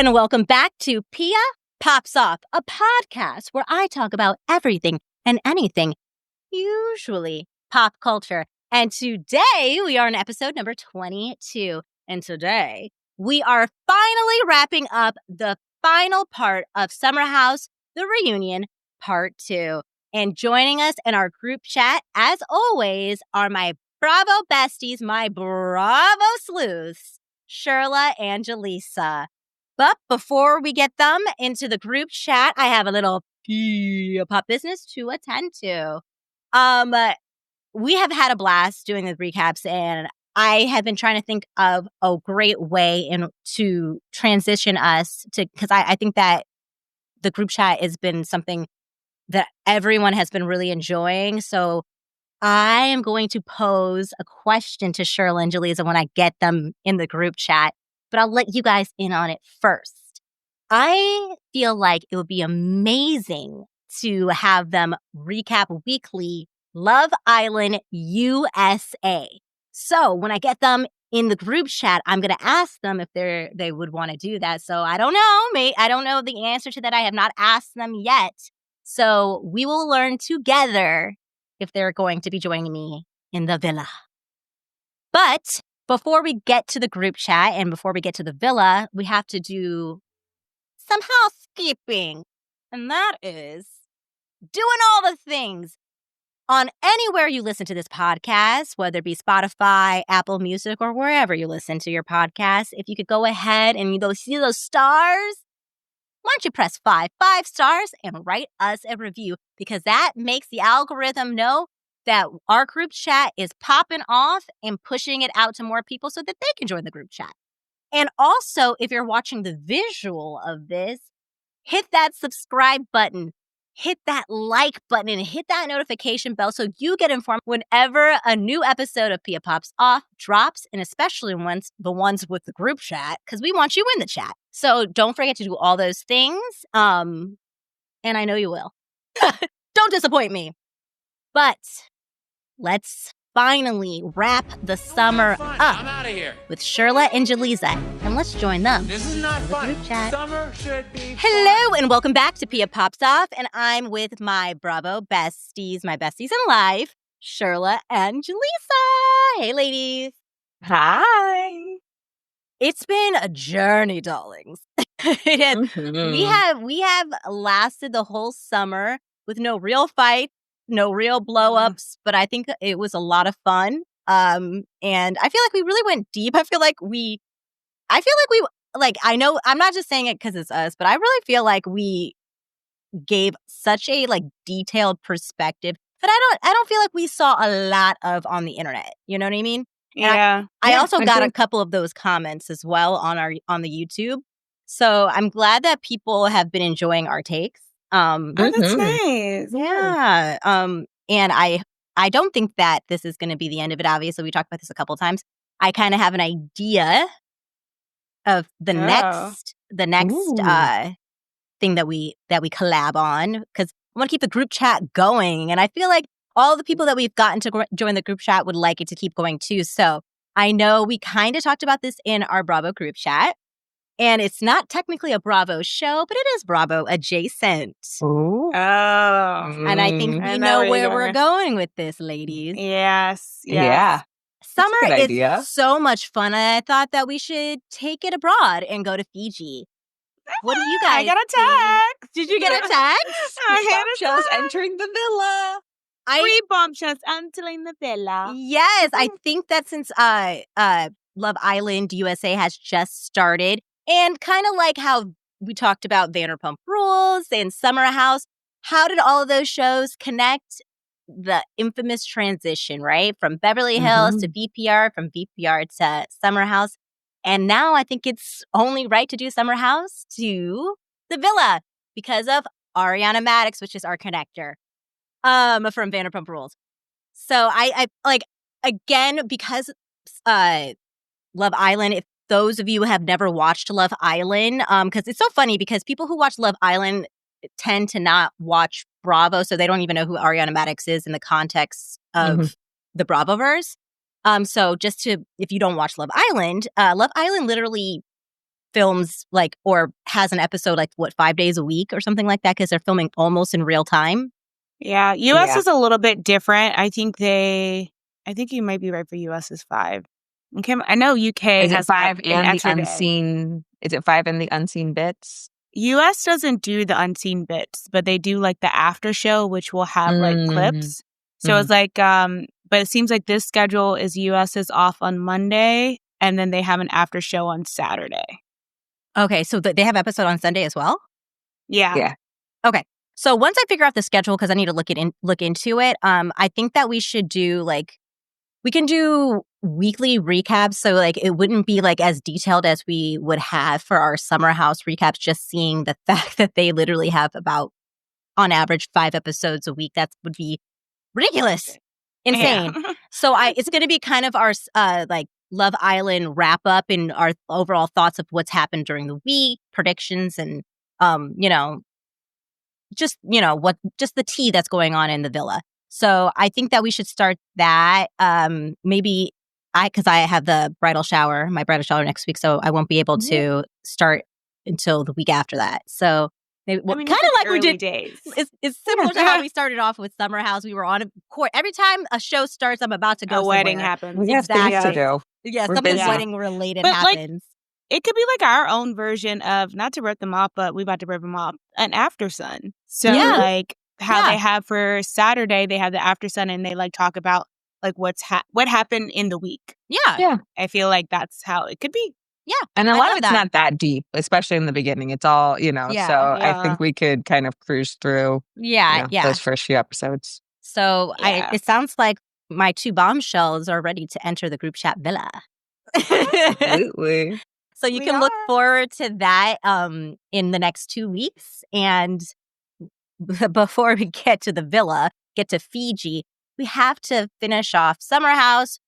and welcome back to Pia Pops Off, a podcast where I talk about everything and anything, usually pop culture. And today we are on episode number 22. And today we are finally wrapping up the final part of Summer House, the reunion, part 2. And joining us in our group chat, as always, are my Bravo besties, my Bravo sleuths, Shirla and Jaleeza. But before we get them into the group chat, I have a little Pia Pop Business to attend to. We have had a blast doing the recaps, and I have been trying to think of a great way to transition us to, because I think that the group chat has been something that everyone has been really enjoying. So I am going to pose a question to Shirla and Jaleeza when I get them in the group chat, but I'll let you guys in on it first. I feel like it would be amazing to have them recap weekly Love Island USA. So when I get them in the group chat, I'm going to ask them if they would want to do that. So I don't know. I don't know the answer to that. I have not asked them yet. So we will learn together if they're going to be joining me in the villa. But before we get to the group chat and before we get to the villa, we have to do some housekeeping. And that is doing all the things on anywhere you listen to this podcast, whether it be Spotify, Apple Music, or wherever you listen to your podcast. If you could go ahead and see those stars, why don't you press five stars and write us a review, because that makes the algorithm know that our group chat is popping off and pushing it out to more people so that they can join the group chat. And also, if you're watching the visual of this, hit that subscribe button, hit that like button, and hit that notification bell so you get informed whenever a new episode of Pia Pops Off drops, and especially the ones with the group chat, because we want you in the chat. So don't forget to do all those things, and I know you will. Don't disappoint me. But let's finally wrap the summer up I'm out of here. with Shirla and Jaleeza, and let's join them. This is not in the fun. group chat. Summer should be Hello, and welcome back to Pia Pops Off, and I'm with my Bravo besties, my besties in life, Shirla and Jaleeza. Hey, ladies. Hi. It's been a journey, darlings. We have lasted the whole summer with no real fight, no real blow-ups, but I think it was a lot of fun. And I feel like we really went deep. I know I'm not just saying it because it's us, but I really feel like we gave such a detailed perspective that I don't feel like we saw a lot of on the internet. You know what I mean? Yeah. I also got a couple of those comments as well on the YouTube. So I'm glad that people have been enjoying our takes. That's nice. Yeah. And I don't think that this is going to be the end of it. Obviously, we talked about this a couple of times. I kind of have an idea of the next thing that we collab on, because I want to keep the group chat going, and I feel like all the people that we've gotten to join the group chat would like it to keep going too. So I know we kind of talked about this in our Bravo group chat, and it's not technically a Bravo show, but it is Bravo adjacent. Oh. And I think we know where we're going with this, ladies. Yes. Yeah. Summer That's a good is idea. so much fun, and I thought that we should take it abroad and go to Fiji. What do you guys I got a think? text. Did you get a text? I had a Bombshells text. entering the villa. Three bombshells entering the villa. Yes, I think that since Love Island USA has just started, and kind of like how we talked about Vanderpump Rules and Summer House, how did all of those shows connect? The infamous transition, right? From Beverly Hills to VPR, from VPR to Summer House. And now I think it's only right to do Summer House to the villa because of Ariana Madix, which is our connector from Vanderpump Rules. So I like, again, because Love Island, if those of you have never watched Love Island, because it's so funny because people who watch Love Island tend to not watch Bravo, so they don't even know who Ariana Madix is in the context of the Bravoverse. So if you don't watch Love Island literally films like or has an episode like 5 days a week or something like that because they're filming almost in real time. Yeah, US is a little bit different. I think you might be right for US is 5. Okay, I know UK Is it has 5 an and the extra day. unseen? Is it 5 and the unseen bits? US doesn't do the unseen bits, but they do like the after show, which will have like clips. So it's like, but it seems like this schedule is US is off on Monday, and then they have an after show on Saturday. Okay, so they have episode on Sunday as well? Yeah. Okay. So once I figure out the schedule, because I need to look into it, I think that we should do we can do weekly recaps. So it wouldn't be as detailed as we would have for our summer house recaps, just seeing the fact that they literally have about, on average, 5 episodes a week. That would be ridiculous. Insane. Yeah. So it's going to be kind of our Love Island wrap up and our overall thoughts of what's happened during the week, predictions, and just the tea that's going on in the villa. So I think that we should start that. Maybe because I have my bridal shower next week, so I won't be able to start until the week after that. So maybe, kind of like we did. Days. It's similar to how we started off with Summer House. We were on a court. Every time a show starts, I'm about to go a wedding somewhere. happens. We have things to do. Yeah, We're something busy. wedding related But, happens. It could be like our own version of, not to rip them off, but we about to rip them off, an after sun. So how they have for Saturday, they have the after sun and they talk about what happened in the week. Yeah. I feel like that's how it could be. Yeah. And a I lot love of it's that. not that deep, especially in the beginning. It's all, so I think we could kind of cruise through those first few episodes. So it sounds like my 2 bombshells are ready to enter the group chat villa. Absolutely. So you can look forward to that in the next 2 weeks. And before we get to the villa, get to Fiji, we have to finish off Summer House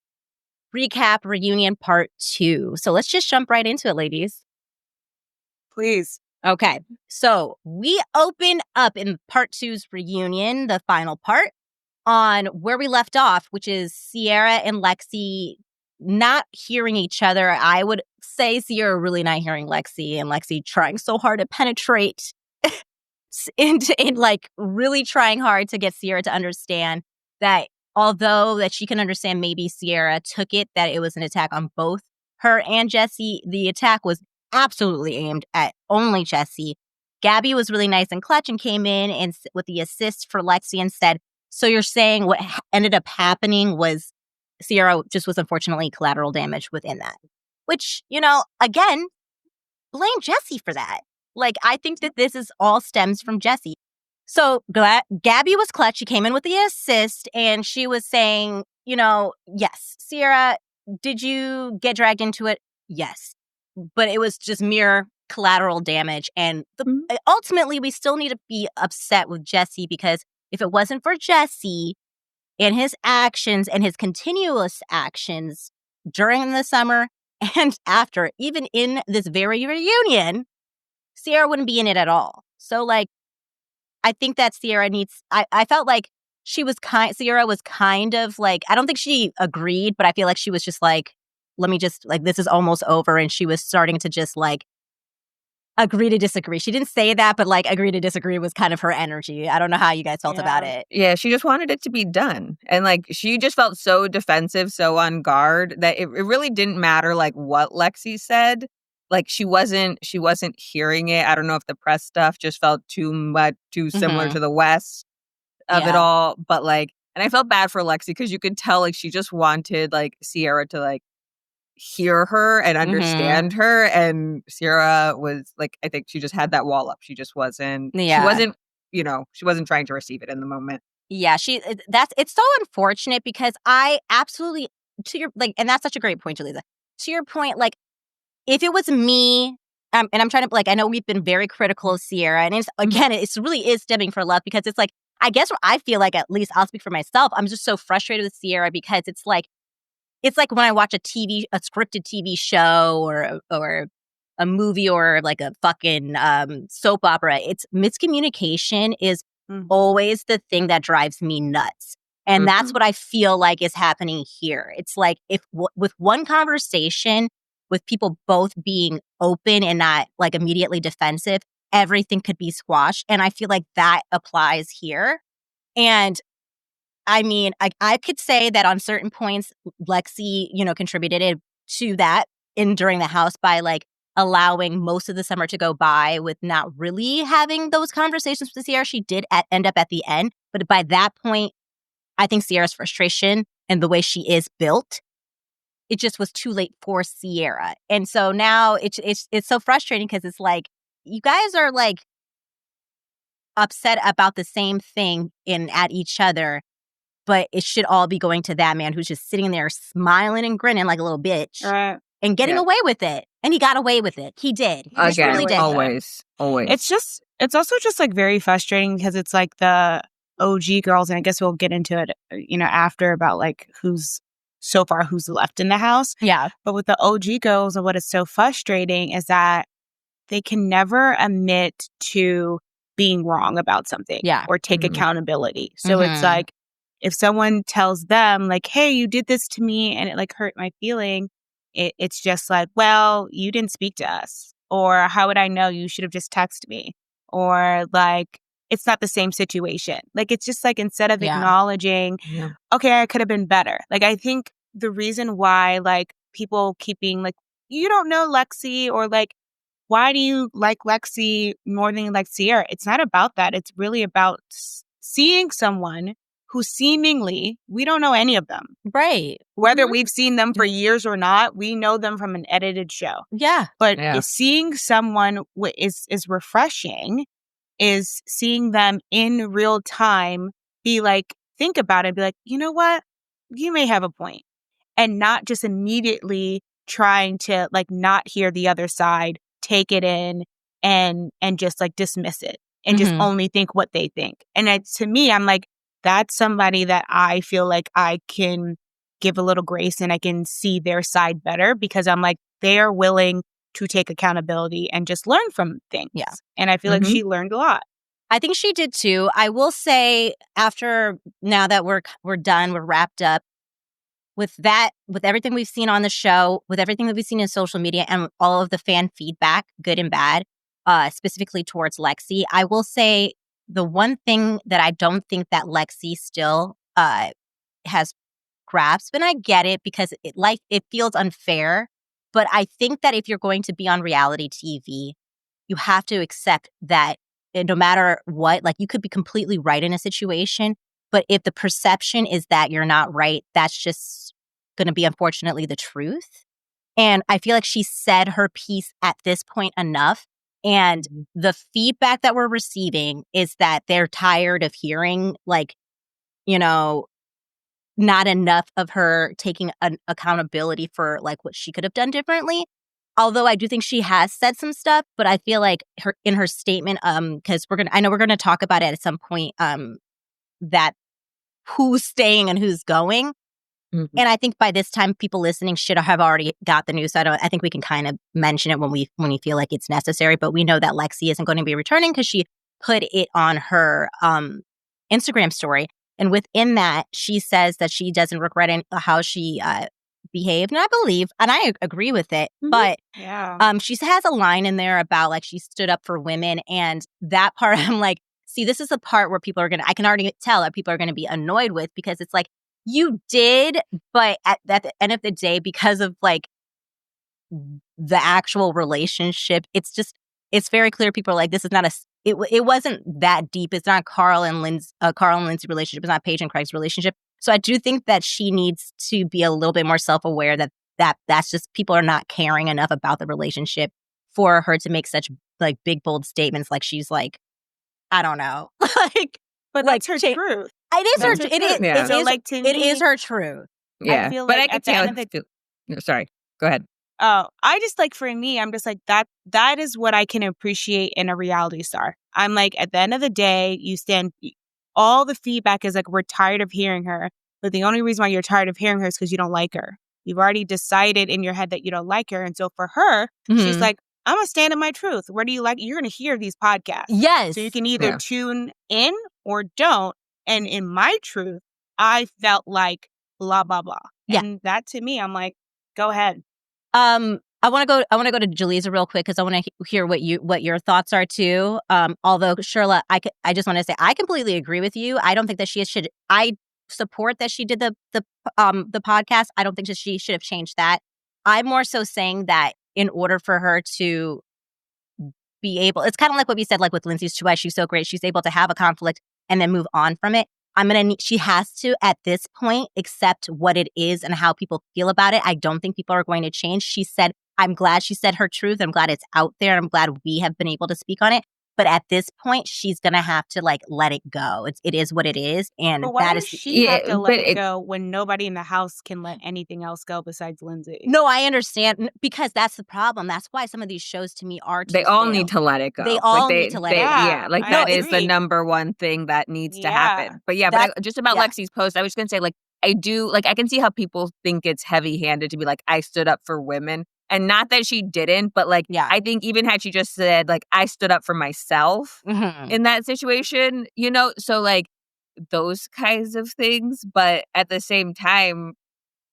Recap Reunion Part 2. So let's just jump right into it, ladies. Please. Okay. So we open up in Part 2's reunion, the final part, on where we left off, which is Sierra and Lexi not hearing each other. I would say Sierra really not hearing Lexi, and Lexi trying so hard to penetrate into really trying hard to get Sierra to understand that although that she can understand maybe Sierra took it that it was an attack on both her and Jesse, the attack was absolutely aimed at only Jesse. Gabby was really nice and clutch and came in and with the assist for Lexi and said, so you're saying what ended up happening was Sierra just was unfortunately collateral damage within that. Which, again, blame Jesse for that. I think that this is all stems from Jesse. So Gabby was clutch. She came in with the assist and she was saying, yes, Sierra, did you get dragged into it? Yes. But it was just mere collateral damage. And ultimately, we still need to be upset with Jesse because if it wasn't for Jesse and his actions and his continuous actions during the summer and after, even in this very reunion, Sierra wouldn't be in it at all. So, I think that Sierra needs, I felt like Sierra was kind of I don't think she agreed, but I feel like she was just let me just, this is almost over. And she was starting to just agree to disagree. She didn't say that, but agree to disagree was kind of her energy. I don't know how you guys felt about it. Yeah, she just wanted it to be done. And she just felt so defensive, so on guard that it really didn't matter what Lexi said. She wasn't hearing it. I don't know if the press stuff just felt too similar to the West of it all. But and I felt bad for Lexi because you could tell she just wanted Sierra to hear her and understand her. And Sierra was I think she just had that wall up. She just wasn't, she wasn't trying to receive it in the moment. Yeah, it's so unfortunate because I absolutely, to your, and that's such a great point, Jaleeza. To your point, if it was me, and I'm trying to, I know we've been very critical of Sierra, and it's, again, it really is stemming for love because it's I guess what I feel at least I'll speak for myself, I'm just so frustrated with Sierra because it's like when I watch a scripted TV show or a movie or a fucking soap opera, it's miscommunication is always the thing that drives me nuts. And that's what I feel is happening here. It's if with one conversation, with people both being open and not like immediately defensive, everything could be squashed. And I feel like that applies here. And I mean, I could say that on certain points, Lexi, contributed to that during the house by like allowing most of the summer to go by with not really having those conversations with Sierra. She did end up at the end. But by that point, I think Sierra's frustration and the way she is built, it just was too late for Sierra. And so now it's so frustrating because it's like, you guys are like upset about the same thing at each other, but it should all be going to that man who's just sitting there smiling and grinning like a little bitch and getting away with it. And he got away with it. He did. He Again, really did. always. It's also just like very frustrating because it's like the OG girls, and I guess we'll get into it, after about like who's left in the house. Yeah. But with the OG girls, and what is so frustrating is that they can never admit to being wrong about something or take accountability. So it's like, if someone tells them like, hey, you did this to me and it like hurt my feeling, it's just like, well, you didn't speak to us. Or how would I know? You should have just texted me. Or like, it's not the same situation. Like, it's just like, instead of acknowledging, okay, I could have been better. Like, I think the reason why like people keep being like, you don't know Lexi, or like, why do you like Lexi more than you like Sierra? It's not about that. It's really about seeing someone who seemingly, we don't know any of them. Right. Whether we've seen them for years or not, we know them from an edited show. Yeah. But seeing someone is refreshing, is seeing them in real time be like, think about it, be like, you know what? You may have a point. And not just immediately trying to like not hear the other side, take it in and just like dismiss it and just only think what they think. And to me, I'm like, that's somebody that I feel like I can give a little grace and I can see their side better, because I'm like, they are willing to take accountability and just learn from things. Yeah. And I feel like she learned a lot. I think she did too. I will say, now that we're done, we're wrapped up with that, with everything we've seen on the show, with everything that we've seen in social media and all of the fan feedback, good and bad, specifically towards Lexi, I will say the one thing that I don't think that Lexi still has grasped, and I get it because it feels unfair, but I think that if you're going to be on reality TV, you have to accept that no matter what, like, you could be completely right in a situation, but if the perception is that you're not right, that's just going to be, unfortunately, the truth. And I feel like she said her piece at this point enough. And the feedback that we're receiving is that they're tired of hearing, like, not enough of her taking an accountability for like what she could have done differently. Although I do think she has said some stuff, but I feel like in her statement, because I know we're gonna talk about it at some point, that who's staying and who's going. And I think by this time, people listening should have already got the news. So I think we can kind of mention it when we feel like it's necessary. But we know that Lexi isn't going to be returning because she put it on her Instagram story. And within that, she says that she doesn't regret how she behaved. And I believe, and I agree with it. But she has a line in there about like she stood up for women. And that part, I'm like, see, this is the part where I can already tell that people are going to be annoyed with, because it's like, you did, but at the end of the day, because of like the actual relationship, it's very clear people are like, this is not it wasn't that deep. It's not Carl and Lindsay relationship. It's not Paige and Craig's relationship. So I do think that she needs to be a little bit more self-aware that's just, people are not caring enough about the relationship for her to make such like big, bold statements. Like, she's like, I don't know. Like, but that's her truth. It is her truth. It is her truth. Yeah. I feel but like I could tell. Sorry. Go ahead. Oh, I just like, for me, I'm just like, that is what I can appreciate in a reality star. I'm like, at the end of the day, all the feedback is like, we're tired of hearing her. But the only reason why you're tired of hearing her is because you don't like her. You've already decided in your head that you don't like her. And so for her, she's like, I'm going to stand in my truth. Where do you like? You're going to hear these podcasts. Yes. So you can either tune in or don't. And in my truth, I felt like blah, blah, blah. Yeah. And that to me, I'm like, go ahead. I I want to go to Jaleeza real quick because I want to hear what your thoughts are too. Although Shirla, I just want to say I completely agree with you. I don't think that she should. I support that she did the podcast. I don't think that she should have changed that. I'm more so saying that in order for her to be able, it's kind of like what we said, like with Lindsay's Two Eyes. She's so great. She's able to have a conflict and then move on from it. She has to, at this point, accept what it is and how people feel about it. I don't think people are going to change. She said, I'm glad she said her truth. I'm glad it's out there. I'm glad we have been able to speak on it. But at this point, she's going to have to like let it go. It is what it is. And but why that does is she have to let it go when nobody in the house can let anything else go besides Lindsay? No, I understand because that's the problem. That's why some of these shows to me are too They all stale. need to let it go. They all need to let it go. Yeah, like that is the agree. number one thing that needs to happen. But yeah, just about Lexi's post, I was going to say, like, I can see how people think it's heavy-handed to be like, I stood up for women. And not that she didn't, but like, I think even had she just said, like, I stood up for myself in that situation, you know? So like those kinds of things. But at the same time,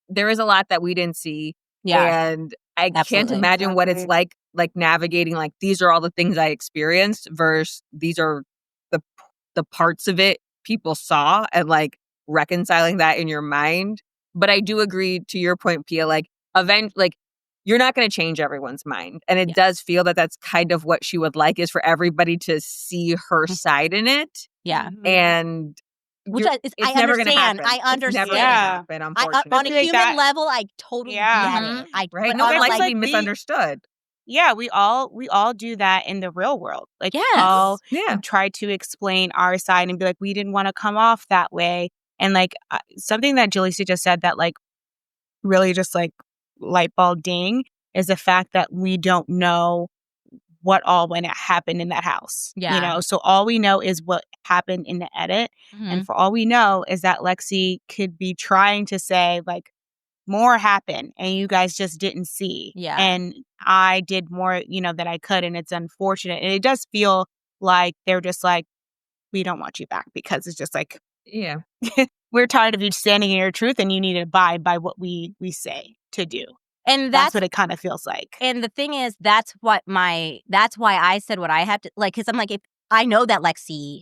there is a lot that we didn't see. Yeah. And I can't imagine what it's like navigating, like, these are all the things I experienced versus these are the parts of it people saw and like reconciling that in your mind. But I do agree to your point, Pia, like, you're not going to change everyone's mind. And it does feel that that's kind of what she would like, is for everybody to see her side in it. Yeah. And which it's I never going to understand. happen. I understand. It's never going to happen, unfortunately. On a human level, I totally get it. Right? No one likes to be misunderstood. Yeah, we all do that in the real world. Like, yes. we all try to explain our side and be like, we didn't want to come off that way. And like something that Jaleeza just said that like really just like light bulb ding is the fact that we don't know what all when it happened in that house. Yeah. You know, so all we know is what happened in the edit. And for all we know is that Lexi could be trying to say like more happened and you guys just didn't see. Yeah. And I did more, you know, that I could. And it's unfortunate. And it does feel like they're just like, we don't want you back because it's just like, yeah, we're tired of you standing in your truth and you need to abide by what we say to do. And that's what it kind of feels like. And the thing is, that's why I said what I had to, like, because I'm like, if I know that Lexi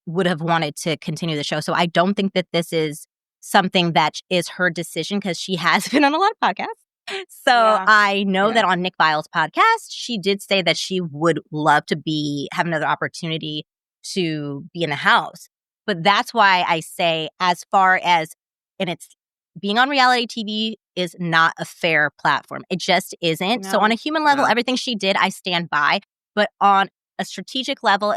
would have wanted to continue the show. So I don't think that this is something that is her decision because she has been on a lot of podcasts. So I know that on Nick Vile's podcast, she did say that she would love to have another opportunity to be in the house. But that's why I say, as far as, and it's being on reality TV is not a fair platform. It just isn't. No. So on a human level, everything she did, I stand by. But on a strategic level,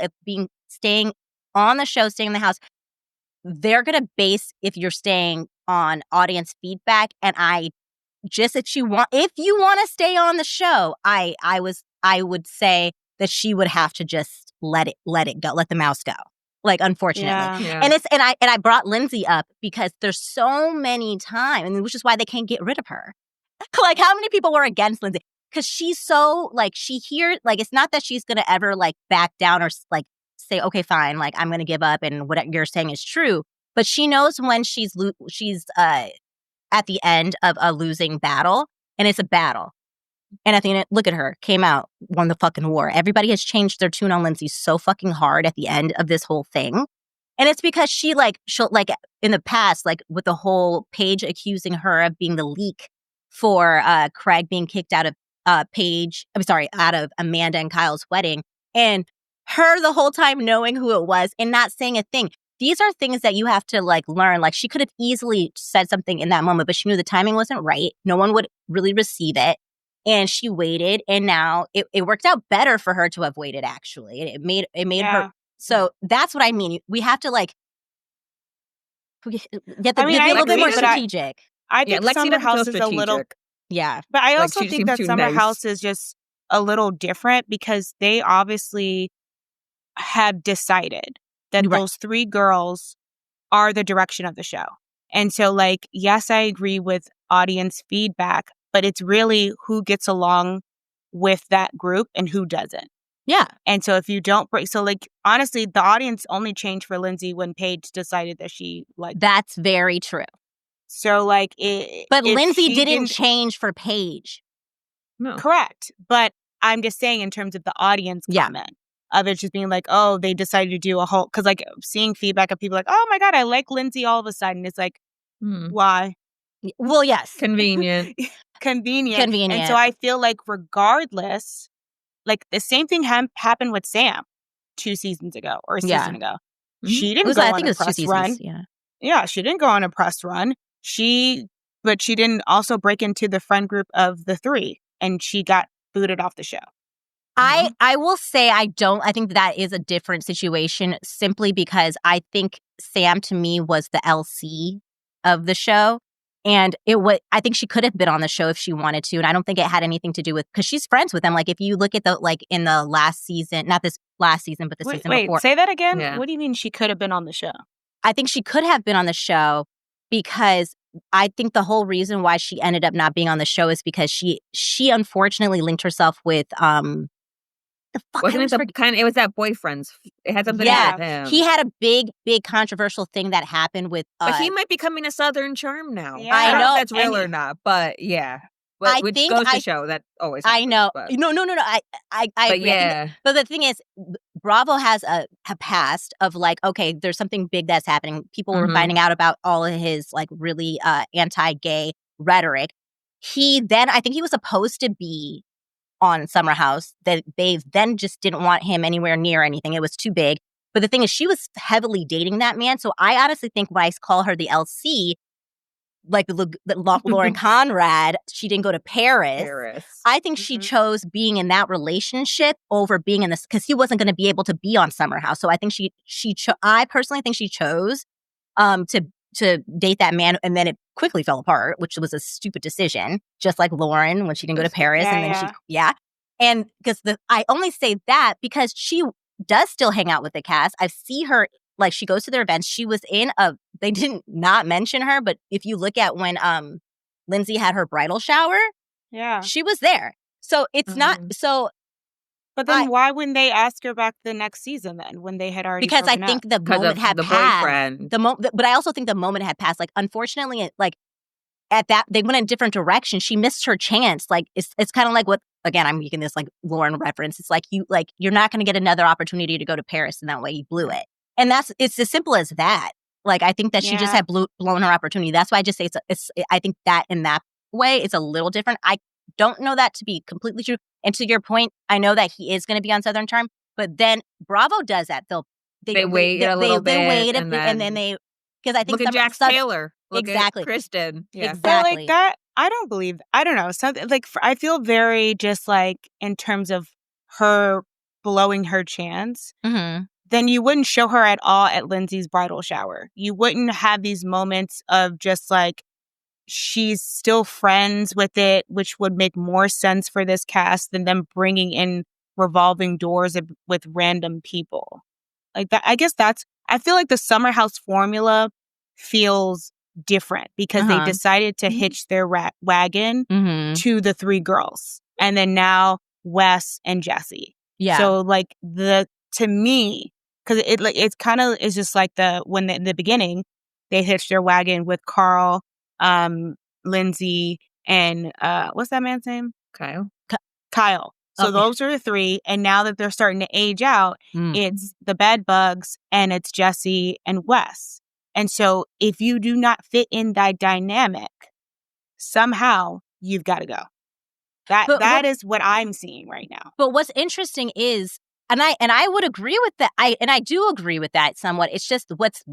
staying on the show, staying in the house, they're going to base if you're staying on audience feedback. And if you want to stay on the show, I would say that she would have to just let it go, let the mouse go. Like, unfortunately. Yeah. And I brought Lindsay up because there's so many times, and which is why they can't get rid of her. Like, how many people were against Lindsay? Because she's so, like, it's not that she's going to ever, like, back down or, like, say, okay, fine, like, I'm going to give up and what you're saying is true. But she knows when she's at the end of a losing battle, and it's a battle. And at the end, look at her, came out, won the fucking war. Everybody has changed their tune on Lindsay so fucking hard at the end of this whole thing. And it's because she'll in the past, like with the whole Paige accusing her of being the leak for Craig being kicked out of out of Amanda and Kyle's wedding. And her the whole time knowing who it was and not saying a thing. These are things that you have to like learn. Like, she could have easily said something in that moment, but she knew the timing wasn't right. No one would really receive it. And she waited, and now it worked out better for her to have waited, actually. It made her. So that's what I mean. We have to, like, be a little bit more strategic. I think Summer House is a little... Yeah. But I also think that Summer House is just a little different because they obviously have decided that those three girls are the direction of the show. And so, like, yes, I agree with audience feedback, but it's really who gets along with that group and who doesn't. Yeah. And so if you don't break, so like, honestly, the audience only changed for Lindsay when Paige decided that she like. That's very true. So like but Lindsay didn't change for Paige. No. Correct. But I'm just saying in terms of the audience comment of it just being like, oh, they decided to do a whole, because like seeing feedback of people like, oh my God, I like Lindsay all of a sudden. It's like, why? Well, yes. Convenient. Convenient. And so I feel like regardless, like the same thing happened with Sam 2 seasons ago or a season ago. She didn't go on a press run. Yeah, she didn't go on a press run. But she didn't also break into the friend group of the 3, and she got booted off the show. I will say I think that is a different situation simply because I think Sam to me was the LC of the show. And I think she could have been on the show if she wanted to. And I don't think it had anything to do with, because she's friends with them. Like if you look at in the last season, not this last season, but the season before. Wait, say that again? Yeah. What do you mean she could have been on the show? I think she could have been on the show because I think the whole reason why she ended up not being on the show is because she unfortunately linked herself with, Wasn't it it was that boyfriend's? It had something to do with him. He had a big controversial thing that happened with. But he might be coming a Southern Charm now. Yeah. I don't know know if that's real or not, but yeah. But, which goes to show that always happens. I know. But. No. I but agree. Yeah. But the thing is, Bravo has a past of like, okay, there's something big that's happening. People were finding out about all of his like really anti-gay rhetoric. I think he was supposed to be on Summer House, that they then just didn't want him anywhere near anything. It was too big. But the thing is, she was heavily dating that man. So I honestly think when I call her the LC, like Lauren Conrad, she didn't go to Paris. I think she chose being in that relationship over being in this, because he wasn't going to be able to be on Summer House. So I think I personally think she chose to date that man, and then it quickly fell apart, which was a stupid decision, just like Lauren when she didn't go to Paris. And because I only say that because she does still hang out with the cast. I see her, like she goes to their events. She was they didn't not mention her, but if you look at when Lindsay had her bridal shower, she was there. So it's not so. But then why wouldn't they ask her back the next season then, when they had already Because I think the moment had passed. Boyfriend. But I also think the moment had passed. Like, unfortunately, like at that, they went in a different direction. She missed her chance. Like, it's kind of like what, again, I'm making this like Lauren reference. It's like you're not going to get another opportunity to go to Paris, and that way you blew it. And it's as simple as that. Like, I think that she just had blown her opportunity. That's why I just say I think that in that way, it's a little different. I don't know that to be completely true. And to your point, I know that he is going to be on Southern Charm, but then Bravo does that. They wait a little bit, and then they, because I think look at Jax Taylor, look at Kristen, exactly. But like that, I don't know. Something like I feel very just like in terms of her blowing her chance. Then you wouldn't show her at all at Lindsay's bridal shower. You wouldn't have these moments of just like, she's still friends with it, which would make more sense for this cast than them bringing in revolving doors with random people. Like that, I guess I feel like the Summer House formula feels different because they decided to hitch their wagon to the 3 girls. And then now Wes and Jesse. Yeah. So like to me, because it's kind of is just like in the beginning, they hitched their wagon with Carl, Lindsay, and what's that man's name? Kyle. So those are the 3. And now that they're starting to age out, it's the bed bugs and it's Jesse and Wes. And so if you do not fit in that dynamic, somehow you've got to go. That is what I'm seeing right now. But what's interesting is, and I would agree with that. I do agree with that somewhat. It's just what's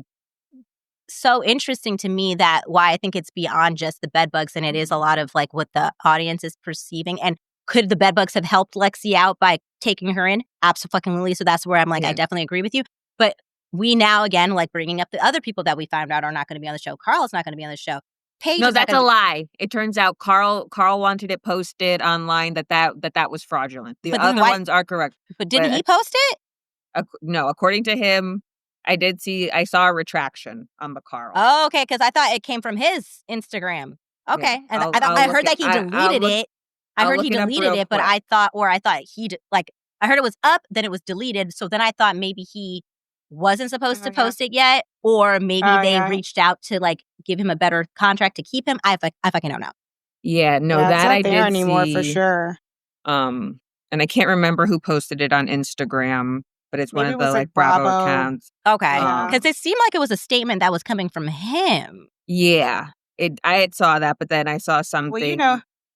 so interesting to me that why I think it's beyond just the bedbugs, and it is a lot of like what the audience is perceiving. And could the bedbugs have helped Lexi out by taking her in? Absolutely. So that's where I'm like, I definitely agree with you. But we now again like bringing up the other people that we found out are not going to be on the show. Carl's not going to be on the show. Paige, no, that's a lie. It turns out Carl wanted it posted online that was fraudulent. The other ones are correct. But didn't he post it? No, according to him, I saw a retraction on the Carl. Oh, okay, because I thought it came from his Instagram. Okay, and I heard that he deleted it. I heard he deleted it, but I thought I heard it was up, then it was deleted. So then I thought maybe he wasn't supposed to post it yet, or maybe they reached out to like give him a better contract to keep him. I fucking don't know. Yeah, no, it's that not I there did anymore for see. sure. And I can't remember who posted it on Instagram, but it's one Maybe of it the was like Bravo Bravo. accounts. Okay. Yeah. Because it seemed like it was a statement that was coming from him. Yeah, I had saw that, but then I saw Well, something.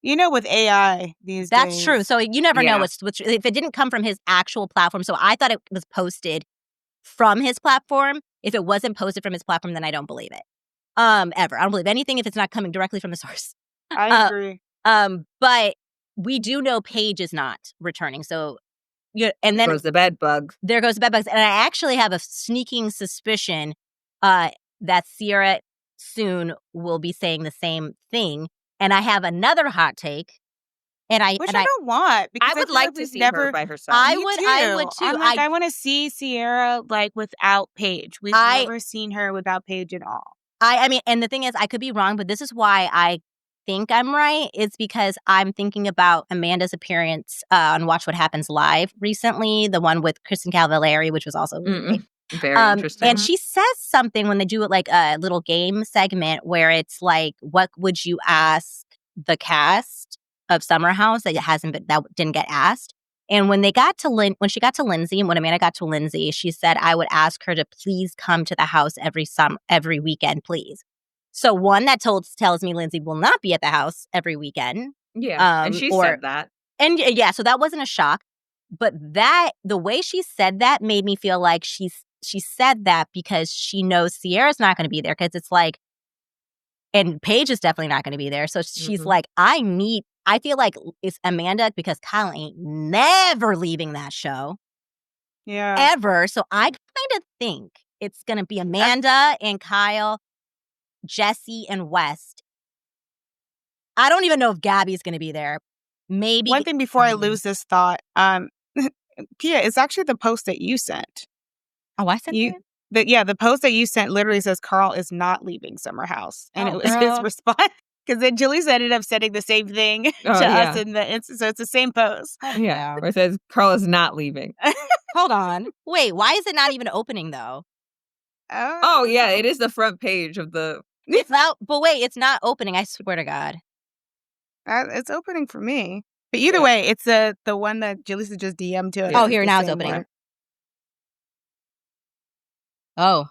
with AI these That's days. true. So you never know Yeah. which if it didn't come from his actual platform. So I thought it was posted from his platform. If it wasn't posted from his platform, then I don't believe it. Ever. I don't believe anything if it's not coming directly from the source. I agree. But we do know Paige is not returning. So and There then goes the bed bug. there goes the bedbugs. And I actually have a sneaking suspicion that Sierra soon will be saying the same thing. And I have another hot take. Which I don't want because I would feel like to we've see never. her by herself. I Me would too. too. I'm like, I want to see Sierra like without Paige. We've never seen her without Paige at all. I mean, and the thing is, I could be wrong, but this is why I think I'm right. It's because I'm thinking about Amanda's appearance on Watch What Happens Live recently, the one with Kristen Cavallari, which was also really great. Very interesting. And she says something when they do it like a little game segment where it's like, what would you ask the cast of Summer House that didn't get asked? And when she got to Lindsay, and when Amanda got to Lindsay, she said, I would ask her to please come to the house every weekend, please. So one that tells me Lindsay will not be at the house every weekend. Yeah, and she said that. And yeah, so that wasn't a shock. But the way she said that made me feel like she said that because she knows Sierra's not going to be there, because it's like, and Paige is definitely not going to be there. So she's like, I feel like it's Amanda, because Kyle ain't never leaving that show. Yeah. Ever. So I kind of think it's going to be Amanda and Kyle, Jesse and West. I don't even know if Gabby's going to be there. Maybe. One thing before I lose this thought, Pia, it's actually the post that you sent. Oh, I sent it? The post that you sent literally says Carl is not leaving Summer House. And it was his response. Because then Jaleeza ended up sending the same thing to us in so it's the same post. Yeah, where it says Carl is not leaving. Hold on. Wait, why is it not even opening though? Oh yeah, it is the front page of the. It's not, but wait, it's not opening. I swear to God. It's opening for me. But either way, it's the one that Jaleeza just DM'd to us. Oh, here, now it's opening. One. Oh.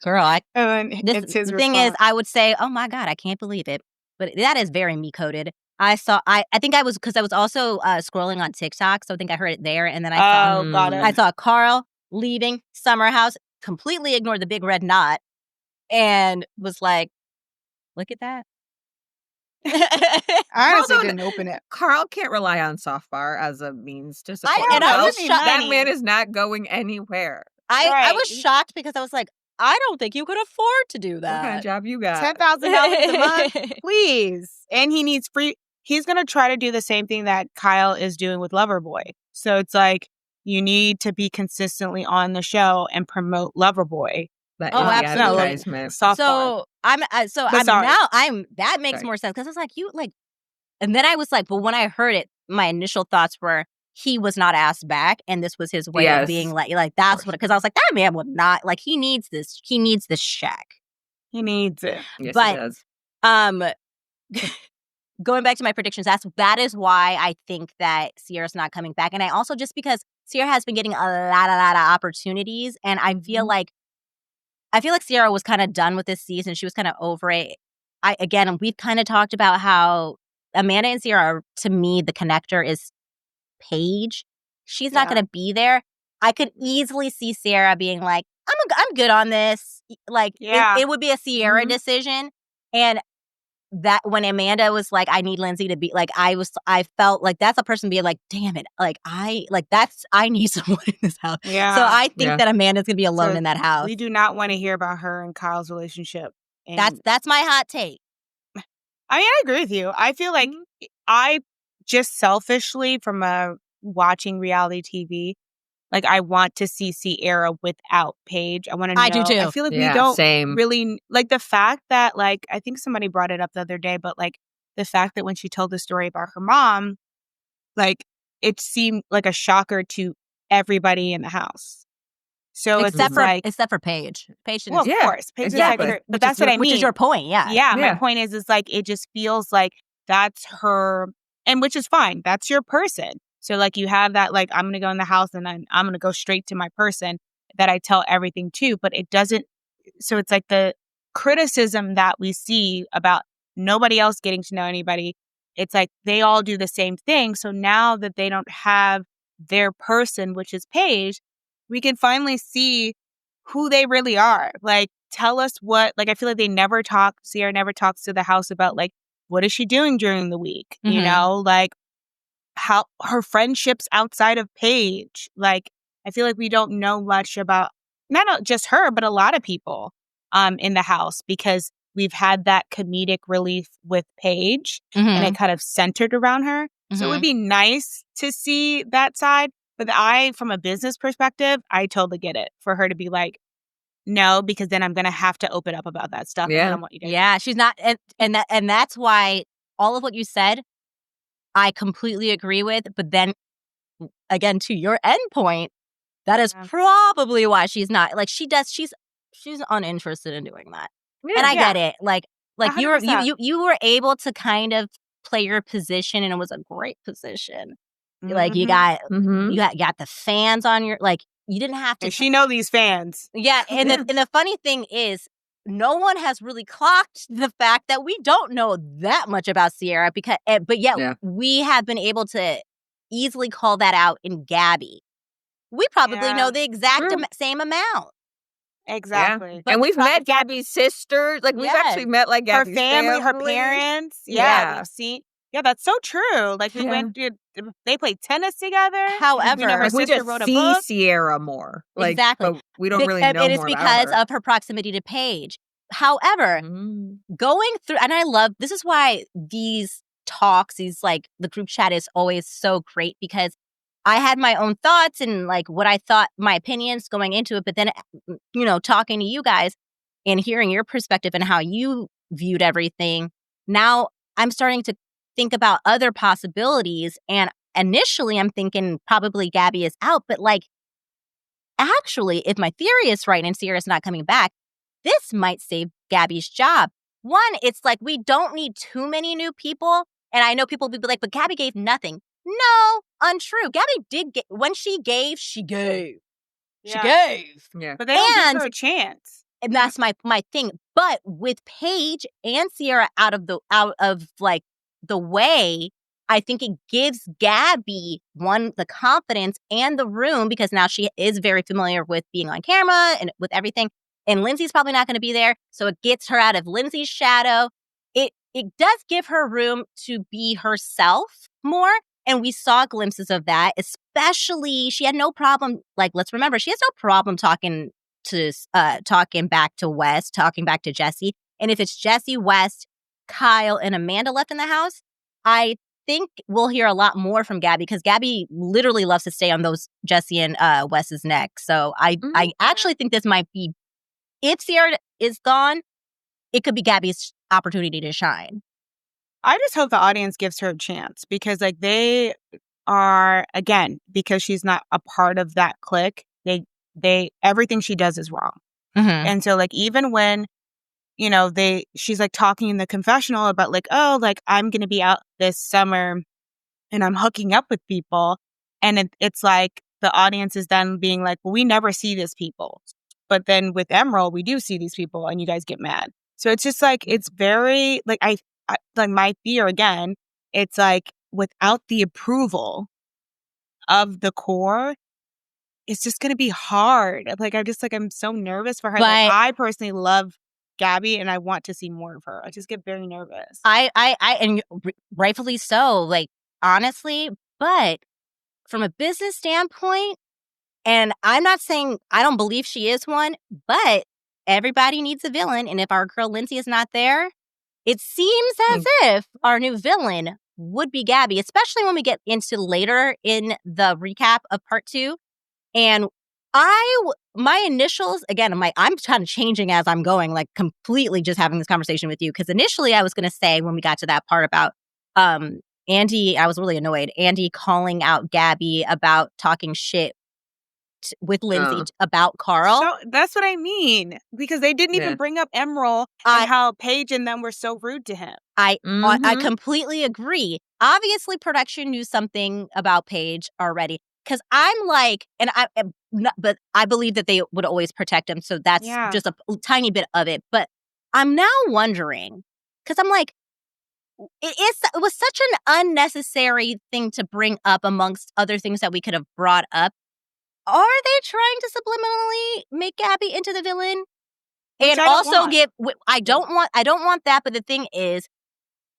Girl, it's his the thing is, I would say, oh my God, I can't believe it. But that is very me coded. I think I was, because I was also scrolling on TikTok, so I think I heard it there. And then I saw Carl leaving Summer House, completely ignored the big red knot, and was like, look at that. I honestly didn't open it. Carl can't rely on Softbar as a means to support and I was himself. shocked. That man is not going anywhere. I was shocked because I was like, I don't think you could afford to do that. What kind of job you got? $10,000 a month, please. And he needs free. He's going to try to do the same thing that Kyle is doing with Loverboy. So it's like, you need to be consistently on the show and promote Loverboy. Absolutely. That makes more sense, because I was like, and then I was like, but when I heard it, my initial thoughts were, he was not asked back, and this was his way of being like that's what, because I was like, that man would not, like, he needs this check. He needs it. Yes, he does. Going back to my predictions, that is why I think that Sierra's not coming back. And I also, just because Sierra has been getting a lot of opportunities, and I feel like Sierra was kind of done with this season. She was kind of over it. We've kind of talked about how Amanda and Sierra, to me, the connector is Paige. She's not going to be there. I could easily see Sierra being like, I'm good on this. Like, it would be a Sierra decision. And that when Amanda was like, I need Lindsay to be like, I felt like that's a person being like, damn it. Like, I need someone in this house. Yeah. So I think that Amanda's going to be alone in that house. We do not want to hear about her and Kyle's relationship. And that's my hot take. I mean, I agree with you. I feel like I just selfishly, from watching reality TV, like, I want to see Sierra without Paige. I want to know. I do too. I feel like we don't really, like, the fact that, like, I think somebody brought it up the other day, but, like, the fact that when she told the story about her mom, like, it seemed like a shocker to everybody in the house. So except it's for like, Paige. Paige didn't. well, of Yeah, course, Paige is exactly. like, but that's what I mean. Which is your point, yeah. Yeah, my Yeah. point is like it just feels like that's her, and which is fine. That's your person. So like you have that like I'm gonna go in the house and I'm gonna go straight to my person that I tell everything to, but it doesn't. So it's like the criticism that we see about nobody else getting to know anybody. It's like they all do the same thing. So now that they don't have their person, which is Paige, we can finally see who they really are. Like, tell us what, like, I feel like Sierra never talks to the house about, like, what is she doing during the week? You Mhm. know, like, how her friendships outside of Paige. Like, I feel like we don't know much about not just her, but a lot of people in the house because we've had that comedic relief with Paige and it kind of centered around her. So it would be nice to see that side. But from a business perspective, I totally get it for her to be like, no, because then I'm going to have to open up about that stuff. And I don't want you to. Yeah, she's not, and that's why all of what you said, I completely agree with. But then, again, to your end point, that is probably why she's not like she's uninterested in doing that. Yeah. And I get it. Like you were 100%. you were able to kind of play your position, and it was a great position. Like you got the fans on your like. You didn't have to. And she know these fans. Yeah, and the funny thing is, no one has really clocked the fact that we don't know that much about Sierra but yet we have been able to easily call that out in Gabby. We probably know the exact same amount. Exactly. Yeah. And we've met Gabby's sister. Like, we've actually met, like, her Gabby's family, her parents. Yeah. We've seen. Yeah, that's so true. Like, we went to, they played tennis together. However, we know her sister wrote a book. Sierra more. Like, exactly. But we don't really know and it's more because about her. of her proximity to Paige. However, going through, and I love, this is why these talks, like, the group chat is always so great because I had my own thoughts and like what I thought, my opinions going into it. But then, talking to you guys and hearing your perspective and how you viewed everything, now I'm starting to think about other possibilities. And initially I'm thinking probably Gabby is out. But like, actually, if my theory is right and Sierra's not coming back, this might save Gabby's job. One, it's like we don't need too many new people. And I know people will be like, but Gabby gave nothing. No, untrue. Gabby did get, when she gave, she gave. Yeah. She gave. Yeah. But they don't give her a chance. And that's my thing. But with Paige and Sierra out of like the way, I think it gives Gabby, one, the confidence and the room, because now she is very familiar with being on camera and with everything. And Lindsay's probably not going to be there. So it gets her out of Lindsay's shadow. It does give her room to be herself more. And we saw glimpses of that, especially she had no problem. Like, let's remember, she has no problem talking back to West, talking back to Jesse. And if it's Jesse, West, Kyle, and Amanda left in the house, I think we'll hear a lot more from Gabby because Gabby literally loves to stay on those Jesse and Wes's neck. So I actually think this might be, if Sierra is gone, it could be Gabby's opportunity to shine. I just hope the audience gives her a chance because, like, they are, again, because she's not a part of that clique, they everything she does is wrong. And so, like, even when, she's, like, talking in the confessional about, like, oh, like, I'm going to be out this summer and I'm hooking up with people. And it's like the audience is then being like, well, we never see these people. But then with Emerald, we do see these people and you guys get mad. So it's just like, it's very, like, I like my fear again, it's like without the approval of the core, it's just going to be hard. Like, I'm so nervous for her. Like, I personally love Gabby and I want to see more of her. I just get very nervous. And rightfully so, like, honestly, but from a business standpoint, and I'm not saying I don't believe she is one, but everybody needs a villain. And if our girl Lindsay is not there, it seems as if our new villain would be Gabby, especially when we get into later in the recap of part 2. And my initials, again, I'm kind of changing as I'm going, like completely just having this conversation with you. Because initially I was going to say when we got to that part about Andy, I was really annoyed. Andy calling out Gabby about talking shit with Lindsay about Carl. So that's what I mean. Because they didn't even bring up Emerald and how Paige and them were so rude to him. I completely agree. Obviously, production knew something about Paige already. Because I'm like, but I believe that they would always protect him. So that's just a tiny bit of it. But I'm now wondering, because I'm like, it was such an unnecessary thing to bring up amongst other things that we could have brought up. Are they trying to subliminally make Gabby into the villain? Which and also give I don't want that, but the thing is,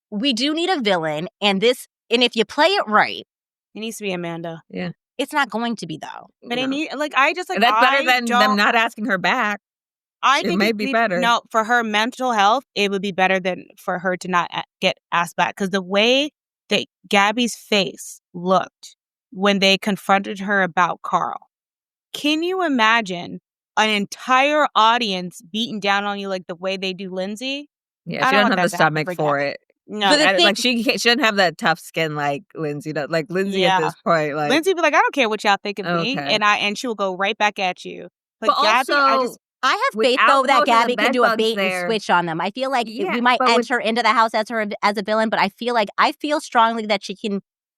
we do need a villain, and if you play it right, it needs to be Amanda. Yeah. It's not going to be though. But No. that's better than them not asking her back. I think it may be better. No, for her mental health, it would be better than for her to not get asked back. Because the way that Gabby's face looked when they confronted her about Carl, can you imagine an entire audience beating down on you like the way they do Lindsay? Yeah, she doesn't have the stomach for it. No, like she doesn't have that tough skin like Lindsay does. Like Lindsay at this point, like Lindsay be like, I don't care what y'all think of me, and she will go right back at you. But Gabby, also, I have faith though that Gabby can do a bait and switch on them. I feel like we might enter into the house as a villain, but I feel strongly that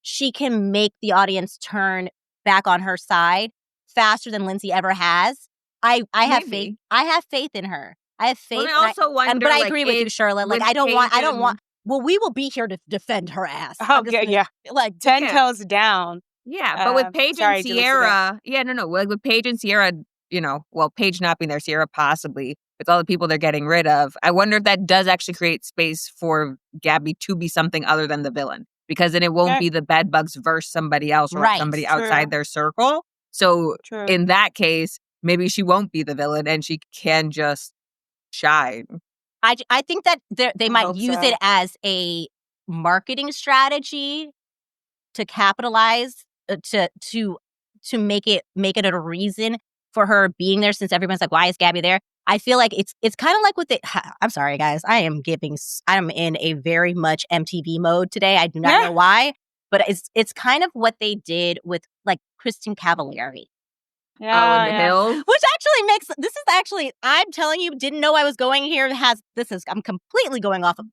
she can make the audience turn back on her side faster than Lindsay ever has. I have faith. I have faith in her. I have faith. Well, I also wonder, but I agree with you, Shirla. Like I don't want. Well, we will be here to defend her ass. Oh, yeah. Like 10 toes down. Yeah, but with Paige and Sierra, like with Paige and Sierra, Paige not being there, Sierra possibly, with all the people they're getting rid of, I wonder if that does actually create space for Gabby to be something other than the villain. Because then it won't be the bedbugs versus somebody else or somebody outside their circle. So in that case, maybe she won't be the villain and she can just shine. I think that they might use it as a marketing strategy to capitalize to make it a reason for her being there, since everyone's like, why is Gabby there? I feel like it's kind of like with the I'm sorry guys, I'm in a very much MTV mode today. I do not know why, but it's kind of what they did with like Kristen Cavallari. Yeah, in the hills. Which actually I'm telling you, didn't know I was going here. I'm completely going off of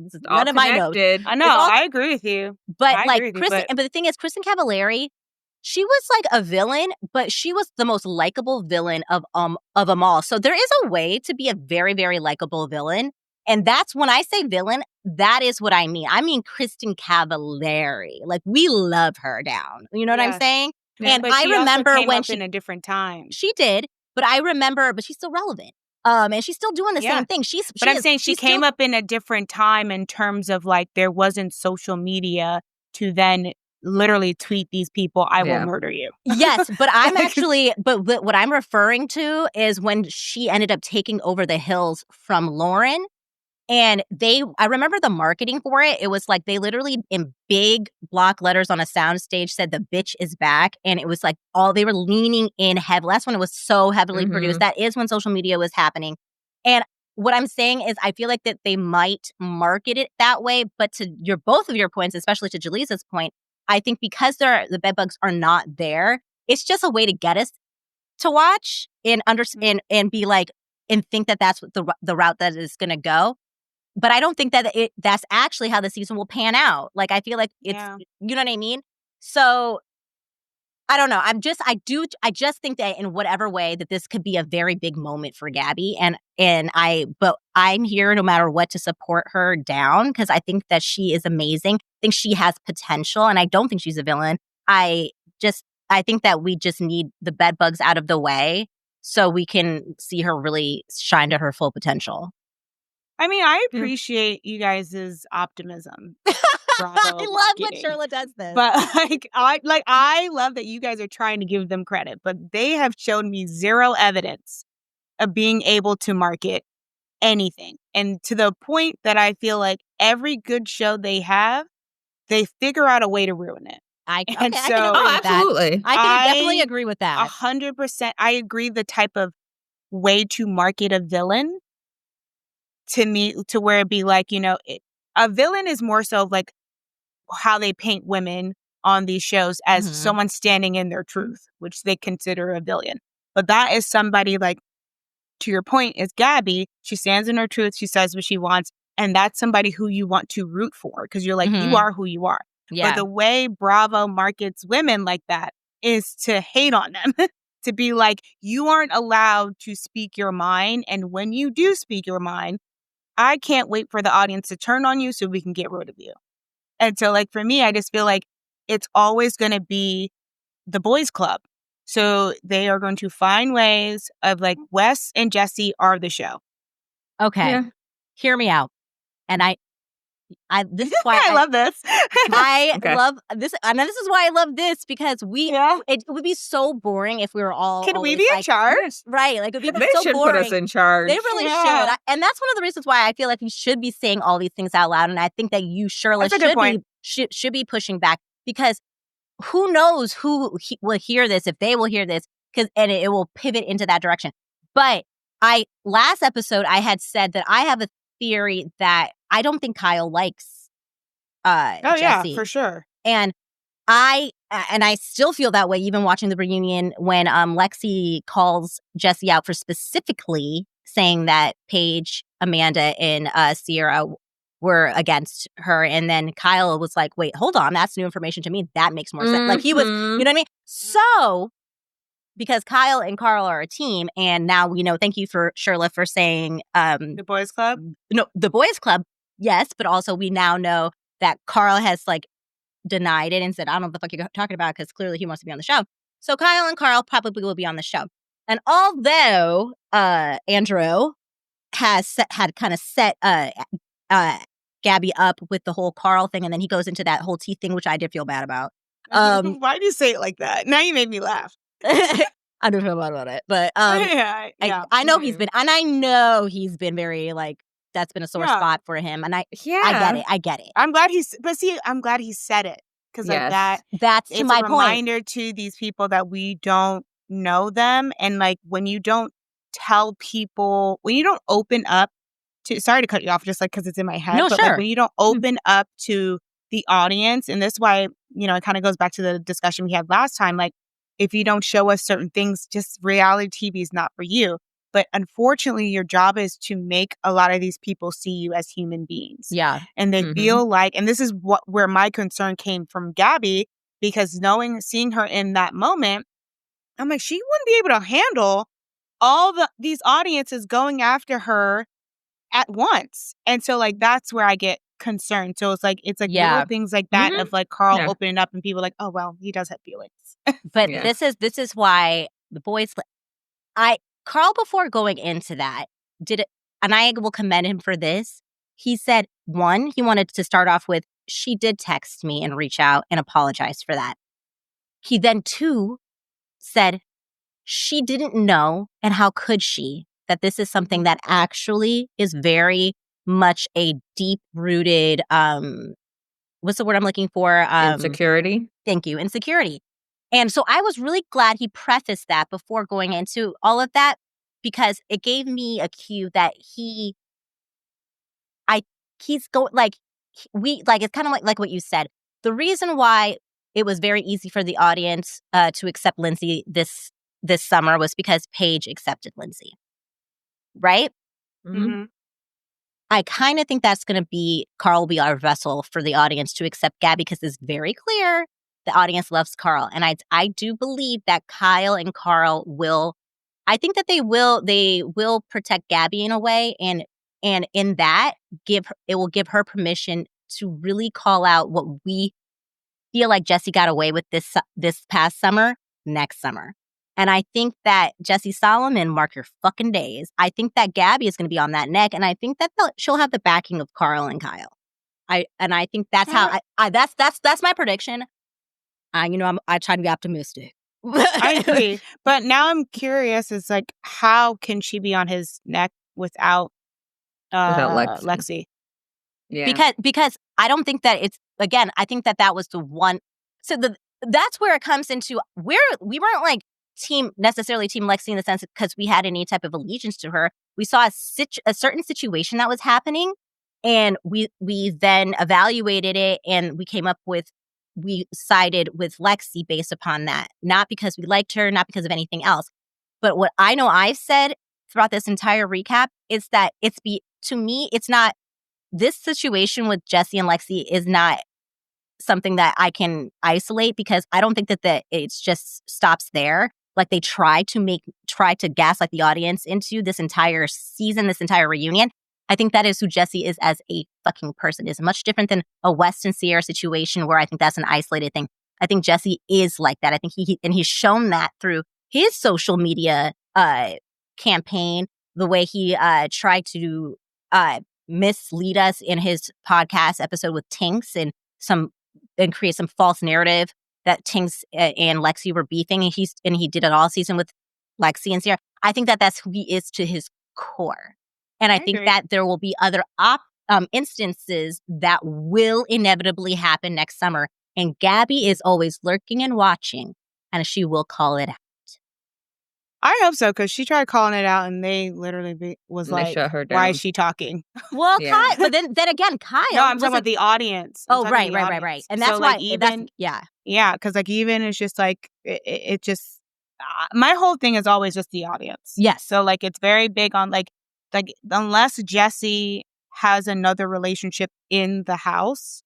this is none of my notes. I know, I agree with you. But but the thing is, Kristen Cavallari, she was like a villain, but she was the most likable villain of them all. So there is a way to be a very, very likable villain. And that's when I say villain, that is what I mean. I mean Kristen Cavallari. Like we love her down. You know what I'm saying? Yeah, and I remember when in a different time. She did, but I remember, but she's still relevant. And she's still doing the same thing. I'm saying she came up in a different time in terms of like there wasn't social media to then literally tweet these people, I will murder you. Yes, but I'm actually, but what I'm referring to is when she ended up taking over the hills from Lauren. And I remember the marketing for it. It was like they literally in big block letters on a soundstage said the bitch is back. And it was like they were leaning in heavily. That's when it was so heavily produced. That is when social media was happening. And what I'm saying is I feel like that they might market it that way. But to both of your points, especially to Jaleeza's point, I think because the bedbugs are not there, it's just a way to get us to watch and understand and be like, and think that that's the route that is going to go. But I don't think that that's actually how the season will pan out. Like, I feel like it's, you know what I mean? So, I don't know. I just think that in whatever way that this could be a very big moment for Gabby. But I'm here no matter what to support her down because I think that she is amazing. I think she has potential and I don't think she's a villain. I think that we just need the bedbugs out of the way so we can see her really shine to her full potential. I mean, I appreciate you guys' optimism. Bravo, I love when Shirla does this. But I love that you guys are trying to give them credit, but they have shown me zero evidence of being able to market anything. And to the point that I feel like every good show they have, they figure out a way to ruin it. I can agree with that. Absolutely. I can definitely agree with that. 100%. I agree the type of way to market a villain to me, to where it'd be like, a villain is more so like how they paint women on these shows as Mhm. someone standing in their truth, which they consider a villain. But that is somebody like, to your point, is Gabby. She stands in her truth. She says what she wants. And that's somebody who you want to root for because you're like, you Mhm. are who you are. Yeah. But the way Bravo markets women like that is to hate on them, to be like, you aren't allowed to speak your mind. And when you do speak your mind, I can't wait for the audience to turn on you so we can get rid of you. And so, like, for me, I just feel like it's always going to be the boys' club. So they are going to find ways of like, Wes and Jesse are the show. Okay. Yeah. Hear me out. And this is why I love this. I Okay. love this. And this is why I love this because Yeah. it would be so boring if we were all Can we always be in like, charge? right? Like, it would be They so should boring. put us in charge. They really Yeah. should. And that's one of the reasons why I feel like we should be saying all these things out loud. And I think that you, Shirla, That's a good point. should be pushing back because who knows who will hear this, if they will hear this, and it will pivot into that direction. But last episode, I had said that I have a theory that I don't think Kyle likes Jesse. Yeah, for sure. And I still feel that way even watching the reunion when Lexi calls Jesse out for specifically saying that Paige, Amanda, and Sierra were against her. And then Kyle was like, wait, hold on. That's new information to me. That makes more sense. Like, he was, you know what I mean? So, because Kyle and Carl are a team, and now we know, thank you for Shirla for saying The boys' club? no, the boys' club, yes, but also we now know that Carl has like denied it and said, I don't know what the fuck you're talking about because clearly he wants to be on the show. So Kyle and Carl probably will be on the show. And although Andrew had kind of set Gabby up with the whole Carl thing, and then he goes into that whole teeth thing, which I did feel bad about. Why do you say it like that? Now you made me laugh. I don't feel bad about it, but I know he's been, and I know he's been very like, that's been a sore spot for him, and I get it. I'm glad he said it because like that's it's my a reminder to these people that we don't know them, and like when you don't tell people, when you don't open up to, sorry to cut you off, just like because it's in my head, No, but sure. like when you don't open up to the audience, and this is why, you know, it kind of goes back to the discussion we had last time, like if you don't show us certain things, just reality TV is not for you. But unfortunately, your job is to make a lot of these people see you as human beings. Yeah. And they feel like, and this is where my concern came from Gabby, because seeing her in that moment, I'm like, she wouldn't be able to handle all these audiences going after her at once. And so like, that's where I get concerned. So it's like little things like that of like Carl opening up and people like, oh, well, he does have feelings. But this is why the boys, Carl, before going into that, did it, and I will commend him for this. He said, one, he wanted to start off with, she did text me and reach out and apologize for that. He then, two, said, she didn't know, and how could she, that this is something that actually is very much a deep-rooted, what's the word I'm looking for? Insecurity. Thank you, insecurity. And so I was really glad he prefaced that before going into all of that, because it gave me a cue that he's going, like, it's kind of like what you said. The reason why it was very easy for the audience to accept Lindsay this summer was because Paige accepted Lindsay. Right? Mm-hmm. I kind of think that's going to be, Carl will be our vessel for the audience to accept Gabby, because it's very clear the audience loves Carl. And I do believe that Kyle and Carl I think that they will protect Gabby in a way. And in that, it will give her permission to really call out what we feel like Jesse got away with this past summer, next summer. And I think that Jesse Solomon, mark your fucking days, I think that Gabby is going to be on that neck. And I think that she'll have the backing of Carl and Kyle. I think that's how that's my prediction. I try to be optimistic. I agree. But now I'm curious, is like, how can she be on his neck without Lexi? Yeah. Because I don't think that it's, again, I think that was the one. So that's where it comes into where we weren't like necessarily team Lexi in the sense because we had any type of allegiance to her. We saw a certain situation that was happening, and we then evaluated it, and we came up with we sided with Lexi based upon that. Not because we liked her, not because of anything else. But what I know I've said throughout this entire recap is that to me, it's not, this situation with Jesse and Lexi is not something that I can isolate, because I don't think that it's just stops there. Like they try to gaslight the audience into this entire season, this entire reunion. I think that is who Jesse is as a fucking person. Is much different than a West and Sierra situation where I think that's an isolated thing. I think Jesse is like that. I think he's shown that through his social media campaign, the way he tried to mislead us in his podcast episode with Tinks and create some false narrative that Tinks and Lexi were beefing, and he did it all season with Lexi and Sierra. I think that that's who he is to his core. And I think agree. that there will be other instances that will inevitably happen next summer. And Gabby is always lurking and watching, and she will call it out. I hope so, because she tried calling it out, and they literally was They like, shut her down. "Why is she talking?" Well, Yeah. Kyle, but then again, Kyle. No, I'm talking about the audience. I'm Oh, talking right, the right, audience. right. And that's so, why, like, even yeah. because like even it's just like it just my whole thing is always just the audience. Yes. So like it's very big on like unless Jesse has another relationship in the house,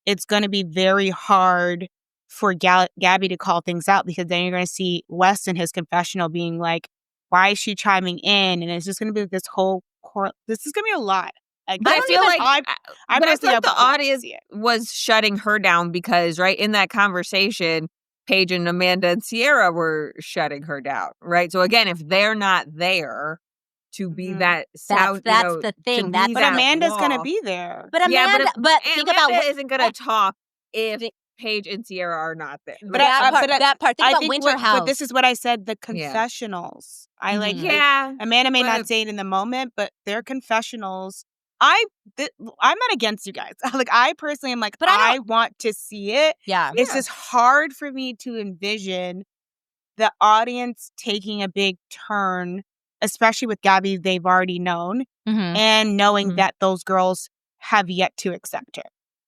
it's going to be very hard for Gabby to call things out, because then you're going to see Wes in his confessional being like, why is she chiming in? And it's just going to be this whole this is going to be a lot. Like, But I feel like the audience see it. was shutting her down because, right, in that conversation, Paige and Amanda and Sierra were shutting her down, right? So again, if they're not there to be that sound, that's the thing. But Amanda's going to be there. But Amanda, think about Amanda isn't going to talk if Paige and Sierra are not there. But that part. Think about Winter House. But this is what I said, the confessionals. I like, Amanda may not say it in the moment, but their confessionals, I'm not against you guys. Like, I personally am like, but I want to see it. Yeah. It's just hard for me to envision the audience taking a big turn, especially with Gabby they've already known, and knowing that those girls have yet to accept her.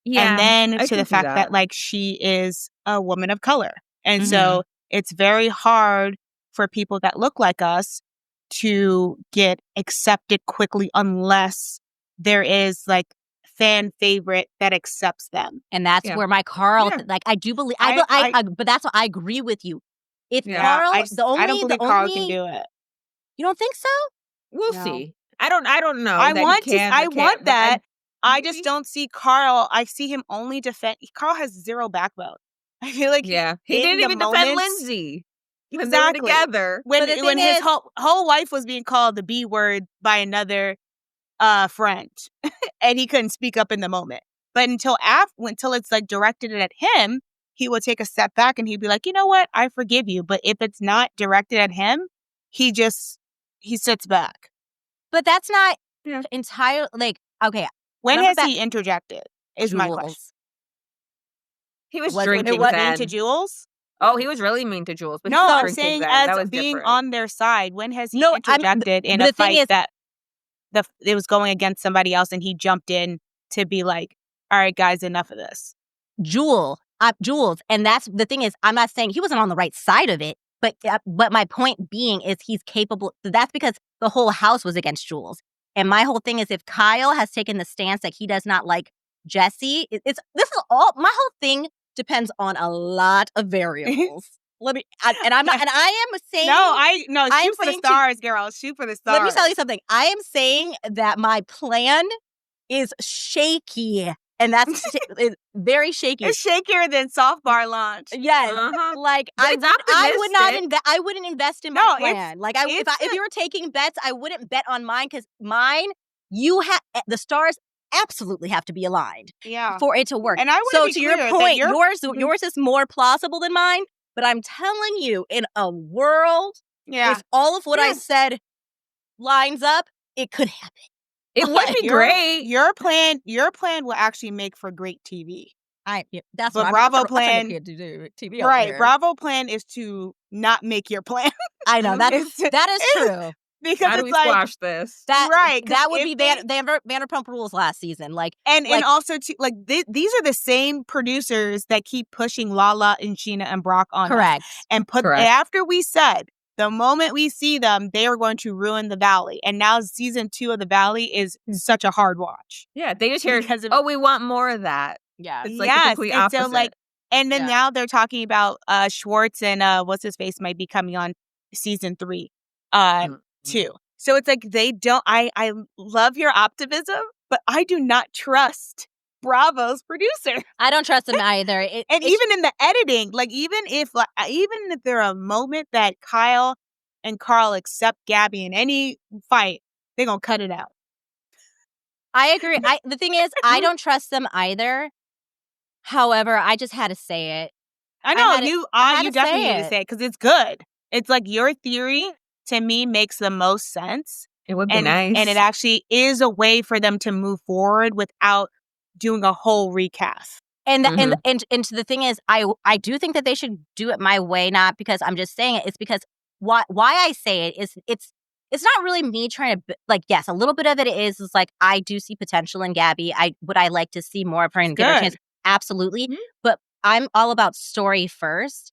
Yeah, and then to the fact that like she is a woman of color. And so it's very hard for people that look like us to get accepted quickly unless there is like fan favorite that accepts them. And that's where my Carl, like, I do believe, but that's what I agree with you. If Carl, I don't believe Carl can do it. You don't think so? We'll see. I don't know. I want that. I just don't see Carl. I see him only defend. Carl has zero backbone. I feel like he didn't even defend Lindsay. Exactly. They were together. When his whole wife was being called the B word by another friend, and he couldn't speak up in the moment. But until it's like directed at him, he will take a step back and he'd be like, you know what, I forgive you. But if it's not directed at him, he sits back. But that's not entirely like, okay. When has he interjected? Is my question. He was drinking. It wasn't mean to Jules? Oh, he was really mean to Jules. But no, I'm saying as being on their side. When has he interjected in a fight that it was going against somebody else and he jumped in to be like, all right, guys, enough of this? Jules. And that's the thing is, I'm not saying he wasn't on the right side of it, but my point being is he's capable. That's because the whole house was against Jules. And my whole thing is, if Kyle has taken the stance that he does not like Jesse, this is all, my whole thing depends on a lot of variables. I am saying shoot for the stars, girl. Shoot for the stars. Let me tell you something. I am saying that my plan is shaky. And that's very shaky. It's shakier than soft bar launch. Yes, like I wouldn't invest in my plan. Like if you were taking bets, I wouldn't bet on mine because mine, the stars absolutely have to be aligned. For it to work. And I so to your point, yours is more plausible than mine. But I'm telling you, in a world, if all of what I said lines up, it could happen. It would be great. Your plan will actually make for great TV. That's what I'm Bravo I'm plan to do TV. Right, Bravo plan is to not make your plan. I know that is true. Because How do it's we like, squash this? Right, 'cause That would if be they- Vanderpump Rules last season. and also too, like these are the same producers that keep pushing Lala and Sheena and Brock on us. correct. And Correct. after we said the moment we see them, they are going to ruin the Valley. And now season 2 of the Valley is such a hard watch. Yeah, they just hear, Because of- oh, we want more of that. Yeah. It's like the Yes, complete and opposite. so like, and then Yeah. now they're talking about Schwartz and what's his face might be coming on season 3 too. So it's like they don't. I love your optimism, but I do not trust Bravo's producer. I don't trust them either. And even in the editing, like even if there a moment that Kyle and Carl accept Gabby in any fight, they're gonna cut it out. I agree. The thing is, I don't trust them either. However, I just had to say it. I know had to- you. I had You to definitely say need to it. say it because it's good. It's like your theory to me makes the most sense, It would be and nice. and it actually is a way for them to move forward without doing a whole recast. And Mhm. and the thing is, I do think that they should do it my way, not because I'm just saying it. It's because why I say it is it's not really me trying to like. Yes, a little bit of it is like I do see potential in Gabby. Would I like to see more of her and give her a Good. chance? Absolutely. Mhm. But I'm all about story first.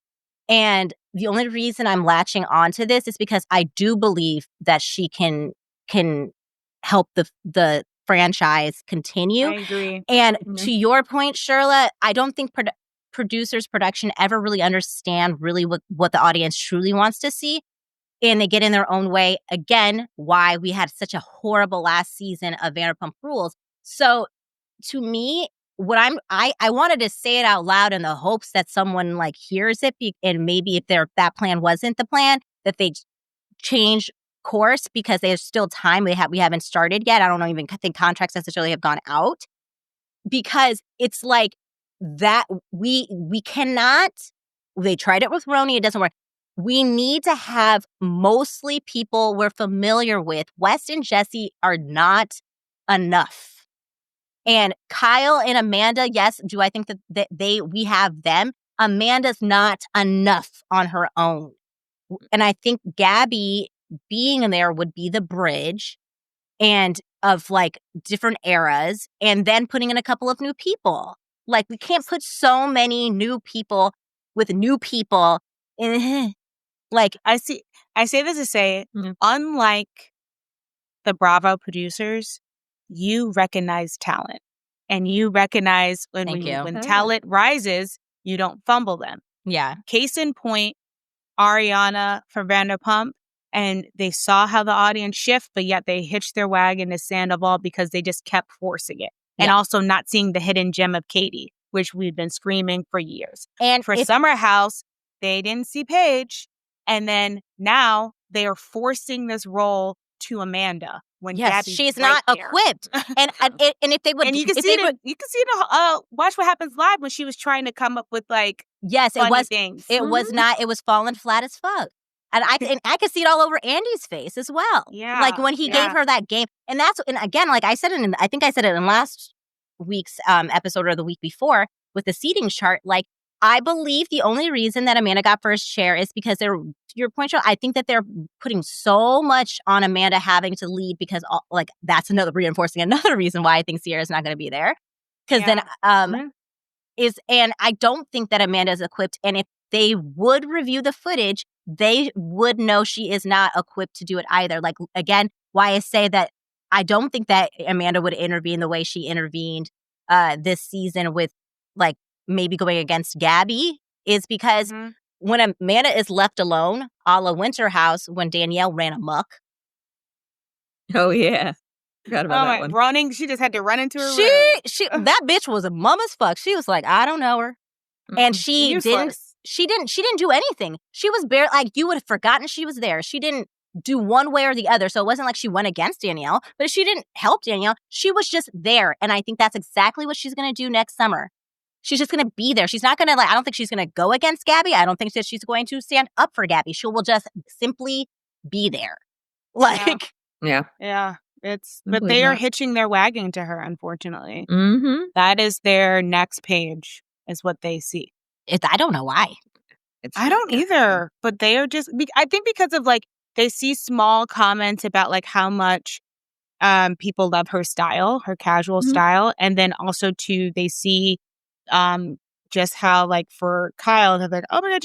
And the only reason I'm latching onto this is because I do believe that she can help the franchise continue. I agree. And Mhm. to your point, Shirla, I don't think producers, production ever really understand really what the audience truly wants to see. And they get in their own way. Again, why we had such a horrible last season of Vanderpump Rules. So to me, what I wanted to say it out loud in the hopes that someone like hears it and maybe if that plan wasn't the plan, that they change course because there's still time. We haven't started yet. I don't even think contracts necessarily have gone out because it's like that we cannot. They tried it with Roni. It doesn't work. We need to have mostly people we're familiar with. West and Jesse are not enough. And Kyle and Amanda, yes, do I think that we have them? Amanda's not enough on her own. And I think Gabby being in there would be the bridge and of like different eras and then putting in a couple of new people. Like we can't put so many new people with new people in like I say this to say, Mhm. unlike the Bravo producers, you recognize talent. And you recognize when Thank you. when Oh, yeah. talent rises, you don't fumble them. yeah. Case in point, Ariana from Vanderpump, and they saw how the audience shift, but yet they hitched their wagon to Sandoval because they just kept forcing it. And Yeah. also not seeing the hidden gem of Katie, which we've been screaming for years. And For if- Summer House, they didn't see Paige. And then now they are forcing this role to Amanda when yes, Gabby's she's right not there. equipped. And if they would, And you can if see they would, Watch What Happens Live when she was trying to come up with like yes, it funny was. things. It was not. It was falling flat as fuck. And I could see it all over Andy's face as well. Yeah, Like when he yeah. gave her that game. And again, like I said I think I said it in last week's episode or the week before with the seating chart. Like I believe the only reason that Amanda got first chair is because to your point, Cheryl, I think that they're putting so much on Amanda having to lead because that's reinforcing another reason why I think Sierra's not going to be there. Because then and I don't think that Amanda is equipped. And if they would review the footage, they would know she is not equipped to do it either. Like, again, why I say that I don't think that Amanda would intervene the way she intervened this season with, like, maybe going against Gabby is because when Amanda is left alone, a la Winter House, when Danielle ran amok. Oh, yeah. Forgot about that one. Running, she just had to run into her room. That bitch was a mum as fuck. She was like, I don't know her. And she didn't do anything. She was barely, like, you would have forgotten she was there. She didn't do one way or the other. So it wasn't like she went against Danielle, but she didn't help Danielle. She was just there. And I think that's exactly what she's going to do next summer. She's just going to be there. She's not going to, I don't think she's going to go against Gabby. I don't think that she's going to stand up for Gabby. She will just simply be there. Yeah. But they are hitching their wagon to her, unfortunately. Mm-hmm. That is their next page, is what they see. I don't know why. I don't either. But they are just, I think because of, like, they see small comments about like how much people love her style, her casual style. And then also too, they see just how like for Kyle, they're like, oh my God,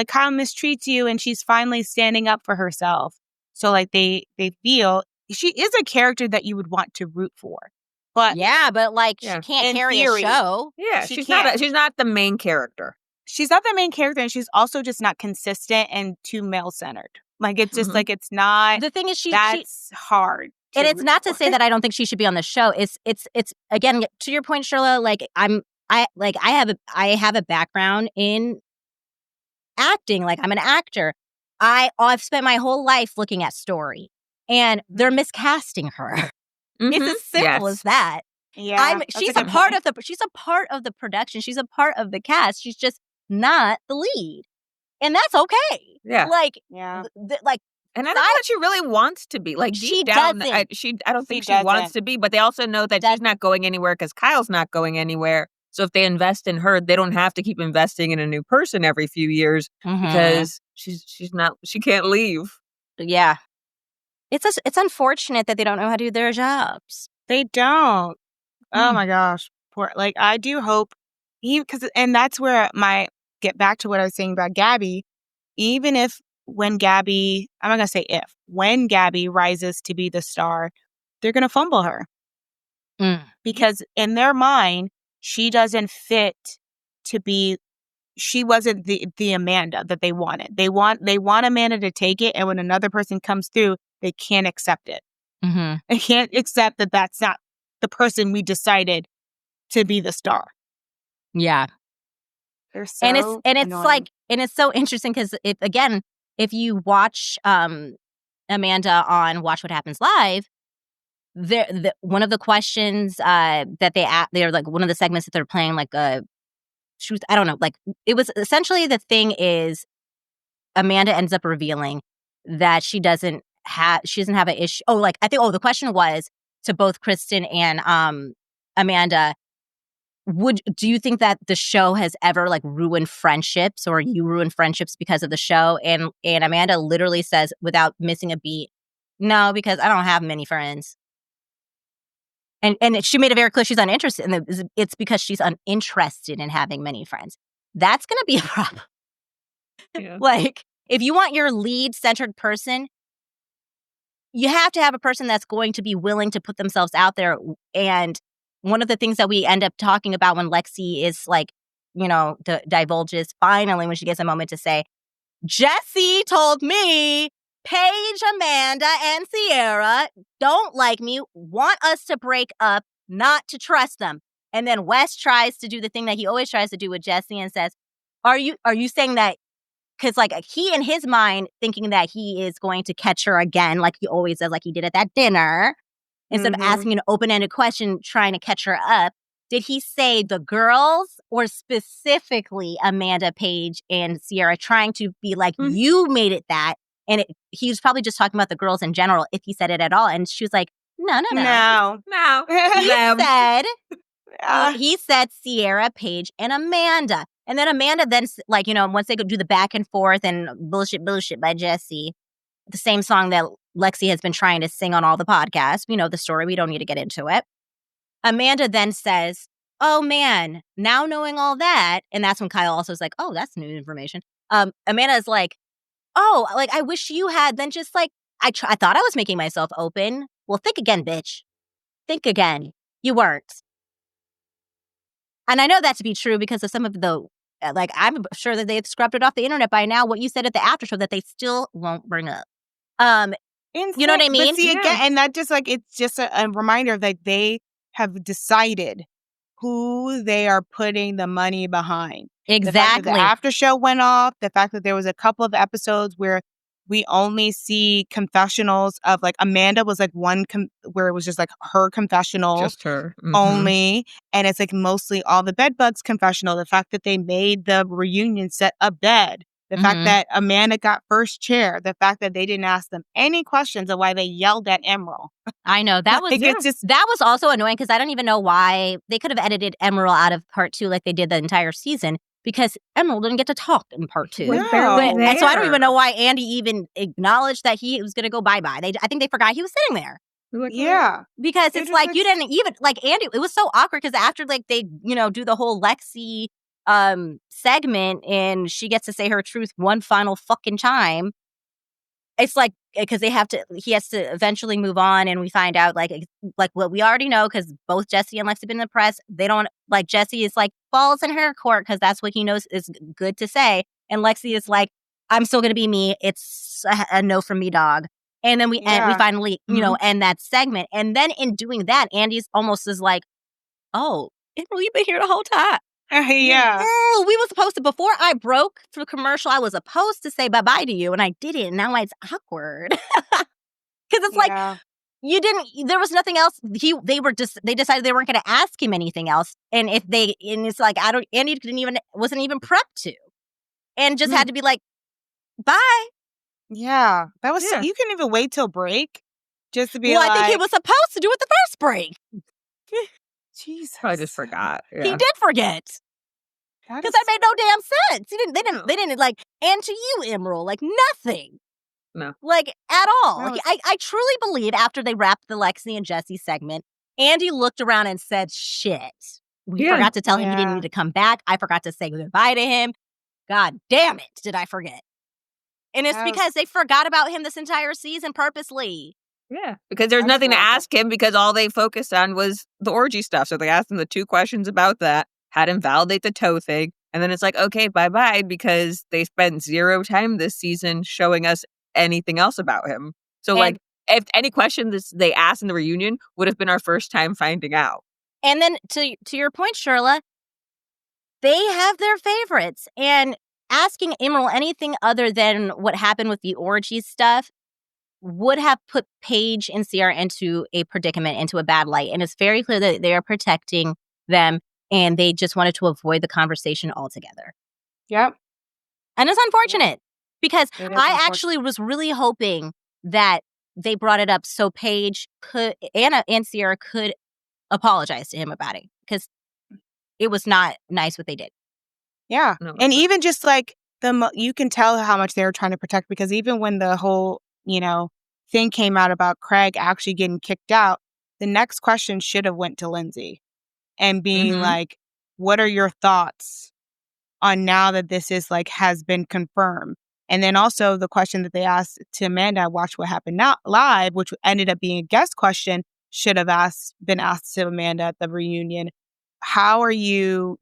Kyle mistreats you and she's finally standing up for herself. So like they feel she is a character that you would want to root for. But yeah, but like she can't carry a show. Yeah, she's not the main character. She's not the main character, and she's also just not consistent and too male-centered. Like, it's just like, it's not. The thing is, that's hard. And it's not to say that I don't think she should be on the show. It's again, to your point, Shirla, like I have a background in acting. Like I'm an actor. I've spent my whole life looking at story, and they're miscasting her. It's as simple as that. Yeah, she's a part of the production. She's a part of the cast. She's just not the lead, and that's okay. Yeah, like and I don't know that she really wants to be. Like deep down, I don't think she wants to be. But they also know that she's not going anywhere because Kyle's not going anywhere. So if they invest in her, they don't have to keep investing in a new person every few years because she can't leave. Yeah, it's unfortunate that they don't know how to do their jobs. They don't. Oh my gosh. Poor, like I do hope and that's where get back to what I was saying about Gabby. Even if when Gabby rises to be the star, they're going to fumble her. Because in their mind, she doesn't fit to be, she wasn't the Amanda that they wanted. They want Amanda to take it, and when another person comes through, they can't accept it. They can't accept that that's not the person we decided to be the star. Yeah. They're so it's so interesting because if you watch Amanda on Watch What Happens Live, one of the questions that they're like one of the segments that they're playing like I don't know, like it was essentially the thing is Amanda ends up revealing that she doesn't have an issue. The question was to both Kristen and Amanda, do you think that the show has ever like ruined friendships or you ruined friendships because of the show? And Amanda literally says without missing a beat, no, because I don't have many friends. And she made it very clear she's uninterested. And it's because she's uninterested in having many friends. That's going to be a problem. Yeah. Like, if you want your lead-centered person, you have to have a person that's going to be willing to put themselves out there. And one of the things that we end up talking about when Lexi is like, divulges finally when she gets a moment to say, Jesse told me Paige, Amanda, and Sierra don't like me, want us to break up, not to trust them. And then Wes tries to do the thing that he always tries to do with Jesse and says, are you saying that because like he in his mind thinking that he is going to catch her again like he always does, like he did at that dinner, instead of asking an open-ended question trying to catch her up, did he say the girls or specifically Amanda, Paige, and Sierra trying to be like, you made it that? And he was probably just talking about the girls in general, if he said it at all. And she was like, no. He said Sierra, Paige, and Amanda. And then Amanda then, like, once they go do the back and forth and bullshit by Jesse, the same song that Lexi has been trying to sing on all the podcasts. We know the story. We don't need to get into it. Amanda then says, oh, man, now knowing all that. And that's when Kyle also is like, oh, that's new information. Amanda is like, oh, like, I wish you had then just like, I thought I was making myself open. Well, think again, bitch. Think again. You weren't. And I know that to be true because of some of the, like, I'm sure that they've scrubbed it off the internet by now, what you said at the after show that they still won't bring up. You know what I mean? But see, again, and that just like, it's just a reminder that they have decided who they are putting the money behind. Exactly. The fact that the after show went off, the fact that there was a couple of episodes where we only see confessionals of like Amanda was like one where it was just like her confessional. Just her. Only. And it's like mostly all the bedbugs confessional. The fact that they made the reunion set a bed. The fact that Amanda got first chair. The fact that they didn't ask them any questions of why they yelled at Emerald. I know. That was also annoying because I don't even know why they could have edited Emerald out of part 2 like they did the entire season. because Emerald didn't get to talk in part 2. Was barely No. And so I don't there. even know why Andy even acknowledged that he was going to go bye-bye. I think they forgot he was sitting there. Like, Yeah. Because It it's was like like you didn't even like Andy. It was so awkward because after like they do the whole Lexi segment and she gets to say her truth one final fucking time. It's like because he has to eventually move on, and we find out like what we already know because both Jesse and Lexi have been in the press. They don't like Jesse is like balls in her court because that's what he knows is good to say, and Lexi is like, I'm still gonna be me. It's a no from me, dog. And then we finally, end that segment. And then in doing that, Andy's almost is like, oh, April, you've been here the whole time. Yeah. Oh, we were supposed to, before I broke through commercial, I was supposed to say bye-bye to you. And I didn't. And now it's awkward. Because it's like, there was nothing else. They decided they weren't going to ask him anything else. And it's like, Andy wasn't even prepped to. And just had to be like, bye. Yeah. That was, Yeah. you couldn't even wait till break just to be Well, I think he was supposed to do it the first break. Jesus. I just forgot. Yeah. He did forget. Because that made no damn sense. They didn't like, and to you, Emerald, like nothing. No. Like at all. No, Like I truly believe after they wrapped the Lexi and Jesse segment, Andy looked around and said, shit. We forgot to tell him he didn't need to come back. I forgot to say goodbye to him. God damn it, did I forget? And it's because they forgot about him this entire season purposely. Yeah, because there's nothing to ask him because all they focused on was the orgy stuff. So they asked him the 2 questions about that, had him validate the toe thing, and then it's like, okay, bye-bye, because they spent 0 time this season showing us anything else about him. So, like, if any question they asked in the reunion would have been our first time finding out. And then to your point, Shirla, they have their favorites. And asking Emerald anything other than what happened with the orgy stuff would have put Paige and Sierra into a predicament, into a bad light. And it's very clear that they are protecting them and they just wanted to avoid the conversation altogether. Yep. And it's unfortunate because unfortunate. actually was really hoping that they brought it up so Paige and Sierra could apologize to him about it because it was not nice what they did. Yeah. No, and even just like you can tell how much they were trying to protect because even when the whole, thing came out about Craig actually getting kicked out, the next question should have went to Lindsay and being like, what are your thoughts on now that this is like has been confirmed? And then also the question that they asked to Amanda, Watch What Happened Now live, which ended up being a guest question, should have been asked to Amanda at the reunion. How are you,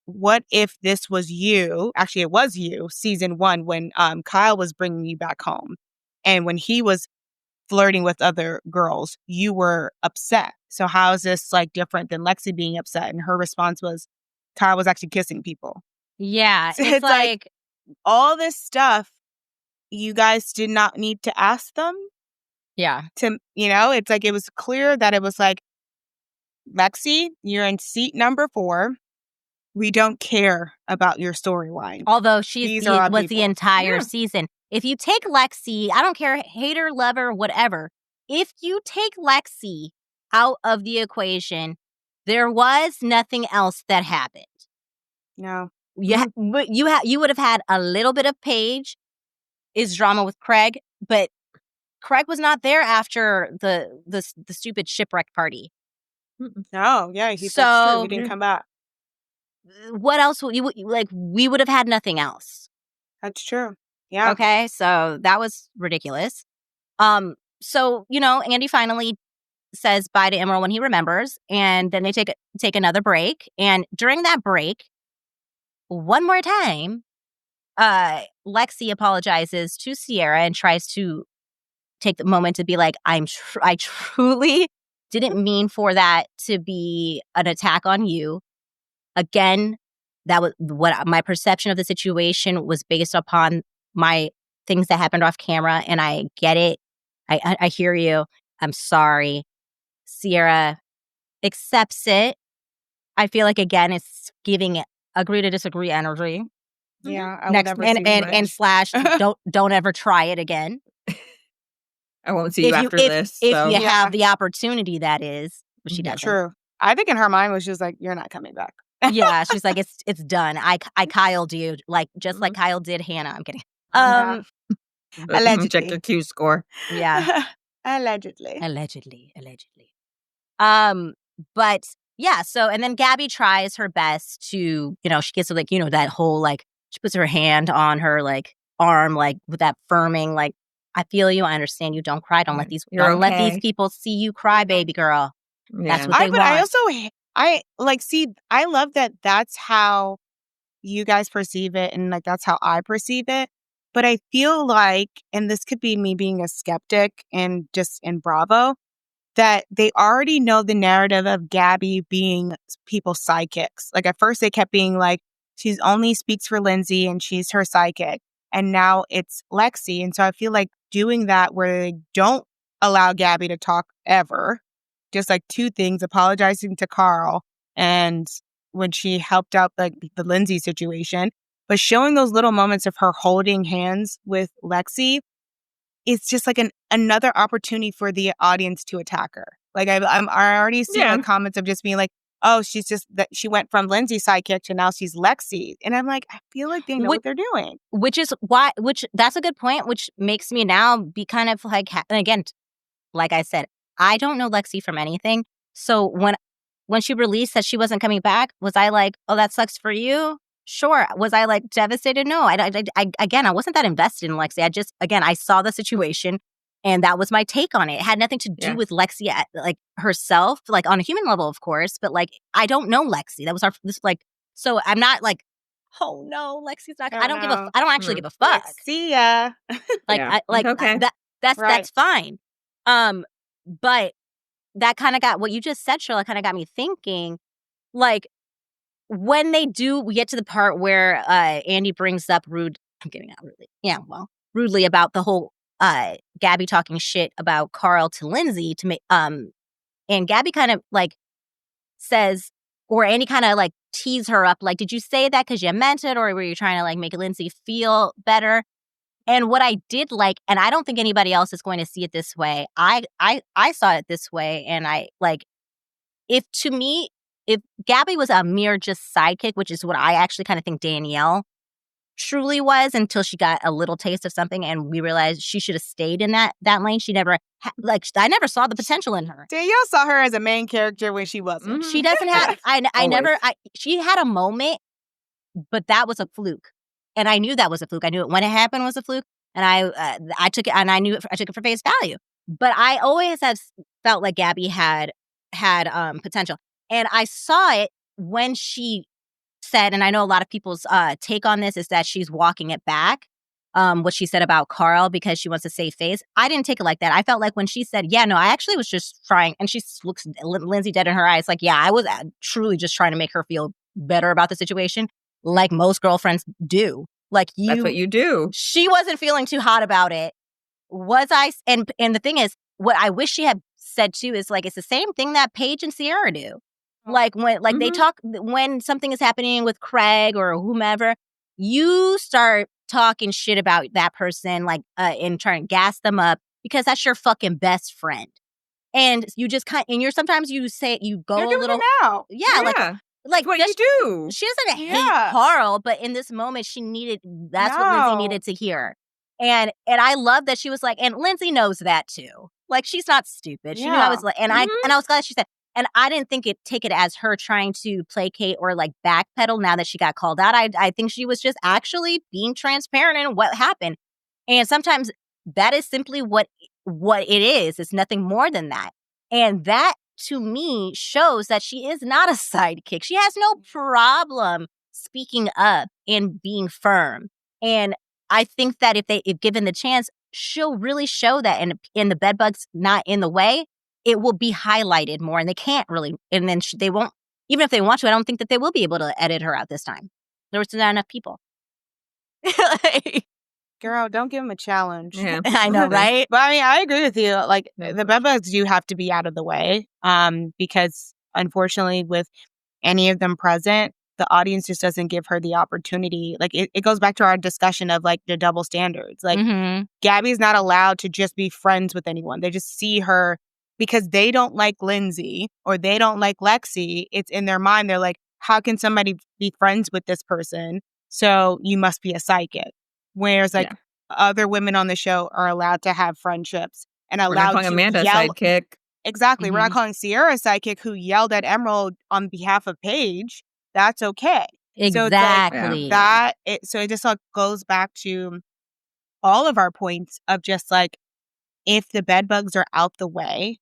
what if this was you? Actually, it was you, season 1, when Kyle was bringing you back home. And when he was flirting with other girls, you were upset. So how is this like different than Lexi being upset? And her response was, Kyle was actually kissing people. Yeah. So it's like all this stuff you guys did not need to ask them. Yeah. It's like it was clear that it was like, Lexi, you're in seat number 4. We don't care about your storyline. Although was the entire Yeah. season. If you take Lexi, I don't care, hater, lover, whatever. If you take Lexi out of the equation, there was nothing else that happened. No. You would have had a little bit of Paige is drama with Craig, but Craig was not there after the stupid shipwreck party. No, yeah, that's true. He didn't come back. What else would you like? We would have had nothing else. That's true. Yeah. Okay, so that was ridiculous. So Andy finally says bye to Emerald when he remembers, and then they take another break. And during that break, one more time, Lexi apologizes to Sierra and tries to take the moment to be like, I truly didn't mean for that to be an attack on you. Again, that was what my perception of the situation was based upon my things that happened off camera. And I get it. I hear you. I'm sorry. Sierra accepts it. I feel like, again, it's giving agree to disagree energy. Yeah. I Next, and slash, don't ever try it again. I won't see you after this. If you have the opportunity, that is. But she doesn't. True. I think in her mind was just like, you're not coming back. Yeah, she's like, it's done. I Kyled you, like, just like Kyle did Hannah. I'm kidding. Allegedly. Check your Q score. Yeah. Allegedly. Allegedly. But yeah, so, and then Gabby tries her best to, she gets like, that whole, like, she puts her hand on her, like, arm, like, with that firming, like, I feel you, I understand you, don't cry, don't let these people see you cry, baby girl. That's what they want. I love that that's how you guys perceive it, and like that's how I perceive it. But I feel like, and this could be me being a skeptic and just in Bravo, that they already know the narrative of Gabby being people's sidekicks. Like at first they kept being like, she's only speaks for Lindsay and she's her sidekick. And now it's Lexi. And so I feel like doing that where they don't allow Gabby to talk ever, just like two things, apologizing to Carl and when she helped out like the Lindsay situation, but showing those little moments of her holding hands with Lexi, it's just like another opportunity for the audience to attack her. Like I already see the comments of just being like, oh, she's just that she went from Lindsay's sidekick to now she's Lexi. And I'm like, I feel like they know what they're doing. Which that's a good point, which makes me now be kind of like, and again, like I said, I don't know Lexi from anything. So when she released that she wasn't coming back, was I like, oh, that sucks for you? Sure. Was I like devastated? No, I wasn't that invested in Lexi. I saw the situation and that was my take on it. It had nothing to do with Lexi, like herself, like on a human level, of course, but like, I don't know Lexi. That was so I'm not like, oh no, Lexi's not, I don't actually give a fuck. Like, see ya. That's fine. But that kind of got, what you just said, Shirla, kind of got me thinking, like, when we get to the part where Andy brings up rudely about the whole Gabby talking shit about Carl to Lindsay to make and Gabby kind of like says, or Andy kind of like tease her up, like, did you say that because you meant it, or were you trying to like make Lindsay feel better? And what I did like, and I don't think anybody else is going to see it this way, I saw it this way, and I like, if Gabby was a mere just sidekick, which is what I actually kind of think Danielle truly was until she got a little taste of something and we realized she should have stayed in that lane. She never, I never saw the potential in her. Danielle saw her as a main character when she wasn't. She doesn't have, she had a moment, but that was a fluke. And I knew that was a fluke. I knew it when it happened was a fluke. And I took it, and I knew I took it for face value. But I always have felt like Gabby had potential. And I saw it when she said, and I know a lot of people's take on this is that she's walking it back, what she said about Carl because she wants to save face. I didn't take it like that. I felt like when she said, yeah, no, I actually was just trying, and she looks Lindsay dead in her eyes, like, yeah, I was truly just trying to make her feel better about the situation, like most girlfriends do. Like that's what you do. She wasn't feeling too hot about it. Was I? And the thing is, what I wish she had said too is like, it's the same thing that Paige and Sierra do. Like when they talk, when something is happening with Craig or whomever, you start talking shit about that person, like, and trying to gas them up because that's your fucking best friend. And you just sometimes you say, you go They're a little, now. Like what you do. She doesn't hate Carl, but in this moment she needed, that's what Lindsay needed to hear. And I love that she was like, and Lindsay knows that too. Like, she's not stupid. She knew I was like, and I was glad she said, and I didn't take it as her trying to placate or like backpedal now that she got called out. I think she was just actually being transparent in what happened. And sometimes that is simply what it is. It's nothing more than that. And that to me shows that she is not a sidekick. She has no problem speaking up and being firm. And I think that if given the chance, she'll really show that. And in the bedbugs not in the way, it will be highlighted more, and they can't really, and then they won't, even if they want to, I don't think that they will be able to edit her out this time. There was not enough people. Girl, don't give them a challenge. Yeah. I know, right? But I mean, I agree with you. Like, the bedbugs do have to be out of the way, because unfortunately with any of them present, the audience just doesn't give her the opportunity. Like, it goes back to our discussion of like the double standards. Like, Gabby's not allowed to just be friends with anyone. They just see her because they don't like Lindsay or they don't like Lexi. It's in their mind. They're like, how can somebody be friends with this person? So you must be a psychic. Whereas like other women on the show are allowed to have friendships and We're not allowed calling to Amanda a yell. sidekick. Exactly. We're not Mhm. calling Sierra a psychic who yelled at Emerald on behalf of Paige. That's okay. So it's like Exactly. that. So it just like goes back to all of our points of just like, if the bed bugs are out the way,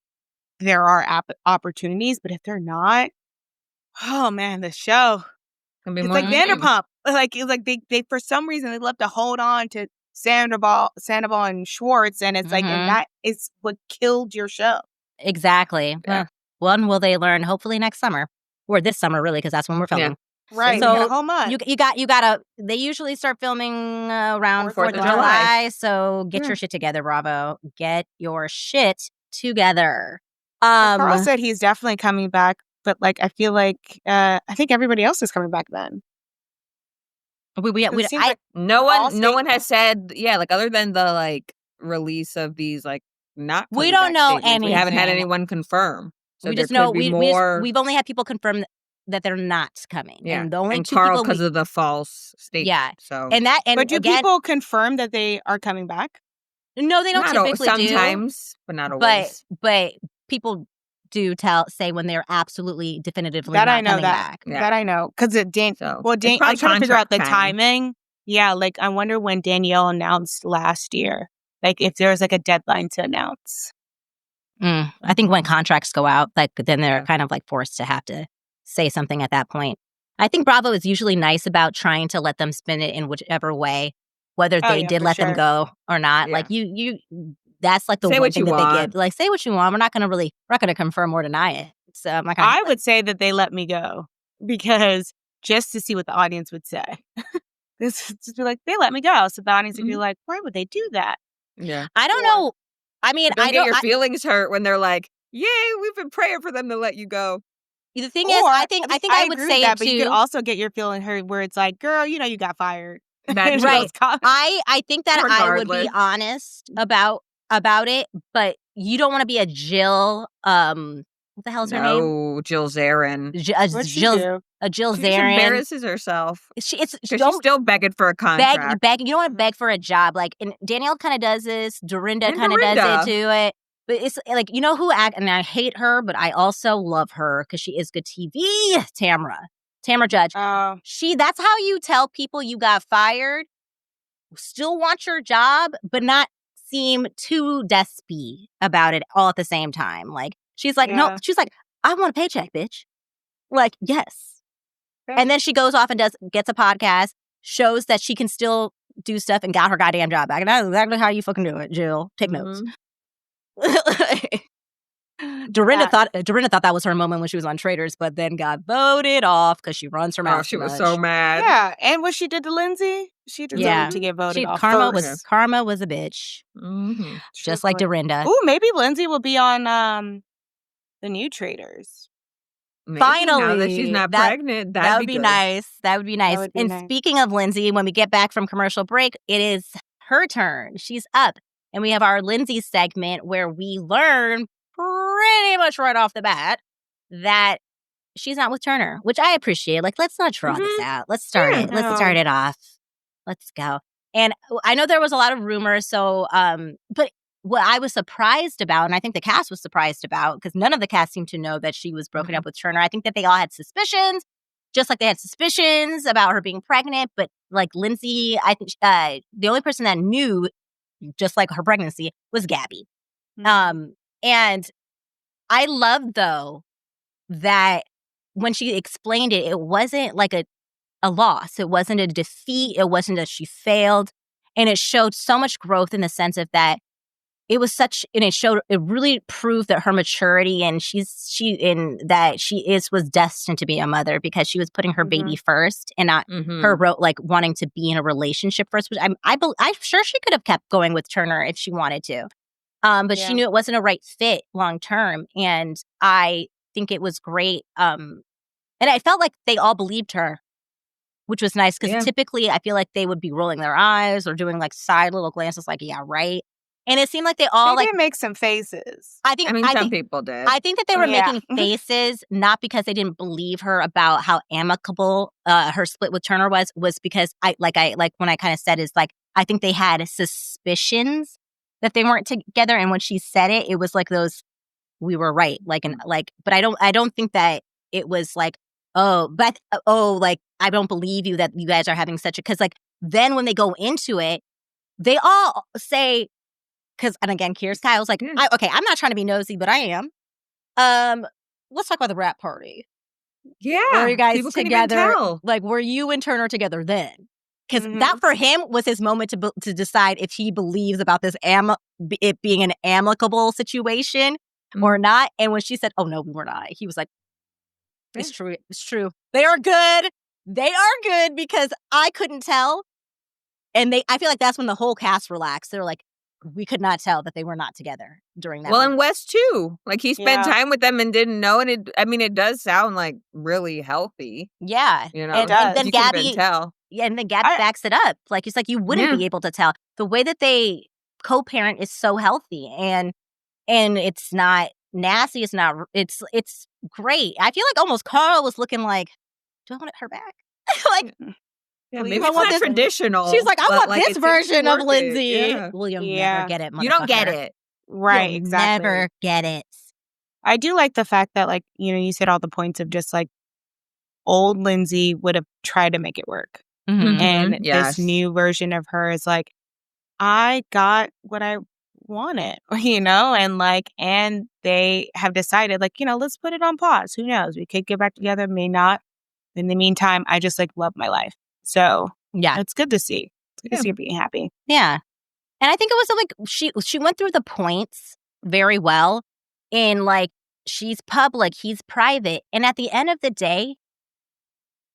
there are opportunities. But if they're not, oh man, the show. Can be It's more like of the same. Vanderpump. Like it's like they for some reason they love to hold on to Sandoval and Schwartz, and it's like, and that is what killed your show. Exactly. Yeah. When will they learn? Hopefully next summer, or this summer, really, because that's when we're filming. Right. So we got a whole month. you gotta. They usually start filming around 4th 4th of of July. July. So get your shit together, Bravo. Get your shit together. Carl said he's definitely coming back, but like I feel like I think everybody else is coming back then. It seems like No all one has said, like, other than the like release of these like not We coming don't back know statements, we haven't had anything. anyone confirm. So we there just know could be we more. we've only had people confirm that they're not coming. And the only two Carl people because of the false statement. Yeah. So but do again, people confirm that they are coming back? no, they don't not typically sometimes, but not always. But people do say when they're absolutely definitively That not I know coming that. back. That I know because I'm probably trying to figure out the contract timing. Yeah, like I wonder when Danielle announced last year, like if there's like a deadline to announce. I think when contracts go out, like then they're kind of like forced to have to say something at that point. I think Bravo is usually nice about trying to let them spin it in whichever way, whether they did let them go or not. Yeah. Like that's like the Say one what thing you that they want. give. Like say what you want. We're not gonna confirm or deny it. So I'm not gonna. I would say that they let me go because just to see what the audience would say. This just be like, they let me go. So the audience would be like, why would they do that? Yeah. I don't know. I mean, Don't get your feelings hurt when they're like, yay, we've been praying for them to let you go. The thing is, I think I would agree say with that, it but too. you could also get your feeling hurt where it's like, girl, you got fired. That right. I think that I would be Regardless. honest about it, but you don't want to be a Jill. What the hell's her name? No, Jill Zarin. What'd she do? A Jill She just Zarin. embarrasses herself. She's still begging for a contract. Beg. You don't want to beg for a job. Like, and Danielle kind of does this. Dorinda And kind of does Dorinda. it to it. But it's like, who and I hate her, but I also love her because she is good TV. Tamra Judge. That's how you tell people you got fired, still want your job, but not seem too despy about it all at the same time. Like, she's like, no, she's like, I want a paycheck, bitch. Like, yes. Yeah. And then she goes off and gets a podcast, shows that she can still do stuff and got her goddamn job back. And that's exactly how you fucking do it, Jill. Take notes. Dorinda thought that was her moment when she was on Traitors, but then got voted off because she runs her mouth. Oh, she was so mad. Yeah, and what she did to Lindsay, she deserved to get voted off. Karma was a bitch, just like Dorinda. Ooh, maybe Lindsay will be on the new Traitors. Maybe, finally, now that she's not pregnant, that would be nice. That would be nice. And nice. Speaking of Lindsay, when we get back from commercial break, it is her turn. She's up. And we have our Lindsay segment where we learn pretty much right off the bat that she's not with Turner, which I appreciate. Like, let's not draw this out. Let's start it. Let's start it off. Let's go. And I know there was a lot of rumors. So, but what I was surprised about, and I think the cast was surprised about, because none of the cast seemed to know that she was broken up with Turner. I think that they all had suspicions, just like they had suspicions about her being pregnant. But like Lindsay, I think the only person that knew, just like her pregnancy, was Gabby. And I love, though, that when she explained it, it wasn't like a loss. It wasn't a defeat. It wasn't that she failed. And it showed so much growth in the sense of that it really proved that her maturity and was destined to be a mother, because she was putting her baby first and not her wanting to be in a relationship first, which I'm sure she could have kept going with Turner if she wanted to. But she knew it wasn't a right fit long term. And I think it was great. And I felt like they all believed her, which was nice, because typically I feel like they would be rolling their eyes or doing like side little glances like, yeah, right. And it seemed like they all They did make some faces. I think some people did. I think that they were Yeah. making faces not because they didn't believe her about how amicable her split with Turner was because I when I kind of said is like I think they had suspicions that they weren't together, and when she said it, it was like those we were right, but I don't think that it was like like I don't believe you that you guys are having such a because like then when they go into it, they all say. And again, here's Kyle's like, I'm not trying to be nosy, but I am. Let's talk about the rap party. Yeah. Were you guys people together? Couldn't even tell. Like, were you and Turner together then? Because that for him was his moment to decide if he believes about this it being an amicable situation or not. And when she said, "Oh no, we were not," he was like, "It's true. It's true. They are good. They are good," because I couldn't tell. And I feel like that's when the whole cast relaxed. They're like, we could not tell that they were not together during that. Well, and Wes too. Like he spent time with them and didn't know. And it does sound like really healthy. Yeah. You know, and then Gabby, tell. Yeah, and then Gabby backs it up. Like it's like you wouldn't be able to tell. The way that they co-parent is so healthy and it's not nasty. It's not. It's great. I feel like almost Carl was looking like, do I want her back? like. Yeah, maybe it's not traditional. She's like, I want this version of Lindsay. Yeah. Well, you'll never get it, motherfucker. You don't get it. Right, You'll exactly. never get it. I do like the fact that, like, you know, you said all the points of just, like, old Lindsay would have tried to make it work. Mm-hmm. And this new version of her is like, I got what I wanted, you know? And, like, and they have decided, like, you know, let's put it on pause. Who knows? We could get back together, may not. In the meantime, I just, like, love my life. So yeah, it's good to see. It's good to see her being happy. Yeah. And I think it was like she went through the points very well in like she's public, he's private. And at the end of the day,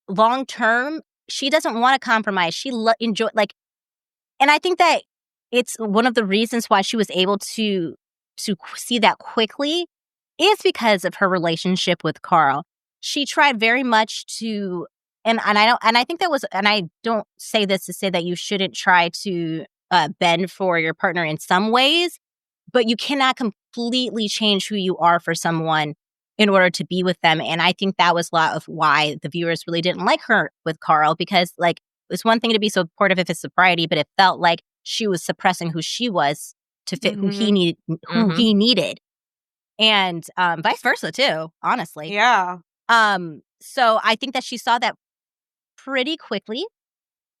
long term, she doesn't want to compromise. She enjoy like, and I think that it's one of the reasons why she was able to see that quickly is because of her relationship with Carl. She tried very much to And I think that was, and I don't say this to say that you shouldn't try to bend for your partner in some ways, but you cannot completely change who you are for someone in order to be with them. And I think that was a lot of why the viewers really didn't like her with Carl, because like it's one thing to be supportive of his sobriety, but it felt like she was suppressing who she was to fit who he needed, and vice versa too. Honestly, yeah. So I think that she saw that pretty quickly,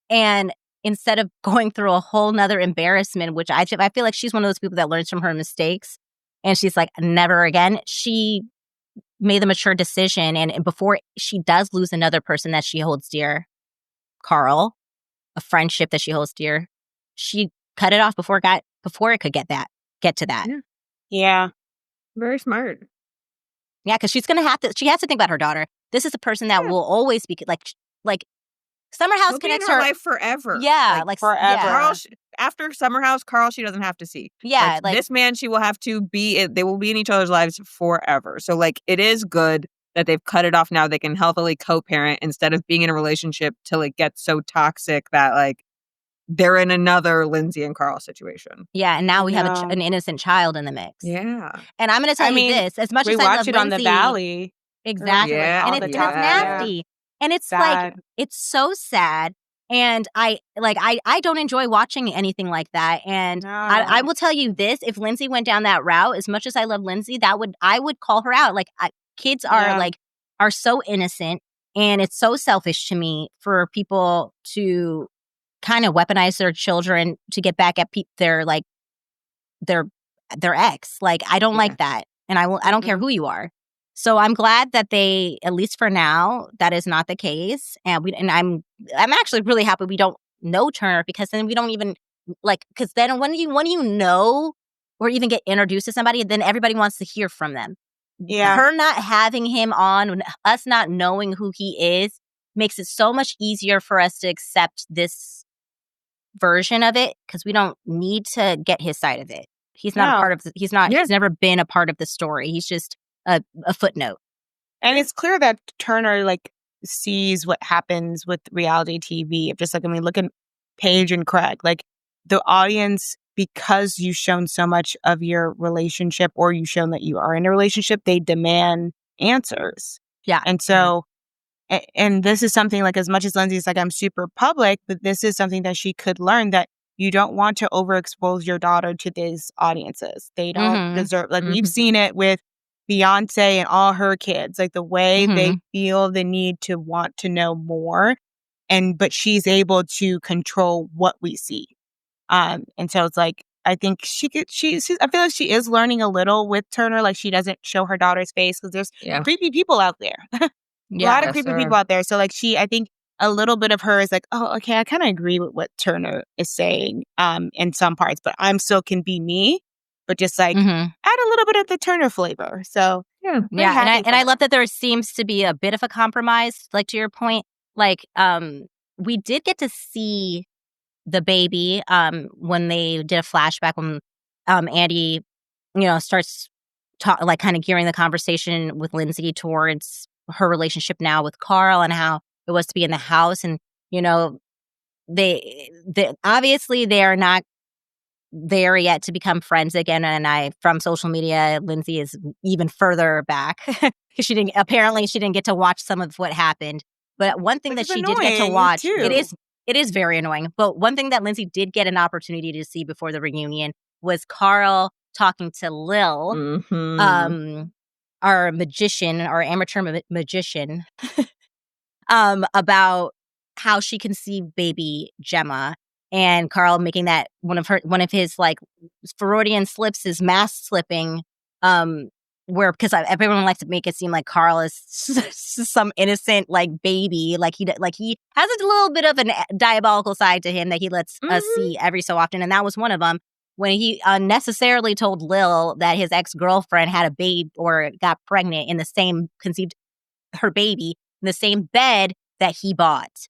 and instead of going through a whole nother embarrassment, which I feel like she's one of those people that learns from her mistakes, and she's like, never again. She made the mature decision, and before she does lose another person that she holds dear, Carl, a friendship that she holds dear, she cut it off before it could get to that. Yeah. Very smart. Yeah, because she has to think about her daughter. This is a person that will always be like Summer House connects her her life forever. Yeah, like forever. Yeah. Carl, after Summer House, Carl, she doesn't have to see. Yeah, like this man, she will have to be. They will be in each other's lives forever. So, like, it is good that they've cut it off now. They can healthily co-parent instead of being in a relationship till it gets so toxic that like they're in another Lindsay and Carl situation. Yeah, and now we have an innocent child in the mix. Yeah, and I'm going to tell you this: as much as I love it Lindsay, on the Valley, exactly, and it's nasty. And it's sad. Like, it's so sad. And I don't enjoy watching anything like that. And I will tell you this, if Lindsay went down that route, as much as I love Lindsay, I would call her out. Like kids are so innocent, and it's so selfish to me for people to kind of weaponize their children to get back at their ex. Like, I don't like that. And I don't care who you are. So I'm glad that they, at least for now, that is not the case. And I'm actually really happy we don't know Turner, because then we don't even because then when you know or even get introduced to somebody, then everybody wants to hear from them. Yeah. Her not having him on, us not knowing who he is, makes it so much easier for us to accept this version of it, because we don't need to get his side of it. He's not a part of he's never been a part of the story. He's just a footnote. And it's clear that Turner sees what happens with reality TV. Just look at Paige and Craig. Like, the audience because you've shown so much of your relationship or you've shown that you are in a relationship, they demand answers. Yeah. And so, and this is something like, as much as Lindsay's like, I'm super public, but this is something that she could learn, that you don't want to overexpose your daughter to these audiences. They don't deserve, like we've seen it with Beyonce and all her kids, like the way they feel the need to want to know more. But she's able to control what we see. And so it's like, I think I feel like she is learning a little with Turner. Like she doesn't show her daughter's face because there's creepy people out there. A lot of creepy people out there. So like I think a little bit of her is like, oh, okay, I kind of agree with what Turner is saying in some parts, but I'm still can be me, but just like add a little bit of the Turner flavor. So yeah. And I love that there seems to be a bit of a compromise, like to your point. Like, we did get to see the baby when they did a flashback when Andy, starts kind of gearing the conversation with Lindsay towards her relationship now with Carl and how it was to be in the house. And, they obviously they are not there yet to become friends again. And from social media, Lindsay is even further back because she didn't get to watch some of what happened. But one thing that she did get to watch, it is very annoying. But one thing that Lindsay did get an opportunity to see before the reunion was Carl talking to Lil, our magician, our amateur magician, about how she conceived baby Gemma, and Carl making that one of his like Freudian slips is mask slipping. Because everyone likes to make it seem like Carl is some innocent like baby, like he has a little bit of a diabolical side to him that he lets us see every so often, and that was one of them when he unnecessarily told Lil that his ex-girlfriend had a babe or got pregnant conceived her baby in the same bed that he bought.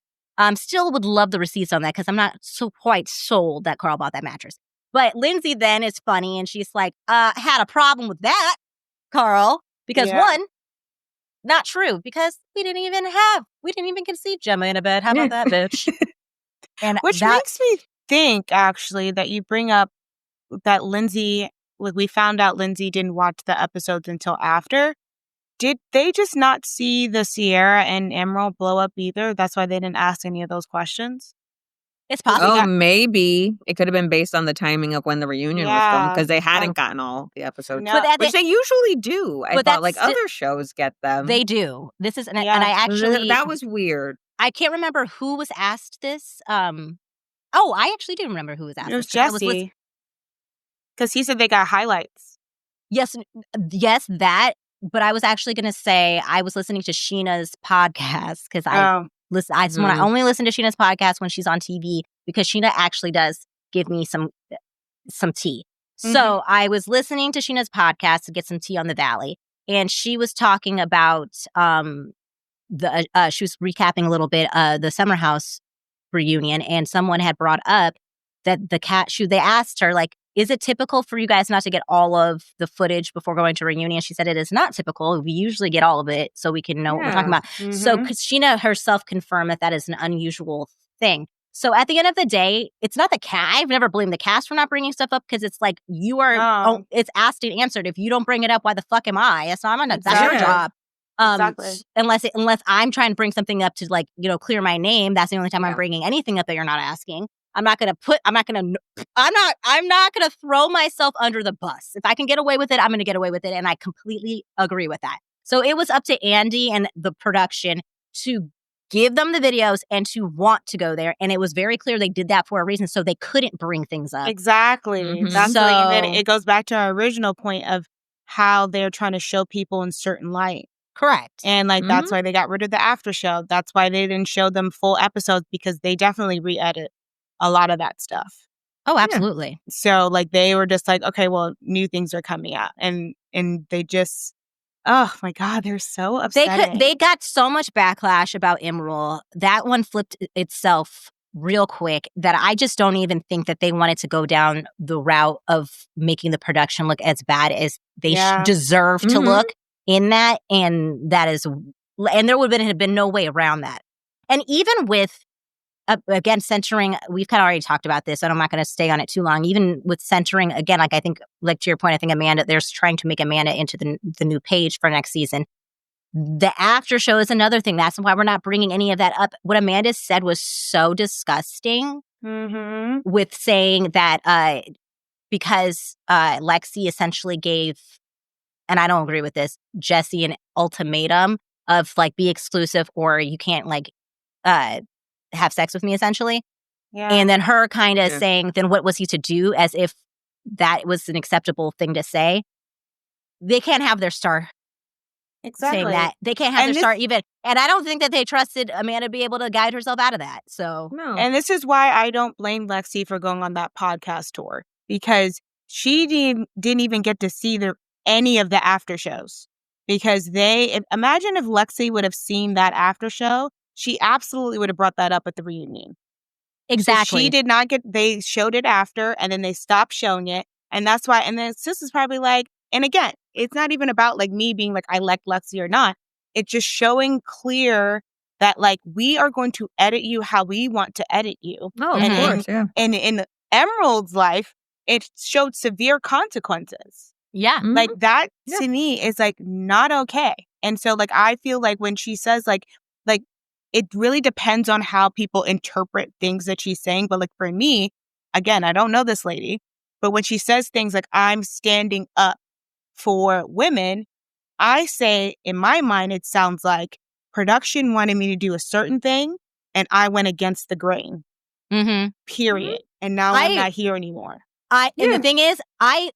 Still would love the receipts on that because I'm not so quite sold that Carl bought that mattress. But Lindsay then is funny and she's like, had a problem with that, Carl, because one, not true, because we didn't even conceive Gemma in a bed. How about that, bitch? And which makes me think, actually, that you bring up that Lindsay, like we found out Lindsay didn't watch the episodes until after. Did they just not see the Sierra and Emerald blow up either? That's why they didn't ask any of those questions? It's possible. Oh, maybe. It could have been based on the timing of when the reunion was filmed because they hadn't gotten all the episodes. No. Which they usually do. I thought like other shows get them. They do. This is, and I actually... That was weird. I can't remember who was asked this. I actually do remember who was asked. It was Jesse. Because he said they got highlights. Yes, that. But I was actually going to say I was listening to Sheena's podcast because I only listen to Sheena's podcast when she's on TV because Sheena actually does give me some tea. So I was listening to Sheena's podcast to get some tea on the Valley, and she was talking about she was recapping a little bit the Summer House reunion, and someone had brought up that they asked her like, is it typical for you guys not to get all of the footage before going to reunion? She said it is not typical. We usually get all of it so we can know what we're talking about. So Sheena herself confirmed that is an unusual thing. So at the end of the day, it's not the cast. I've never blamed the cast for not bringing stuff up because it's like you are. It's asked and answered. If you don't bring it up, why the fuck am I? So I'm not. That's your job. Exactly. Unless I'm trying to bring something up to like clear my name. That's the only time I'm bringing anything up that you're not asking. I'm not gonna throw myself under the bus. If I can get away with it, I'm gonna get away with it. And I completely agree with that. So it was up to Andy and the production to give them the videos and to want to go there. And it was very clear they did that for a reason. So they couldn't bring things up. Exactly. And then it goes back to our original point of how they're trying to show people in certain light. Correct. And that's why they got rid of the after show. That's why they didn't show them full episodes because they definitely re-edit a lot of that stuff. Oh, absolutely. Yeah. So they were just like, okay, well, new things are coming out. And they just, oh my God, they're so upsetting. They got so much backlash about Emerald. That one flipped itself real quick that I just don't even think that they wanted to go down the route of making the production look as bad as they deserve to look in that. And there would have been no way around that. And even with again, centering, we've kind of already talked about this, and I'm not going to stay on it too long. Even with centering, again, like I think, like to your point, I think Amanda, they're trying to make Amanda into the new Paige for next season. The after show is another thing. That's why we're not bringing any of that up. What Amanda said was so disgusting with saying that because Lexi essentially gave, and I don't agree with this, Jesse an ultimatum of like, be exclusive or you can't like have sex with me, essentially. Yeah. And then her kind of saying, then what was he to do, as if that was an acceptable thing to say. They can't have their star saying that. They can't have their star even. And I don't think that they trusted Amanda to be able to guide herself out of that. So, No. And this is why I don't blame Lexi for going on that podcast tour, because she didn't even get to see any of the after shows. Because imagine if Lexi would have seen that after show, she absolutely would have brought that up at the reunion. exactly. So she did not they showed it after, and then they stopped showing it. And that's why, and then sis is probably like, and again, it's not even about like me being like, I like Lexi or not. It's just showing clear that like, we are going to edit you how we want to edit you. No, of course, yeah. And in Emerald's life, it showed severe consequences. Yeah. Like that to me is like not okay. And so like, I feel like when she says like it really depends on how people interpret things that she's saying. But like for me, again, I don't know this lady, but when she says things like, I'm standing up for women, I say in my mind, it sounds like production wanted me to do a certain thing and I went against the grain. Period. And now I'm not here anymore. And the thing is, I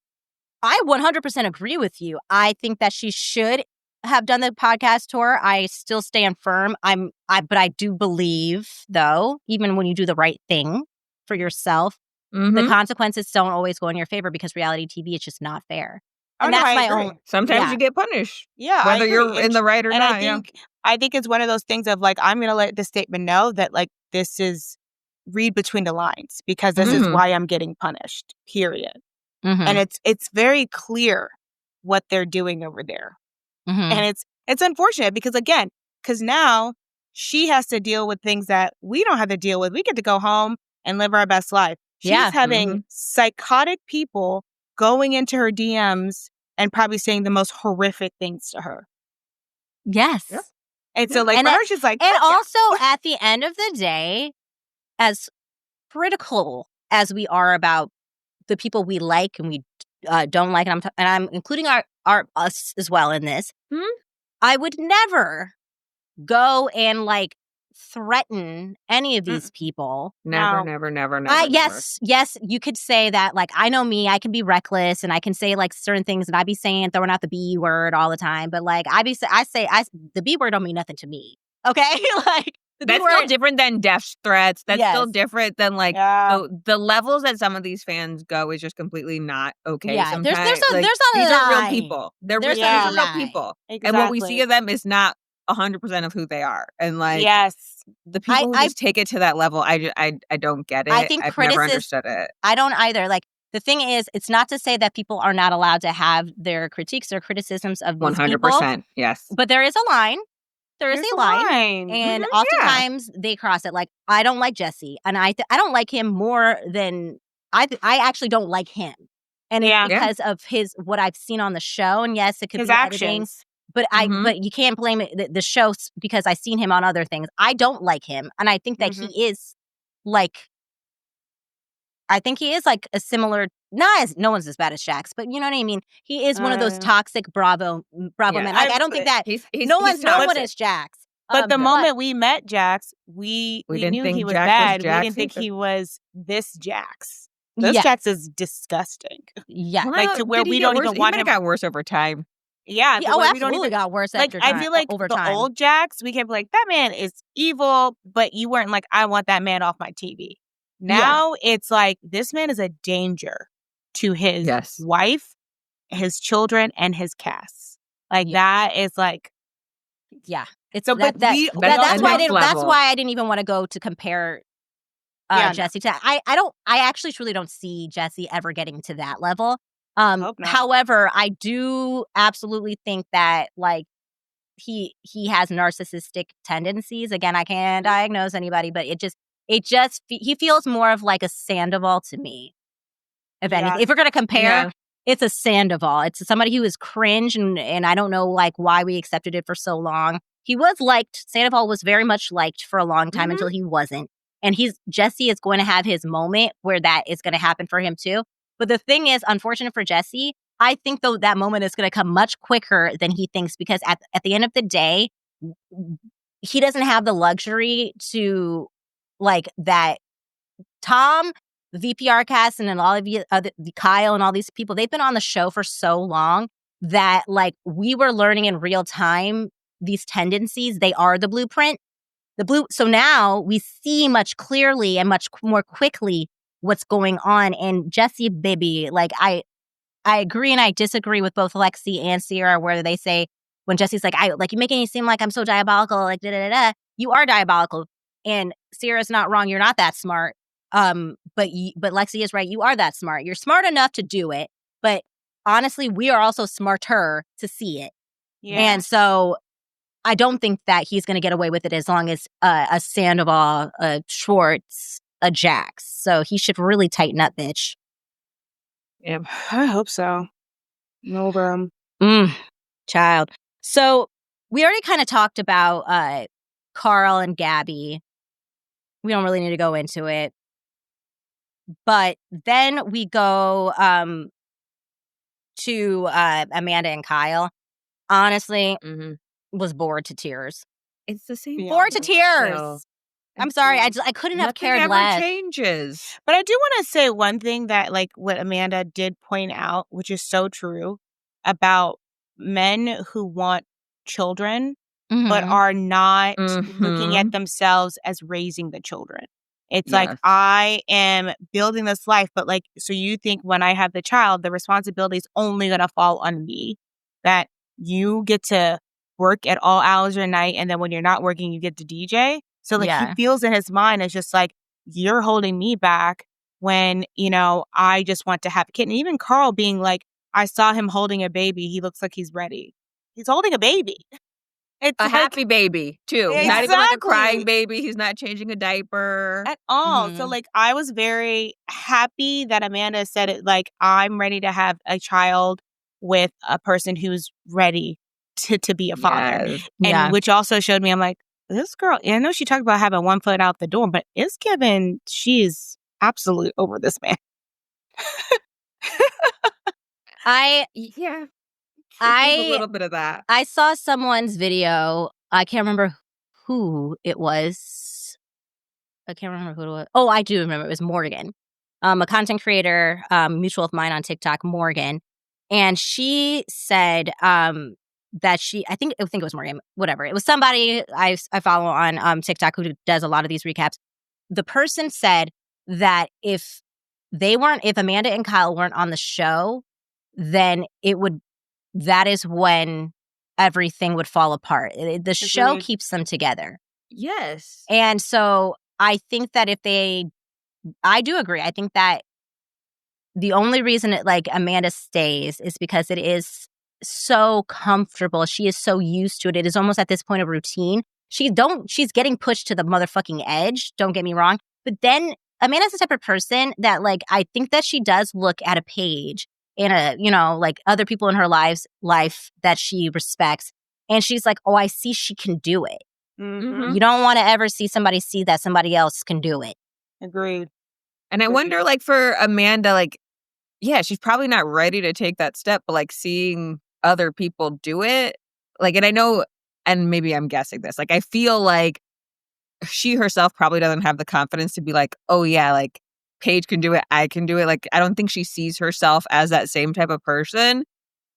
100% agree with you. I think that she should have done the podcast tour. I still stand firm. But I do believe, though, even when you do the right thing for yourself, the consequences don't always go in your favor, because reality TV is just not fair. And that's my own. Sometimes you get punished. Yeah, whether you're in the right or not. I think it's one of those things of like, I'm going to let the statement know that like, this is read between the lines, because this is why I'm getting punished. Period. And it's very clear what they're doing over there. And it's unfortunate because now she has to deal with things that we don't have to deal with. We get to go home and live our best life. She's having psychotic people going into her DMs and probably saying the most horrific things to her. Yes. Yeah. And so like, for her, she's like, and also at the end of the day, as critical as we are about the people we like and we don't like, and I'm including us as well in this, I would never go and like threaten any of these people. Never. Yes, you could say that, like, I know me, I can be reckless and I can say like certain things, and I be saying, throwing out the B word all the time, but like I say the B word don't mean nothing to me. Okay? Like, that's still different than death threats. That's still different than like the levels that some of these fans go is just completely not okay. Yeah, sometimes there's a these are real line. people. These are real people. Exactly. And what we see of them is not 100% of who they are. And like, the people who just take it to that level, I don't get it. I think I've never understood it. I don't either. Like, the thing is, it's not to say that people are not allowed to have their critiques or criticisms of these 100%, people. Yes. But there is a line. There's a line. And oftentimes they cross it. Like, I don't like Jesse. And I don't like him more than... I actually don't like him. And it's because of what I've seen on the show. And yes, it could his be actions. Editing, but but you can't blame it, the show, because I've seen him on other things. I don't like him. And I think that he is like... I think he is like a similar, no one's as bad as Jax, but you know what I mean? He is one of those toxic Bravo men. Like, I don't think that no one is Jax. But the moment we met Jax, we knew he was bad. We didn't think he was this Jax. This Jax is disgusting. Yeah. Well, like, to where we don't even want him. It got worse over time. Yeah. Absolutely got worse after time. I feel like over the old Jax, we kept like, that man is evil, but you weren't like, I want that man off my TV. Now it's like, this man is a danger to his wife, his children, and his cast. Like, that is like... Yeah. It's so, that's why I didn't even want to go to compare Jesse to... I actually truly don't see Jesse ever getting to that level. However, I do absolutely think that, like, he has narcissistic tendencies. Again, I can't diagnose anybody, but it just... he feels more of like a Sandoval to me. If anything, if we're going to compare, it's a Sandoval. It's somebody who is cringe, and I don't know like why we accepted it for so long. He was liked. Sandoval was very much liked for a long time until he wasn't. And Jesse is going to have his moment where that is going to happen for him too. But the thing is, unfortunate for Jesse, I think though that moment is going to come much quicker than he thinks, because at the end of the day, he doesn't have the luxury to like that. Tom, the VPR cast, and then all of you, Kyle and all these people, they've been on the show for so long that like we were learning in real time these tendencies. They are the blueprint. So now we see much clearly and much more quickly what's going on. And Jesse, baby, like I agree and I disagree with both Lexi and Sierra, where they say when Jesse's like, you making it seem like I'm so diabolical, like da da da. You are diabolical, and Sierra's not wrong. You're not that smart. But Lexi is right. You are that smart. You're smart enough to do it, but honestly, we are also smarter to see it. Yeah. And so I don't think that he's going to get away with it as long as a Sandoval, a Schwartz, a Jax. So he should really tighten up, bitch. Yeah, I hope so. I'm over him. Child. So we already kind of talked about Carl and Gabby. We don't really need to go into it. But then we go to Amanda and Kyle. Honestly, was bored to tears. It's the same. Bored to tears. I'm sorry. I couldn't have cared less. Nothing ever changes. But I do want to say one thing that, like, what Amanda did point out, which is so true, about men who want children but are not looking at themselves as raising the children. It's like, I am building this life, but like, so you think when I have the child, the responsibility is only going to fall on me, that you get to work at all hours of the night, and then when you're not working, you get to DJ. So like he feels in his mind, it's just like, you're holding me back when, you know, I just want to have a kid. And even Carl being like, I saw him holding a baby. He looks like he's ready. He's holding a baby. It's a like, happy baby, too. Exactly. Not even like a crying baby. He's not changing a diaper. At all. So, like, I was very happy that Amanda said it, like, I'm ready to have a child with a person who's ready to be a father. And which also showed me, I'm like, this girl, I know she talked about having one foot out the door, but it's given she's absolute over this man. A little bit of that. I saw someone's video. I can't remember who it was. I can't remember who it was. Oh, I do remember. It was Morgan, a content creator, mutual of mine on TikTok, Morgan. And she said that I think it was Morgan, whatever. It was somebody I follow on TikTok who does a lot of these recaps. The person said that if Amanda and Kyle weren't on the show, then that is when everything would fall apart. The show keeps them together. Yes. And so I think that I do agree. I think that the only reason Amanda stays is because it is so comfortable. She is so used to it. It is almost at this point a routine. She's getting pushed to the motherfucking edge. Don't get me wrong. But then Amanda's the type of person that I think that she does look at a page and other people in her life that she respects. And she's like, oh, I see she can do it. You don't want to ever see somebody see that somebody else can do it. Agreed. And I wonder, for Amanda, she's probably not ready to take that step, but seeing other people do it, and I know, and maybe I'm guessing this, I feel like she herself probably doesn't have the confidence to be like, oh yeah, Paige can do it, I can do it. I don't think she sees herself as that same type of person.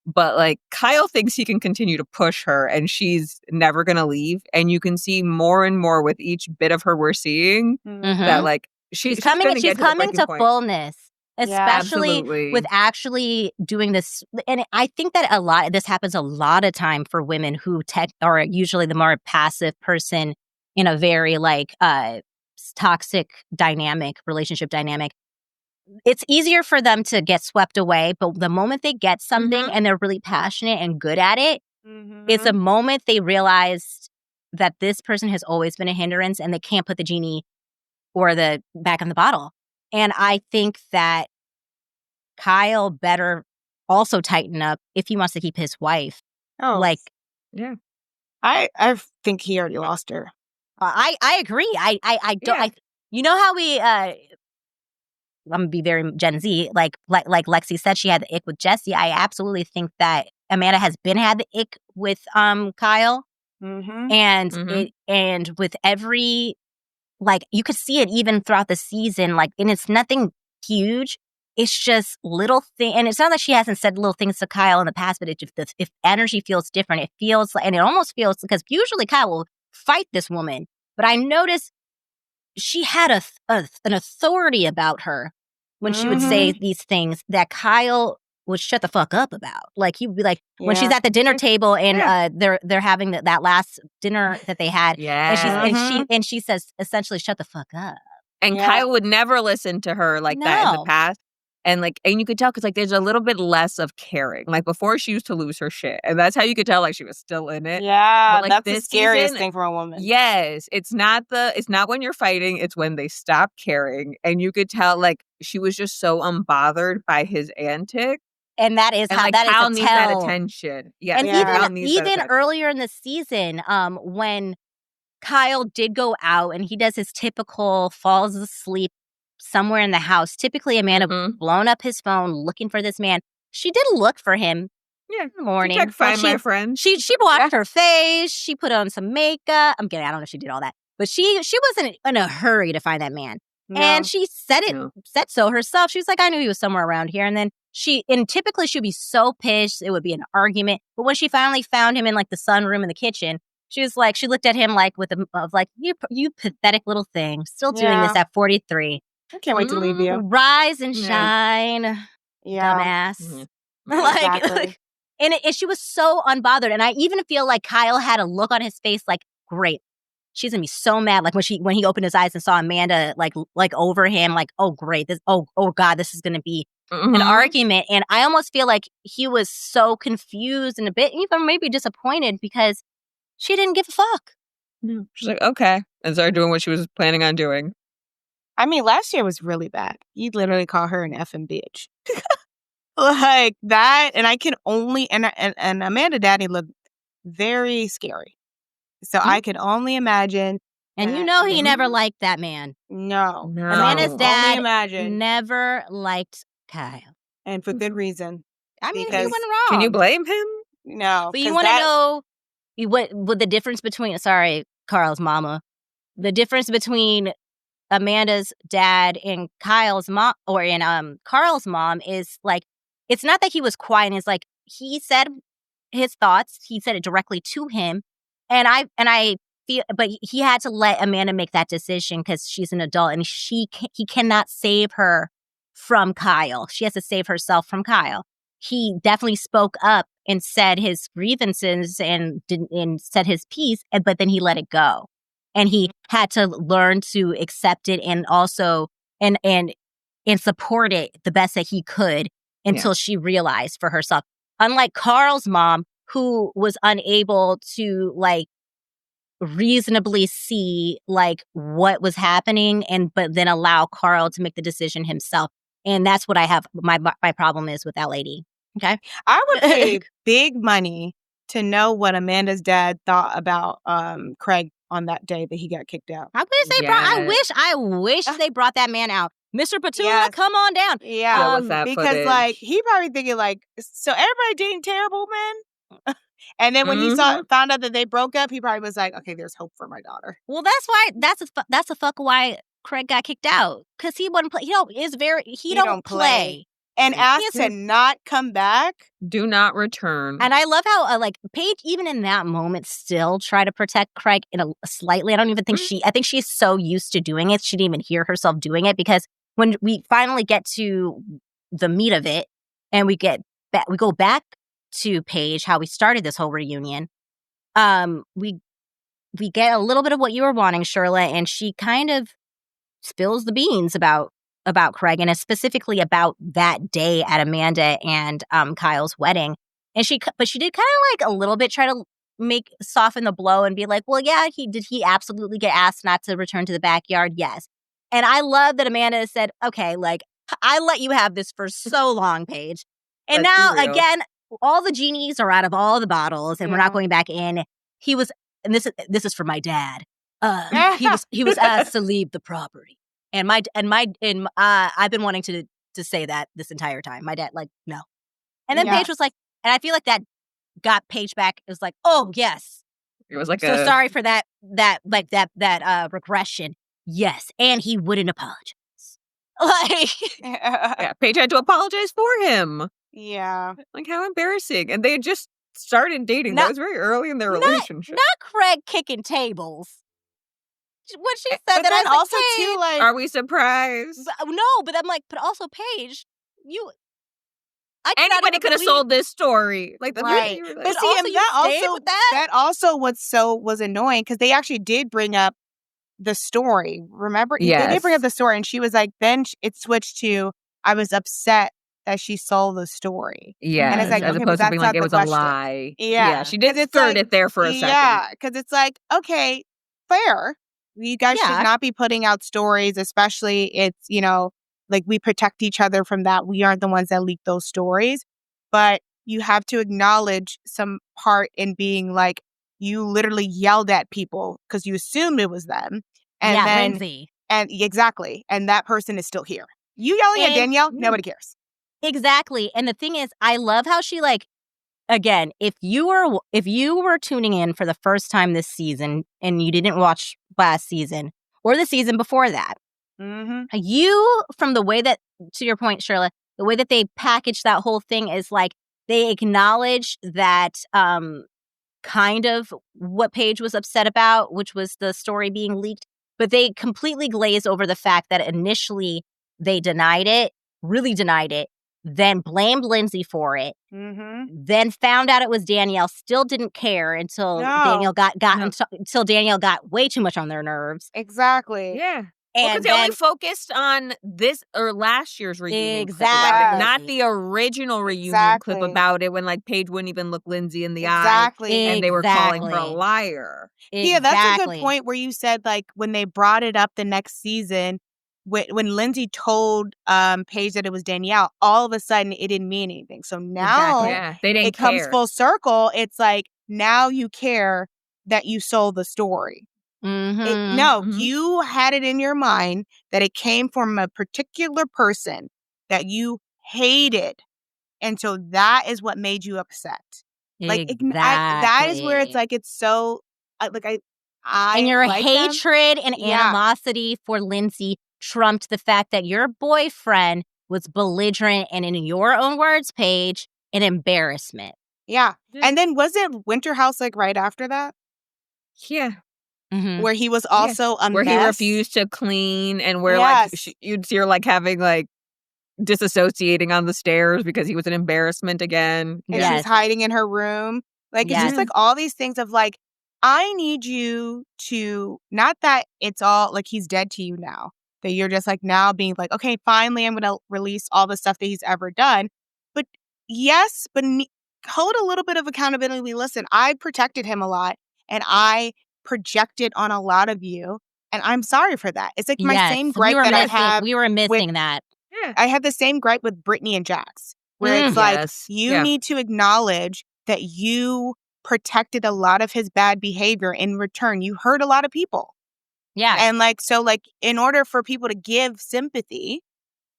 But Kyle thinks he can continue to push her and she's never going to leave. And you can see more and more with each bit of her we're seeing that she's coming to fullness, especially with actually doing this. And I think that this happens a lot of time for women who are usually the more passive person in a very toxic relationship dynamic. It's easier for them to get swept away, but the moment they get something and they're really passionate and good at it, it's a moment they realize that this person has always been a hindrance and they can't put the genie or the back of the bottle. And I think that Kyle better also tighten up if he wants to keep his wife. Oh, Like, Yeah. I think he already lost her. I agree. I don't. Yeah. You know how we I'm gonna be very Gen Z. Like Lexi said, she had the ick with Jesse. I absolutely think that Amanda has had the ick with Kyle, Mm-hmm. and with every, like, you could see it even throughout the season. Like, and it's nothing huge. It's just little thing, and it's not that she hasn't said little things to Kyle in the past, but if energy feels different, it feels like, and it almost feels, because usually Kyle will fight this woman, but I noticed she had an authority about her when she would say these things that Kyle would shut the fuck up about. Like, he would be like, when she's at the dinner table and they're having that last dinner that they had, Yeah. and she says essentially, shut the fuck up. And Kyle would never listen to her like that in the No. past. And you could tell because there's a little bit less of caring. Like before, she used to lose her shit, and that's how you could tell she was still in it. Yeah, But, that's the this scariest season, thing for a woman. Yes, it's not when you're fighting. It's when they stop caring, and you could tell she was just so unbothered by his antics. And that is And how that Kyle is a needs that tell. attention. Yeah, And Kyle needs that even attention. earlier in the season, when Kyle did go out and he does his typical falls asleep somewhere in the house. Typically, Amanda blown up his phone looking for this man. She did look for him. Yeah, in the morning. Check Find My Friend. She washed her face. She put on some makeup. I'm kidding. I don't know if she did all that, but she wasn't in a hurry to find that man. No. And she said so herself. She was like, I knew he was somewhere around here. And then typically she'd be so pissed. It would be an argument. But when she finally found him in the sunroom in the kitchen, she was like, she looked at him you pathetic little thing, still doing this at 43. I can't wait to leave you. Rise and shine, dumbass. Mm-hmm. Exactly. And she was so unbothered. And I even feel like Kyle had a look on his face like, great, she's gonna be so mad. Like when he opened his eyes and saw Amanda like over him, like, oh great, this oh god, this is gonna be an argument. And I almost feel like he was so confused and a bit even maybe disappointed because she didn't give a fuck. No. She's like, okay, and started doing what she was planning on doing. I mean, last year was really bad. You'd literally call her an effing bitch. Like that, and I can only and Amanda Daddy looked very scary. So I could only imagine. And he never liked that man. No. Amanda's dad imagine. never liked Kyle. And for good reason. I mean, he Because- wasn't wrong. Can you blame him? No. But you want to know what the difference between, sorry, Carl's mama, the difference between Amanda's dad and Kyle's mom, or in Carl's mom, is like, it's not that he was quiet. It's like he said his thoughts. He said it directly to him, and I feel, but he had to let Amanda make that decision because she's an adult and he cannot save her from Kyle. She has to save herself from Kyle. He definitely spoke up and said his grievances and said his piece, but then he let it go. And he had to learn to accept it and also and support it the best that he could until she realized for herself. Unlike Carl's mom, who was unable to reasonably see what was happening, but then allow Carl to make the decision himself. And that's what I have my problem is with that lady. Okay, I would pay big money to know what Amanda's dad thought about Craig on that day that he got kicked out. I wish they brought that man out. Mr. Petula, come on down. Yeah, with that because footage. he probably thinking so everybody dating terrible men. And then when he found out that they broke up, he probably was like, okay, there's hope for my daughter. Well, that's why that's a fuck why Craig got kicked out, because he wouldn't play. He don't play. And asked to not come back. Do not return. And I love how Paige, even in that moment, still tried to protect Craig in a slightly. I don't even think I think she's so used to doing it, she didn't even hear herself doing it, because when we finally get to the meat of it, and we go back to Paige, how we started this whole reunion, we get a little bit of what you were wanting, Shirla, and she kind of spills the beans about Craig, and specifically about that day at Amanda and Kyle's wedding. And she did kind of a little bit try to soften the blow and be like, well, yeah, he absolutely get asked not to return to the backyard? Yes. And I love that Amanda said, okay, like, I let you have this for so long, Paige. And Let's be now, real. again, all the genies are out of all the bottles and we're not going back in. He was, and this is for my dad. He was asked to leave the property. And I've been wanting to say that this entire time. My dad, like, no. And then Paige was like, and I feel like that got Paige back. It was like, oh, yes. It was like so sorry for that regression. Yes. And he wouldn't apologize. Like, yeah, Paige had to apologize for him. Yeah. Like, how embarrassing. And they had just started dating. That was very early in their relationship. Not Craig kicking tables. What she said but that then I was also like, too, like, are we surprised? no, but I'm like, but also Paige, Anybody could have sold this story. Like, right. Like, but see, and that also was annoying because they actually did bring up the story. Remember? Yes. They did bring up the story, and she was like, then it switched to, I was upset that she sold the story. Yeah. And it's like, as okay, opposed but to being that's like, it not was the a question. lie. Yeah. She did skirt it there for a second. Yeah, because it's like, okay, fair. You guys should not be putting out stories, especially it's, like we protect each other from that. We aren't the ones that leak those stories. But you have to acknowledge some part in being like, you literally yelled at people because you assumed it was them. And then, Lindsay. And exactly. And that person is still here. You yelling at Danielle, nobody cares. Exactly. And the thing is, I love how she, like, again, if you were tuning in for the first time this season and you didn't watch last season or the season before that, you, from the way that, to your point, Shirla, the way that they package that whole thing is like they acknowledge that kind of what Paige was upset about, which was the story being leaked, but they completely glaze over the fact that initially they denied it, really denied it, then blamed Lindsay for it, then found out it was Danielle, still didn't care until Danielle until Danielle got way too much on their nerves. Exactly. Yeah. And because they only focused on this or last year's reunion clip about it, not the original reunion clip about it when like Paige wouldn't even look Lindsay in the eye. And they were calling her a liar. Yeah, that's a good point where you said like when they brought it up the next season, when Lindsay told Paige that it was Danielle, all of a sudden it didn't mean anything. So now they didn't care. Comes full circle. It's like now you care that you sold the story. You had it in your mind that it came from a particular person that you hated. And so that is what made you upset. Like, that is where it's like, it's so, and your hatred and animosity for Lindsay trumped the fact that your boyfriend was belligerent and, in your own words, Paige, an embarrassment. Yeah. And then wasn't Winter House like right after that? Yeah. Where he was also a where mess. He refused to clean and where like you'd see her like having like disassociating on the stairs because he was an embarrassment again. And she was hiding in her room. Like it's just like all these things of like, I need you to, not that it's all like he's dead to you now, that you're just like now being like, okay, finally I'm going to release all the stuff that he's ever done. But yes, but hold a little bit of accountability. Listen, I protected him a lot and I projected on a lot of you. And I'm sorry for that. It's like my same gripe that I have. We were missing that. Yeah. I had the same gripe with Brittany and Jax, where it's like, you need to acknowledge that you protected a lot of his bad behavior. In return, you hurt a lot of people. Yeah. And like, so like, in order for people to give sympathy,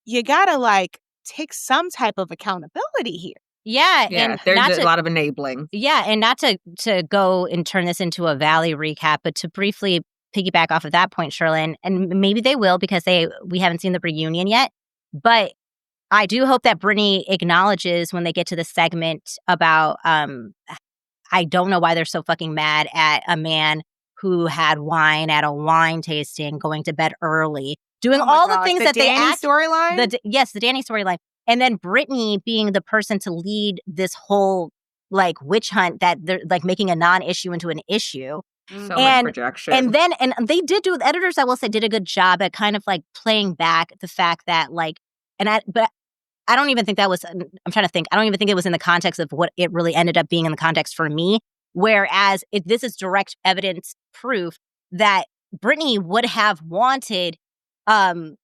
you gotta like take some type of accountability here. Yeah. And there's a lot of enabling. Yeah. And not to go and turn this into a Valley recap, but to briefly piggyback off of that point, Shirla, and maybe they will because we haven't seen the reunion yet. But I do hope that Brittany acknowledges when they get to the segment about, I don't know why they're so fucking mad at a man who had wine at a wine tasting, going to bed early, doing all the things that they act. Storyline? Yes, the Danny storyline. And then Brittany being the person to lead this whole like witch hunt that they're like making a non-issue into an issue. So much projection. And they the editors, I will say, did a good job at kind of like playing back the fact that like, but I don't even think that was, I'm trying to think, I don't even think it was in the context of what it really ended up being in the context for me. Whereas this is direct evidence proof that Brittany would have wanted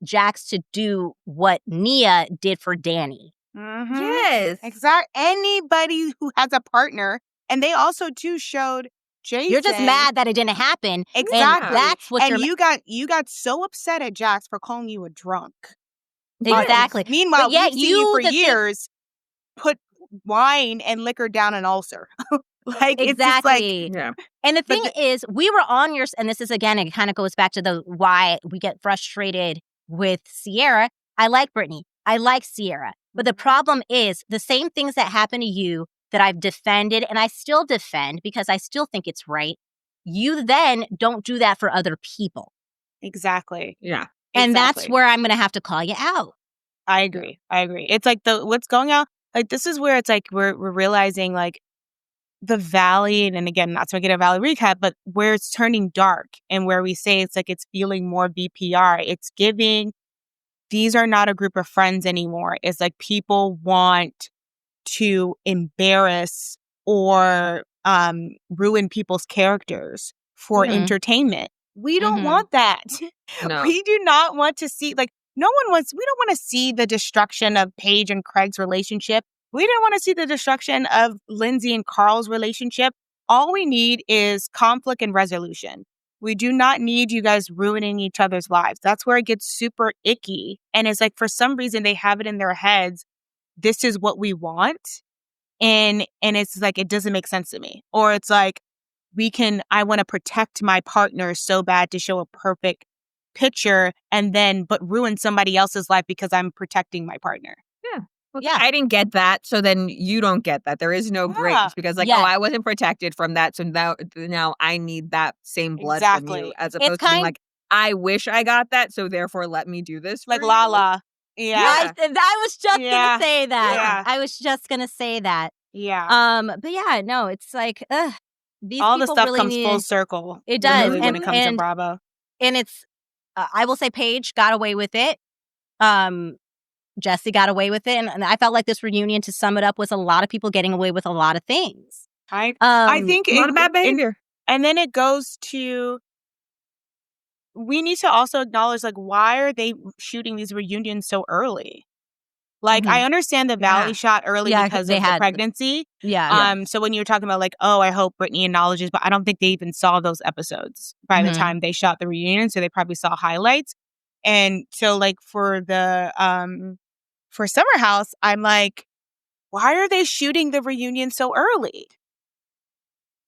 Jax to do what Nia did for Danny. Mm-hmm. Yes. Exactly. Anybody who has a partner. And they also, too, showed Jason. You're just mad that it didn't happen. Exactly. And that's what and you got so upset at Jax for calling you a drunk. Exactly. Meanwhile, But yet we've seen you for the years put wine and liquor down an ulcer. Like, exactly. it's just like... Yeah. And the thing is, we were on your... And this is, again, it kind of goes back to the why we get frustrated with Sierra. I like Brittany. I like Sierra. But the problem is the same things that happen to you that I've defended, and I still defend because I still think it's right. You then don't do that for other people. Exactly. Yeah. And that's where I'm going to have to call you out. I agree. It's like what's going on. Like, this is where it's like we're realizing, like, the valley, and again, not to make it a valley recap, but where it's turning dark and where we say it's like it's feeling more BPR. It's giving, these are not a group of friends anymore. It's like people want to embarrass or ruin people's characters for entertainment. We don't want that. No. We do not want to see, like, we don't want to see the destruction of Paige and Craig's relationship. We don't want to see the destruction of Lindsay and Carl's relationship. All we need is conflict and resolution. We do not need you guys ruining each other's lives. That's where it gets super icky. And it's like, for some reason, they have it in their heads, this is what we want. And it's like, it doesn't make sense to me. Or it's like, I want to protect my partner so bad to show a perfect picture but ruin somebody else's life because I'm protecting my partner. Yeah. Well, I didn't get that, so then you don't get that. There is no grace because, like, I wasn't protected from that, so now I need that same blood from you, as opposed to being like, I wish I got that, so therefore let me do this. Like Lala. Yeah. I was just gonna say that. Yeah. I was just gonna say that. Yeah. But yeah, no, it's like, these all the stuff really comes full circle. It does, really, when it comes to Bravo. And it's, I will say, Paige got away with it. Jesse got away with it, and I felt like this reunion, to sum it up, was a lot of people getting away with a lot of things. I think a lot of bad behavior. And then it goes to, we need to also acknowledge, like, why are they shooting these reunions so early? Like, I understand the Valley shot early because of the pregnancy. Yeah. So when you were talking about, like, I hope Brittany acknowledges, but I don't think they even saw those episodes by the time they shot the reunion. So they probably saw highlights. And so, like, for Summer House, I'm like, why are they shooting the reunion so early?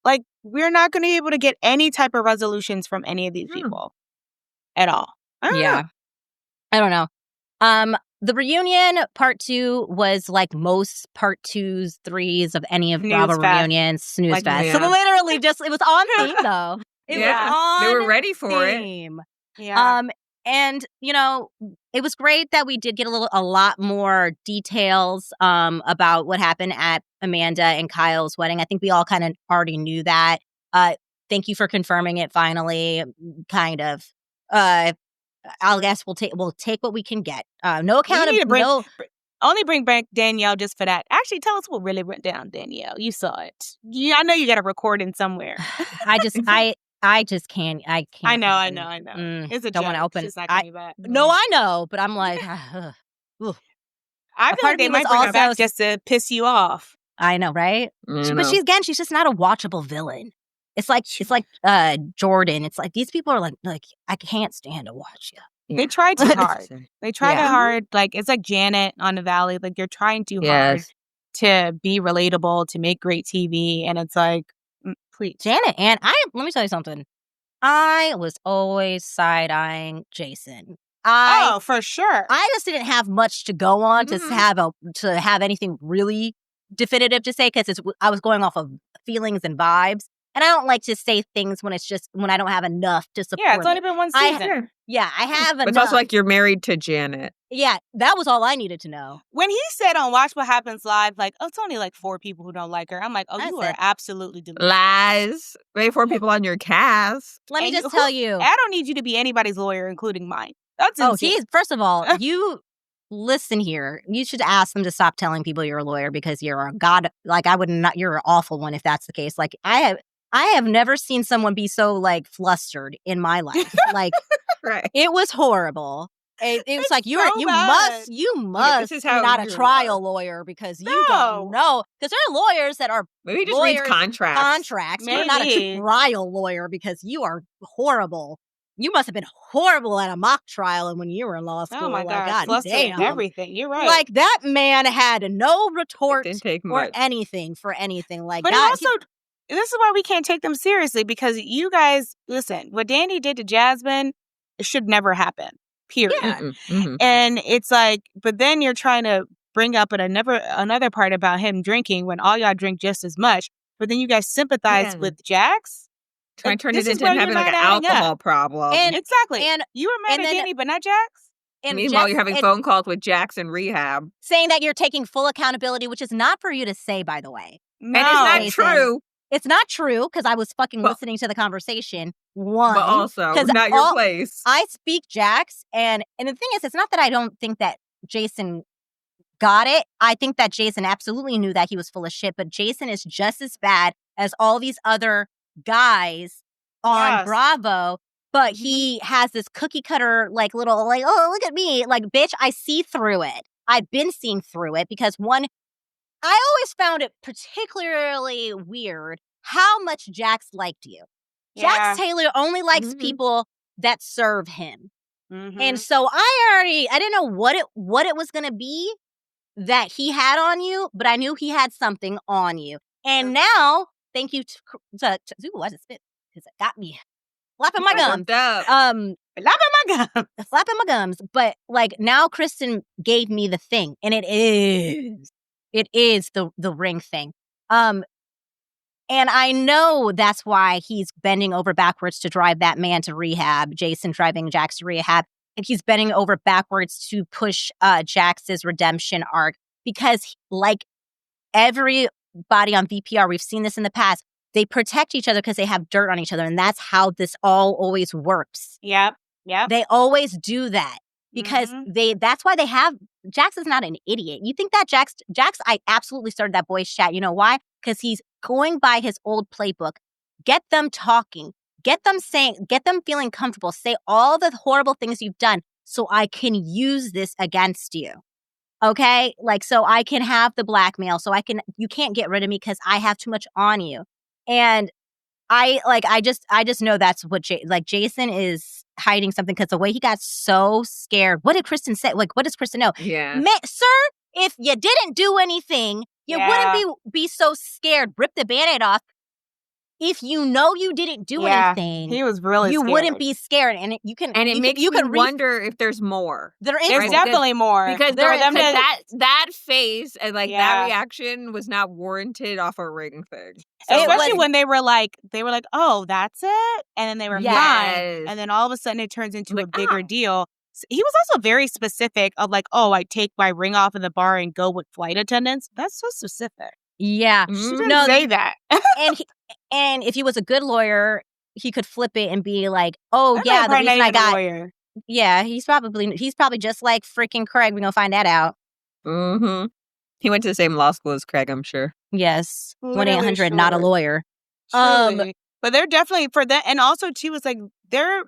Like, we're not going to be able to get any type of resolutions from any of these people at all. I don't know. The reunion part 2 was like most part 2s, 3s of any of Bravo reunions. Snooze fest. So literally just, it was on theme though. It was on they were ready for theme. it. Yeah. And, you know, it was great that we did get a lot more details about what happened at Amanda and Kyle's wedding. I think we all kind of already knew that. Thank you for confirming it finally, kind of. I guess we'll take what we can get. No accountability. Only bring back Danielle just for that. Actually, tell us what really went down, Danielle. You saw it. I know you got a recording somewhere. I just can't. I can't. I know. It's a don't want to open. She's not coming back. No, I know, but I'm like, I feel like they might bring her back just to piss you off. I know, right? But she's just not a watchable villain. It's like Jordan. It's like these people are like I can't stand to watch you. Yeah. They try too hard. They try too hard. Like, it's like Janet on the Valley. Like, you're trying too hard to be relatable, to make great TV, and it's like, please, Janet. And let me tell you something. I was always side-eyeing Jason. For sure. I just didn't have much to go on to have anything really definitive to say, because I was going off of feelings and vibes. And I don't like to say things when I don't have enough to support. Yeah, it's only been one season. I have enough. But it's also like you're married to Janet. Yeah, that was all I needed to know. When he said on Watch What Happens Live, like, it's only like 4 people who don't like her. I'm like, you are absolutely deluded. Lies. Maybe 4 people on your cast. Let me just tell you. I don't need you to be anybody's lawyer, including mine. That's insane. First of all, you listen here. You should ask them to stop telling people you're a lawyer, because you're a god. Like, you're an awful one if that's the case. Like, I have never seen someone be so like flustered in my life. Like Right. it was horrible. It was It's like so you bad. must is be how not a you're trial lawyer because you don't No. know. Because there are lawyers that are Maybe he just reads lawyers contracts. You're not a Maybe. trial lawyer because you are horrible. You must have been horrible at a mock trial and when you were in law school. Oh my Like, God. God Flustered and damn. everything. You're right. Like that man had no retort Didn't take or much. anything for anything. Like But that. he also, this is why we can't take them seriously because you guys, listen, what Danny did to Jasmine, it should never happen, period. Yeah. Mhm. And it's like, but then you're trying to bring up another part about him drinking when all y'all drink just as much. But then you guys sympathize Yeah. with Jax. Trying Like, to turn this it is into where him you're having like not an adding up. alcohol problem. And- Exactly. and- you were mad and at then- Danny, but not Jax. And Meanwhile, Jess- you're having and phone calls with Jax in rehab. saying that you're taking full accountability, which is not for you to say, by the way. No. And it's not Jason. true, It's not true because I was fucking But- listening to the conversation. One, but also 'cause not your all- place. I speak Jax, and the thing is, it's not that I don't think that Jason got it. I think that Jason absolutely knew that he was full of shit, but Jason is just as bad as all these other guys on Yes. Bravo. But he has this cookie cutter, like little, like, oh, look at me. Like, bitch, I see through it. I've been seeing through it because one, I always found it particularly weird how much Jax liked you. Jax Taylor only likes Mhm. people that serve him. Mhm. And so I didn't know what it was going to be that he had on you, but I knew he had something on you. And now, thank you to ooh, I just spit because it got me flapping my gums. Worked up. Lapping my gums. Flapping my gums. But like now Kristen gave me the thing, and it is the ring thing. And I know that's why he's bending over backwards to drive that man to rehab, Jason driving Jax to rehab. And he's bending over backwards to push Jax's redemption arc because like everybody on VPR, we've seen this in the past, they protect each other because they have dirt on each other. And that's how this all always works. Yep. They always do that because that's why they have, Jax is not an idiot. You think that Jax, I absolutely started that boys chat. You know why? Because he's going by his old playbook. Get them talking. Get them feeling comfortable. Say all the horrible things you've done so I can use this against you. Okay? Like, so I can have the blackmail. You can't get rid of me because I have too much on you. And I just know that's what Jason is hiding something because the way he got so scared. What did Kristen say? Like, what does Kristen know? Yeah. Sir, if you didn't do anything, you wouldn't be so scared. Rip the Band-Aid off. If you know you didn't do anything, he was really you scared. wouldn't be scared. And you can, And it makes you me can wonder if there's more. There is There's more. definitely more. Because There- because because- that face and like Yeah. that reaction was not warranted off a ring thing. Especially was- when they were like, oh, that's it? And then they were Yes. fine. And then all of a sudden it turns into a bigger deal. He was also very specific of like, oh, I take my ring off in the bar and go with flight attendants. That's so specific. Yeah. She Mhm. didn't say that. And if he was a good lawyer, he could flip it and be like, "Oh That yeah, man the probably reason not I even a got lawyer. yeah, he's probably just like freaking Craig. We're gonna find that out. Mm-hmm. He went to the same law school as Craig, I'm sure. Yes, Literally 1-800, not a sure. lawyer. Truly. But they're definitely for that, and also too, it's like they're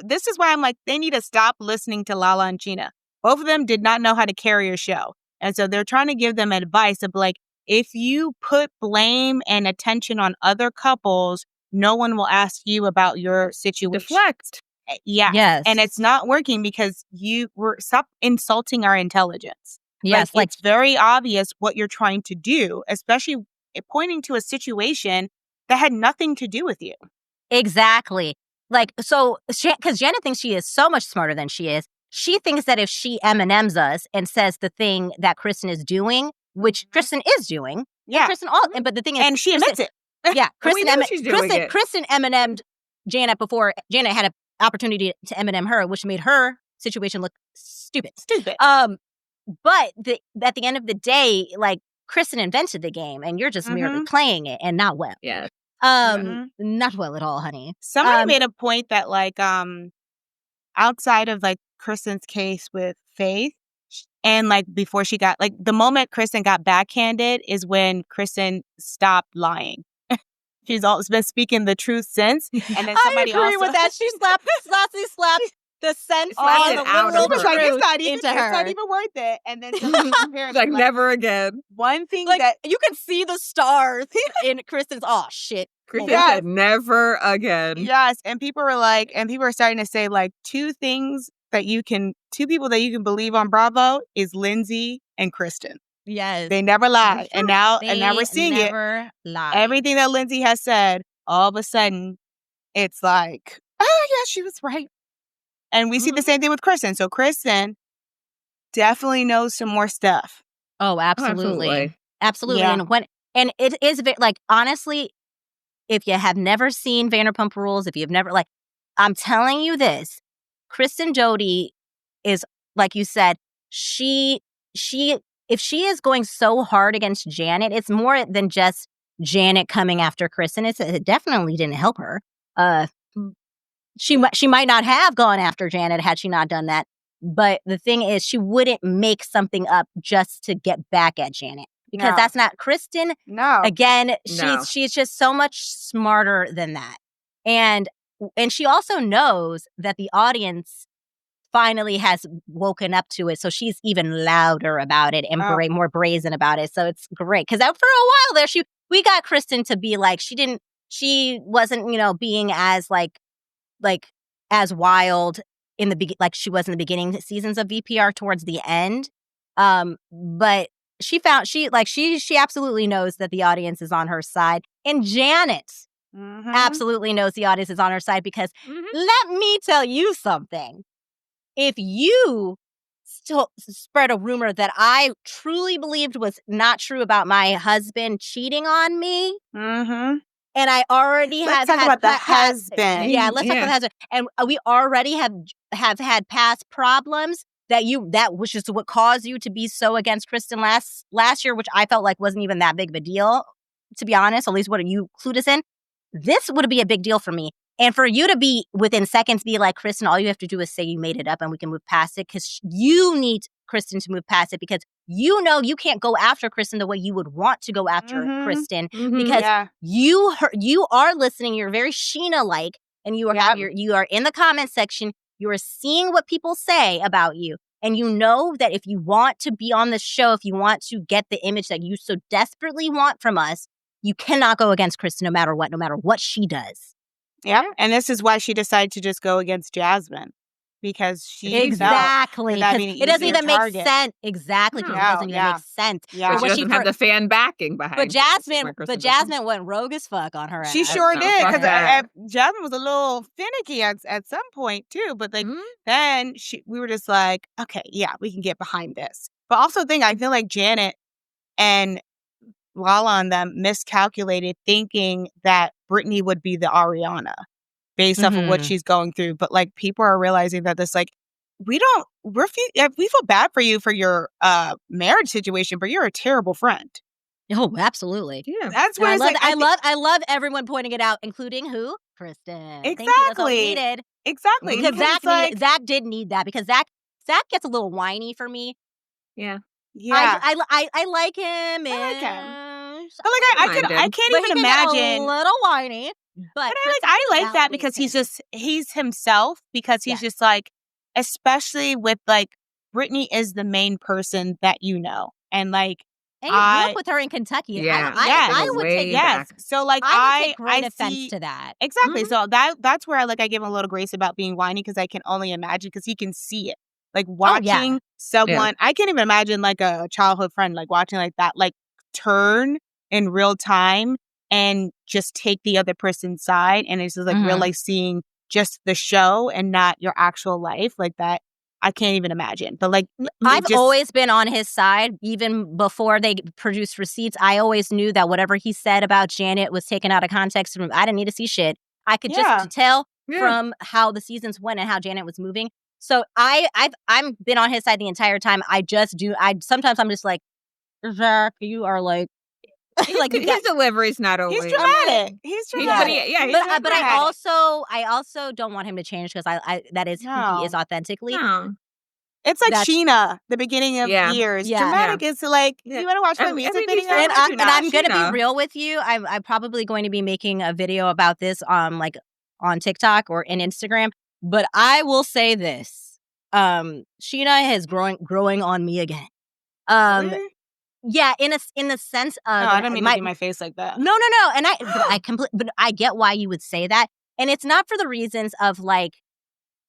this is why I'm like they need to stop listening to Lala and Gina. Both of them did not know how to carry a show, and so they're trying to give them advice of like, if you put blame and attention on other couples, no one will ask you about your situation. Deflect. Yeah. Yes. And it's not working because stop insulting our intelligence. Yes, like it's very obvious what you're trying to do, especially pointing to a situation that had nothing to do with you. exactly. Like so, because Janet thinks she is so much smarter than she is. She thinks that if she M&Ms us and says the thing that Kristen is doing, which Kristen is doing, Yeah. Kristen but the thing is, And she admits it. yeah, We know she's doing it. Kristen M&M'd Janet before Janet had an opportunity to M&M her, which made her situation look stupid. But at the end of the day, like Kristen invented the game, and you're just merely playing it, and not well. Yeah. Not well at all, honey. Somebody made a point that like outside of like Kristen's case with Faith and like before she got like the moment Kristen got backhanded is when Kristen stopped lying. She's always been speaking the truth since. And then I somebody agree also with that. She slapped the sense Slapped and it the out of literal her. It's like, truth it's not into her. It's not even worth it. And then somebody apparently, Like, never again. one thing Like, that you can see the stars in Kristen's, oh, shit. Kristen Yes. said never again. yes, and people were starting to say like two people that you can believe on Bravo is Lindsay and Kristen. Yes. They never lie. And now we're seeing it. never lie. Everything that Lindsay has said, all of a sudden, it's like, oh yeah, she was right. And we see the same thing with Kristen. So Kristen definitely knows some more stuff. Oh, absolutely. absolutely. Absolutely. Yeah. And it is like, honestly, if you have never seen Vanderpump Rules, if you've never, like, I'm telling you this, Kristen Doute is, like you said, she if she is going so hard against Janet, it's more than just Janet coming after Kristen. It definitely didn't help her. She might not have gone after Janet had she not done that. But the thing is, she wouldn't make something up just to get back at Janet. Because No. that's not Kristen. No. Again, No. she's just so much smarter than that. And she also knows that the audience finally has woken up to it. So she's even louder about it and more brazen about it. So it's great. Because for a while there, we got Kristen to be like, she wasn't, being as like as wild in the like she was in the beginning seasons of VPR towards the end. But she absolutely knows that the audience is on her side. And Janet absolutely knows the audience is on her side because let me tell you something. If you still spread a rumor that I truly believed was not true about my husband cheating on me, and I already Let's talk about the husband. Yeah, let's talk about the husband. And we already have had past problems that which is what caused you to be so against Kristen last year, which I felt like wasn't even that big of a deal, to be honest. At least what you clued us in. This would be a big deal for me. And for you to be within seconds, be like, Kristen, all you have to do is say you made it up and we can move past it, because you need Kristen to move past it, because you know you can't go after Kristen the way you would want to go after Kristen, because you are listening. You're very Sheena-like, and you are in the comment section. You are seeing what people say about you. And you know that if you want to be on this show, if you want to get the image that you so desperately want from us, you cannot go against Kristen no matter what she does. Yeah. And this is why she decided to just go against Jasmine. Because she exactly. It doesn't even make sense. Exactly. No. Because it doesn't even make sense. Yeah. She doesn't have the fan backing behind But Jasmine went rogue as fuck on her. She sure did. Because Jasmine was a little finicky at some point too. But then we were just like, okay, yeah, we can get behind this. But also I feel like Janet and Lala and them miscalculated, thinking that Brittany would be the Ariana based off of what she's going through. But people are realizing that this we feel bad for you for your marriage situation, but you're a terrible friend. Oh, absolutely. Yeah, that's what I love everyone pointing it out, including who? Kristen. Exactly. That's what we needed. Exactly. Because Zach did need that, because Zach gets a little whiny for me. Yeah. Yeah. I like him. I like him. But I can't even imagine. A little whiny. But I like that because he's himself, because he's just especially with Brittany is the main person that you know. And you grew up with her in Kentucky. Yeah. I would take So I would take great offense to that. Exactly. So that's where I give him a little grace about being whiny, because I can only imagine, because he can see it. Watching someone, I can't even imagine a childhood friend watching that turn in real time and just take the other person's side, and it's just really seeing just the show and not your actual life that. I can't even imagine. But I've always been on his side, even before they produced receipts. I always knew that whatever he said about Janet was taken out of context. I didn't need to see shit. I could just tell from how the seasons went and how Janet was moving. So I'm been on his side the entire time. Sometimes I'm just like, Zach, you are his delivery's not always. He's dramatic. He's dramatic. But I also don't want him to change, because that is who he is authentically. No. It's like That's- Sheena, the beginning of Yeah. years. Yeah. Dramatic is like, Yeah. you want to watch my And music everybody's video? very much And I'm going to be real with you. I'm probably going to be making a video about this like on TikTok or in Instagram. But I will say this: Sheena is growing on me again. Really? Yeah, in the sense of No, I don't mean to do my face like that. No, and but I get why you would say that, and it's not for the reasons of like,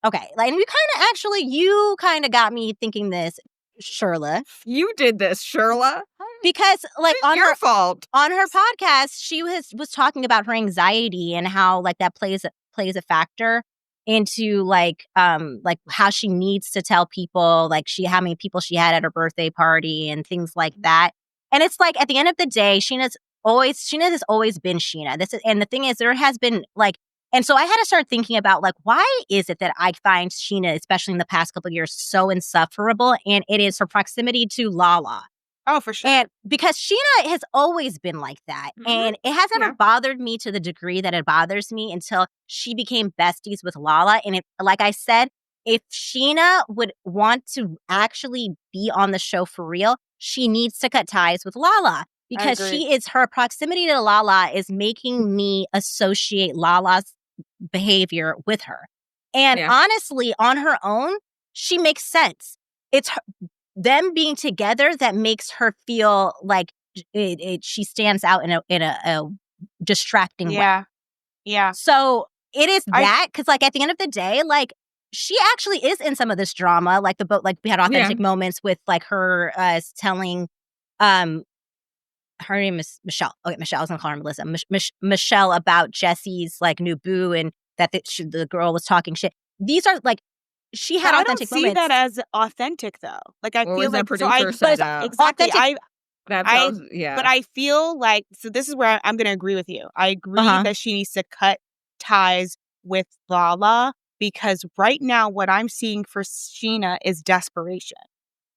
okay, like you kind of got me thinking this, Shirla, You did this, Shirla. because like It's your fault. on her podcast, she was talking about her anxiety and how like that plays a factor into like how she needs to tell people like how many people she had at her birthday party and things like that. And it's like at the end of the day, Sheena has always been Sheena. And the thing is, there has been like, and so I had to start thinking about like, why is it that I find Sheena, especially in the past couple of years, so insufferable? And it is her proximity to Lala. Oh, for sure. And because Sheena has always been like that. Mhm. And it has never Yeah. bothered me to the degree that it bothers me until she became besties with Lala. And like I said, if Sheena would want to actually be on the show for real, she needs to cut ties with Lala. Because agree. her proximity to Lala is making me associate Lala's behavior with her. And Yeah. honestly, on her own, she makes sense. It's them being together that makes her feel like she stands out in a distracting way. Yeah. So it is that because like at the end of the day, like she actually is in some of this drama. Like we had authentic moments with like her telling her name is Michelle. Okay, Michelle. I was gonna call her Melissa. Michelle about Jesse's like new boo and that the girl was talking shit. These are like she had authentic I don't see moments. that as authentic though. Like I What feel was that like producer but set up? exactly. Authentic- But I feel like this is where I'm going to agree with you. I agree that she needs to cut ties with Lala because right now what I'm seeing for Sheena is desperation.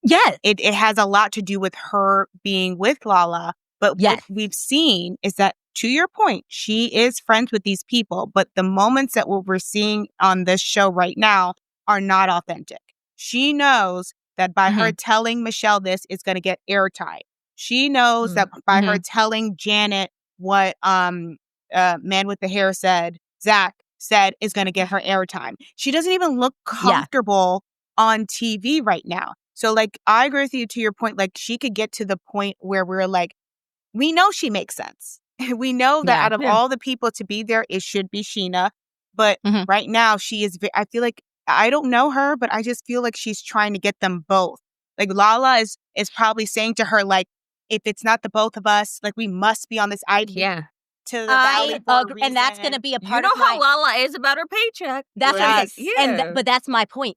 Yeah. It has a lot to do with her being with Lala. But what we've seen is that, to your point, she is friends with these people. But the moments that we're seeing on this show right now are not authentic. She knows that by her telling Michelle this is going to get airtime. She knows that by her telling Janet what man with the hair Zach said is going to get her airtime. She doesn't even look comfortable on TV right now. So, like, I agree with you to your point. Like, she could get to the point where we're like, we know she makes sense. We know that out of all the people to be there, it should be Sheena. But right now, she is, I feel like, I don't know her, but I just feel like she's trying to get them both. Like, Lala is probably saying to her, like, if it's not the both of us, like, we must be on this island to the valley for a reason. And that's going to be a part of of my... how Lala is about her paycheck. That's what I'm saying. Yeah. But that's my point.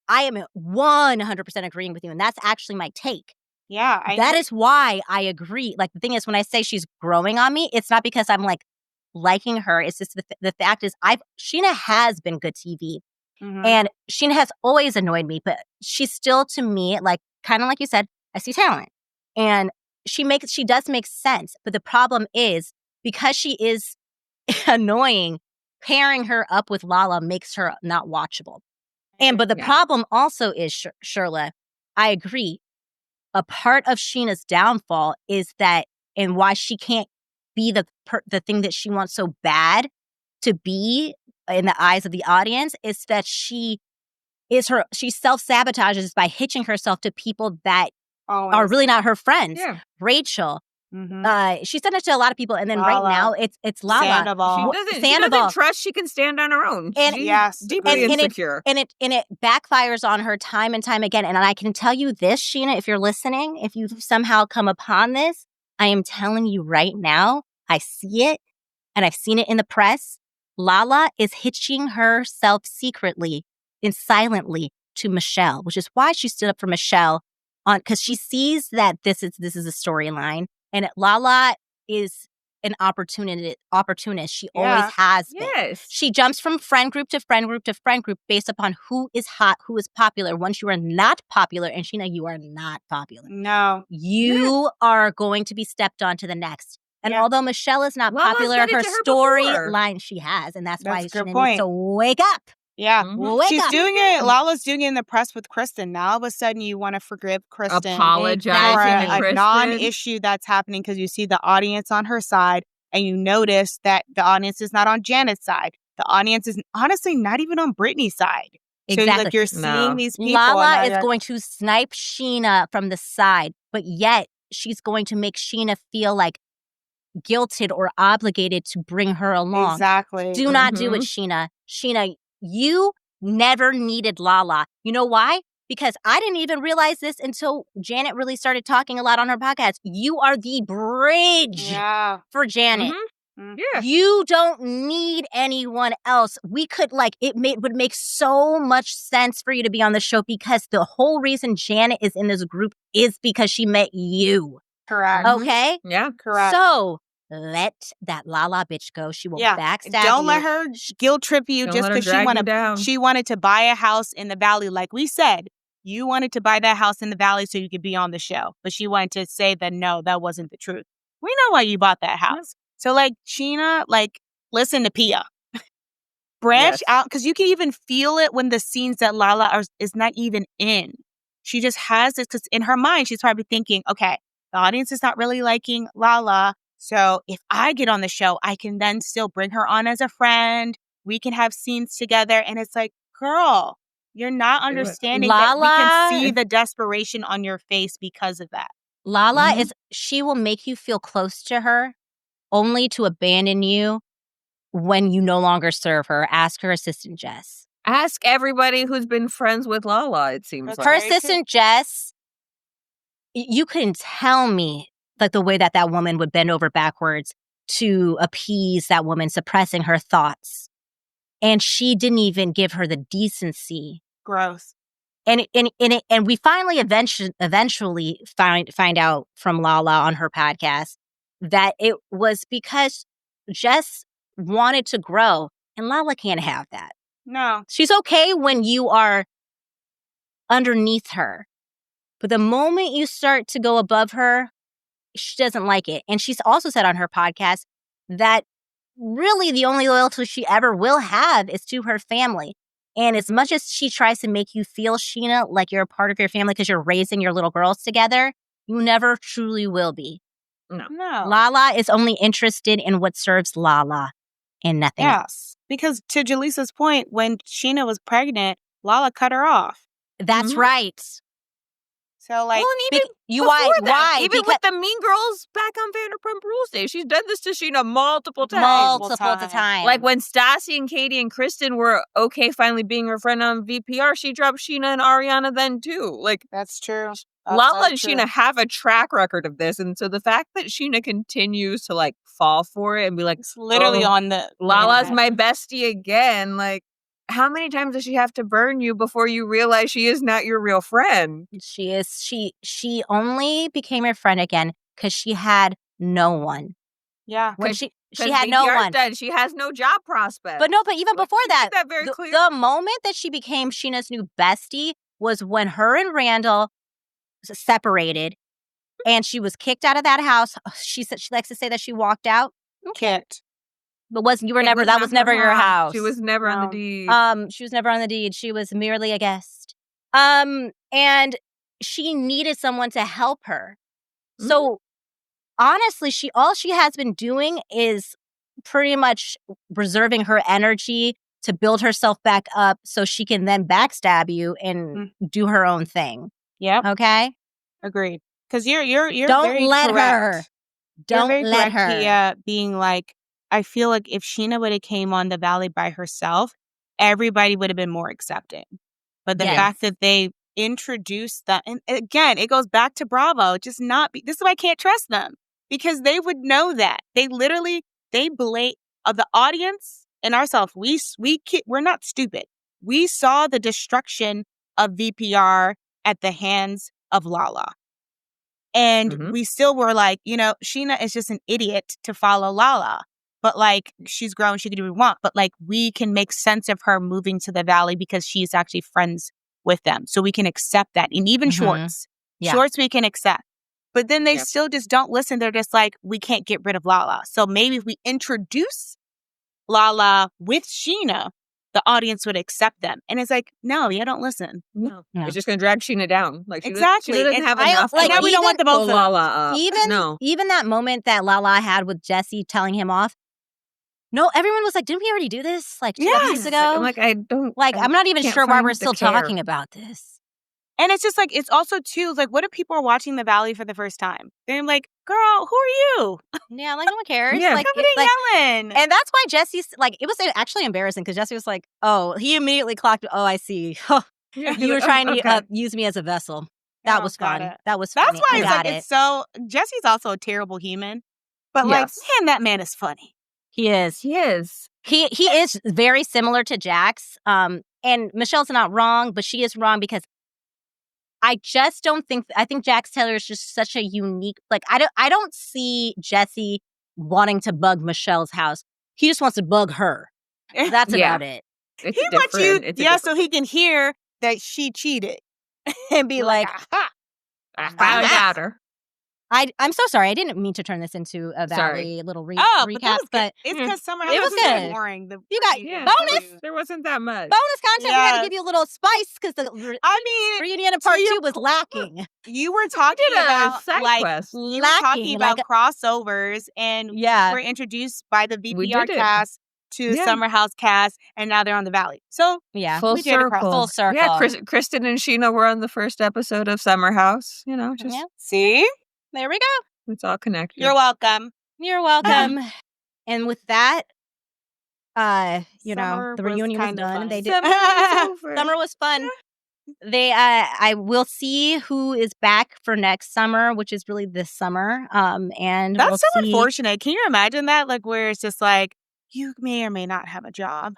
I am 100% agreeing with you. And that's actually my take. Yeah. That is why I agree. Like, the thing is, when I say she's growing on me, it's not because I'm, like, liking her. It's just the fact is, Sheena has been good TV. And Sheena has always annoyed me. But she's still, to me, like, kind of like you said, I see talent. And she does make sense. But the problem is, because she is annoying, pairing her up with Lala makes her not watchable. But the problem also is, Shirla, I agree. A part of Sheena's downfall is that, and why she can't be the thing that she wants so bad to be in the eyes of the audience, is that she self-sabotages by hitching herself to people that are really not her friends. Yeah. Rachel. She said it to a lot of people, and then right now it's Lala. Sandoval. She doesn't trust she can stand on her own. She's deeply insecure. And it backfires on her time and time again. And I can tell you this, Sheena, if you're listening, if you've somehow come upon this, I am telling you right now, I see it, and I've seen it in the press. Lala is hitching herself secretly and silently to Michelle, which is why she stood up for Michelle, because she sees that this is a storyline. And Lala is an opportunist. She always has been. Yes. She jumps from friend group to friend group to friend group based upon who is hot, who is popular. Once you are not popular, and Sheena, you are not popular. No. You are going to be stepped on to the next. And although Michelle is not popular, her storyline she has. And that's why Sheena needs to wake up. Yeah. Wake She's up. doing it. Lala's doing it in the press with Kristen. Now all of a sudden you want to forgive Kristen Apologizing for to a Kristen. non-issue that's happening because you see the audience on her side and you notice that the audience is not on Janet's side. The audience is honestly not even on Brittany's side. Exactly. So like you're seeing these people. Lala is going to snipe Sheena from the side, but yet she's going to make Sheena feel like guilted or obligated to bring her along. Exactly. Do not do it, Sheena. Sheena, you never needed Lala. You know why? Because I didn't even realize this until Janet really started talking a lot on her podcast. You are the bridge for Janet. Yeah. You don't need anyone else. We could would make so much sense for you to be on the show because the whole reason Janet is in this group is because she met you. Correct. Okay? Yeah. Correct. So let that Lala bitch go. She will backstab Don't you. let her guilt trip you just because she wanted to buy a house in the valley. Like we said, you wanted to buy that house in the valley so you could be on the show. But she wanted to say that, no, that wasn't the truth. We know why you bought that house. So, like, Sheena, listen to Pia. Branch out, because you can even feel it when the scenes that Lala is not even in. She just has this, because in her mind, she's probably thinking, okay, the audience is not really liking Lala. So if I get on the show, I can then still bring her on as a friend. We can have scenes together. And it's like, girl, you're not understanding that we can see the desperation on your face because of that. Lala she will make you feel close to her only to abandon you when you no longer serve her. Ask her assistant, Jess. Ask everybody who's been friends with Lala, it seems like. Her assistant, Jess, you couldn't tell me the way that woman would bend over backwards to appease that woman suppressing her thoughts. And she didn't even give her the decency. Gross. And we finally eventually find out from Lala on her podcast that it was because Jess wanted to grow, and Lala can't have that. No. She's okay when you are underneath her. But the moment you start to go above her, she doesn't like it. And she's also said on her podcast that really the only loyalty she ever will have is to her family. And as much as she tries to make you feel, Sheena, like you're a part of your family because you're raising your little girls together, you never truly will be. No. Lala is only interested in what serves Lala and nothing else. Because to Jaleeza's point, when Sheena was pregnant, Lala cut her off. That's right. So, well, and even why? Even with the Mean Girls back on Vanderpump Rules Day, she's done this to Sheena multiple times. Multiple times. Like when Stassi and Katie and Kristen were okay finally being her friend on VPR, she dropped Sheena and Ariana then too. Like that's true. Lala and Sheena have a track record of this, and so the fact that Sheena continues to fall for it and be like, it's literally on the Lala's my bestie again, how many times does she have to burn you before you realize she is not your real friend? She is. She only became your friend again because she had no one. Yeah. When she had no one. Done. She has no job prospect. But even before that, very clear. The moment that she became Sheena's new bestie was when her and Randall separated and she was kicked out of that house. She said she likes to say that she walked out. Kicked. But that was never your house. She was never on the deed. She was never on the deed. She was merely a guest. And she needed someone to help her. Mm-hmm. So honestly, all she has been doing is pretty much reserving her energy to build herself back up so she can then backstab you and do her own thing. Yeah. Okay? Agreed. Because you're Don't very let correct. her. Don't let her. Pia, being like, I feel like if Sheena would have came on the Valley by herself, everybody would have been more accepting. But the fact that they introduced that, and again, it goes back to Bravo. This is why I can't trust them. Because they would know that. They of the audience and ourselves, we're not stupid. We saw the destruction of VPR at the hands of Lala. And we still were like, Sheena is just an idiot to follow Lala. But she's grown, she can do what we want. But we can make sense of her moving to the Valley because she's actually friends with them. So we can accept that. And even Schwartz. Yeah. Schwartz we can accept. But then they still just don't listen. They're just like, we can't get rid of Lala. So maybe if we introduce Lala with Sheena, the audience would accept them. And it's like, no, you don't listen. No. No. It's just going to drag Sheena down. Like, Exactly. Sheena doesn't And have I- enough. like, to, now we don't want the both pull of them. Lala up. Even that moment that Lala had with Jesse telling him off, no, everyone was like, didn't we already do this like 2 episodes ago? I'm like, I don't. Like, I'm not even can't sure why find we're the still care. talking about this. And it's just like, it's also too, like, what if people are watching The Valley for the first time? They're like, girl, who are you? Yeah, like, no one cares. Yeah. Like, Somebody yelling. and that's why Jesse's, like, it was actually embarrassing because Jesse was like, oh, he immediately clocked, oh, I see. Yeah, he's You were like, trying okay. to use me as a vessel. That Oh, was got fun. it. That was That's funny. why I it's got like, it. it's so, Jesse's also a terrible human. But like, Yes. man, that man is funny. He is. He is. He is very similar to Jax. And Michelle's not wrong, but she is wrong because I just don't think. I think Jax Taylor is just such a unique. Like, I don't see Jesse wanting to bug Michelle's house. He just wants to bug her. That's Yeah. about it. It's He wants you, different. It's a yeah, different- so he can hear that she cheated and be like, Like, aha. I got her. I'm so sorry. I didn't mean to turn this into a Sorry. Valley little Oh, but recap, that was but good. It's because Summer It House was was so good. boring. You got Yeah, bonus. There wasn't that much. bonus content. We had to Yes. give you a little spice because the I mean, reunion in part to your 2 was lacking. you were talking did a about side like quest. you were Lacking, talking about like- crossovers, and Yeah. we're introduced by the We VPR did it. cast to the Yeah. Summer House cast, and now they're on the Valley. So Yeah. Full we did a cross- circle. Full circle. Yeah, Kristen and Sheena were on the first episode of Summer House. You know, just Yeah. see, There we go. it's all connected. you're welcome. You're welcome. And with that, Summer the was reunion was kinda done. fun. They did. Summer was over. Summer was fun. They I will see who is back for next summer, which is really this summer. And That's we'll so see. unfortunate. Can you imagine that? Like where it's just like you may or may not have a job.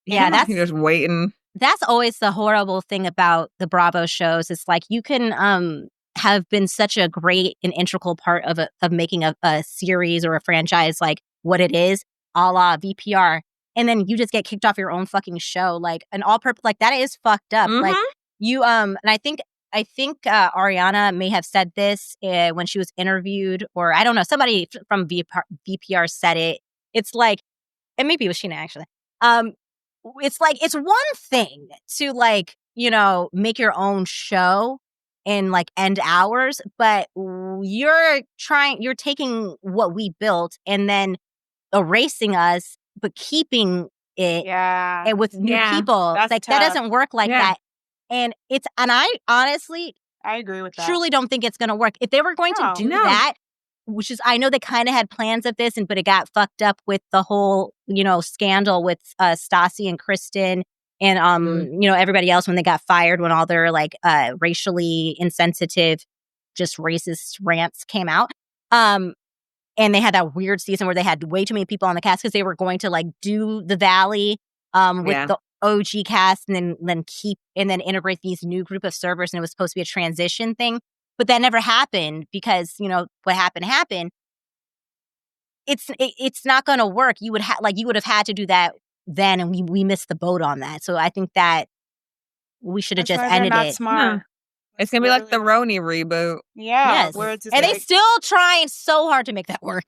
Yeah, You're just waiting. that's always the horrible thing about the Bravo shows. It's like you can have been such a great and integral part of making a series or a franchise like what it is, a la VPR, and then you just get kicked off your own fucking show, like an all-purpose. Like that is fucked up. Like you and I think Ariana may have said this when she was interviewed, or I don't know, somebody from VPR said it. It's like, and maybe it was Sheena actually. It's like, it's one thing to like, make your own show in like end hours, but you're taking what we built and then erasing us, but keeping it Yeah. and with new Yeah, people. that's Like that tough. doesn't work like Yeah. that. And I honestly I agree with that. truly don't think it's going to work. If they were going to do No. that, which is, I know they kind of had plans of this, but it got fucked up with the whole, scandal with Stassi and Kristen and, everybody else when they got fired, when all their like racially insensitive, just racist rants came out. And they had that weird season where they had way too many people on the cast because they were going to like do the Valley with Yeah. the OG cast and then integrate these new group of servers, and it was supposed to be a transition thing. But that never happened because, what happened. It's not going to work. You would have had to do that then, and we missed the boat on that. So I think that we should have That's just why they're ended not it. smart. It's gonna be like the Literally. Roni reboot. Yeah. Yes. Where it's just And they like- still trying so hard to make that work.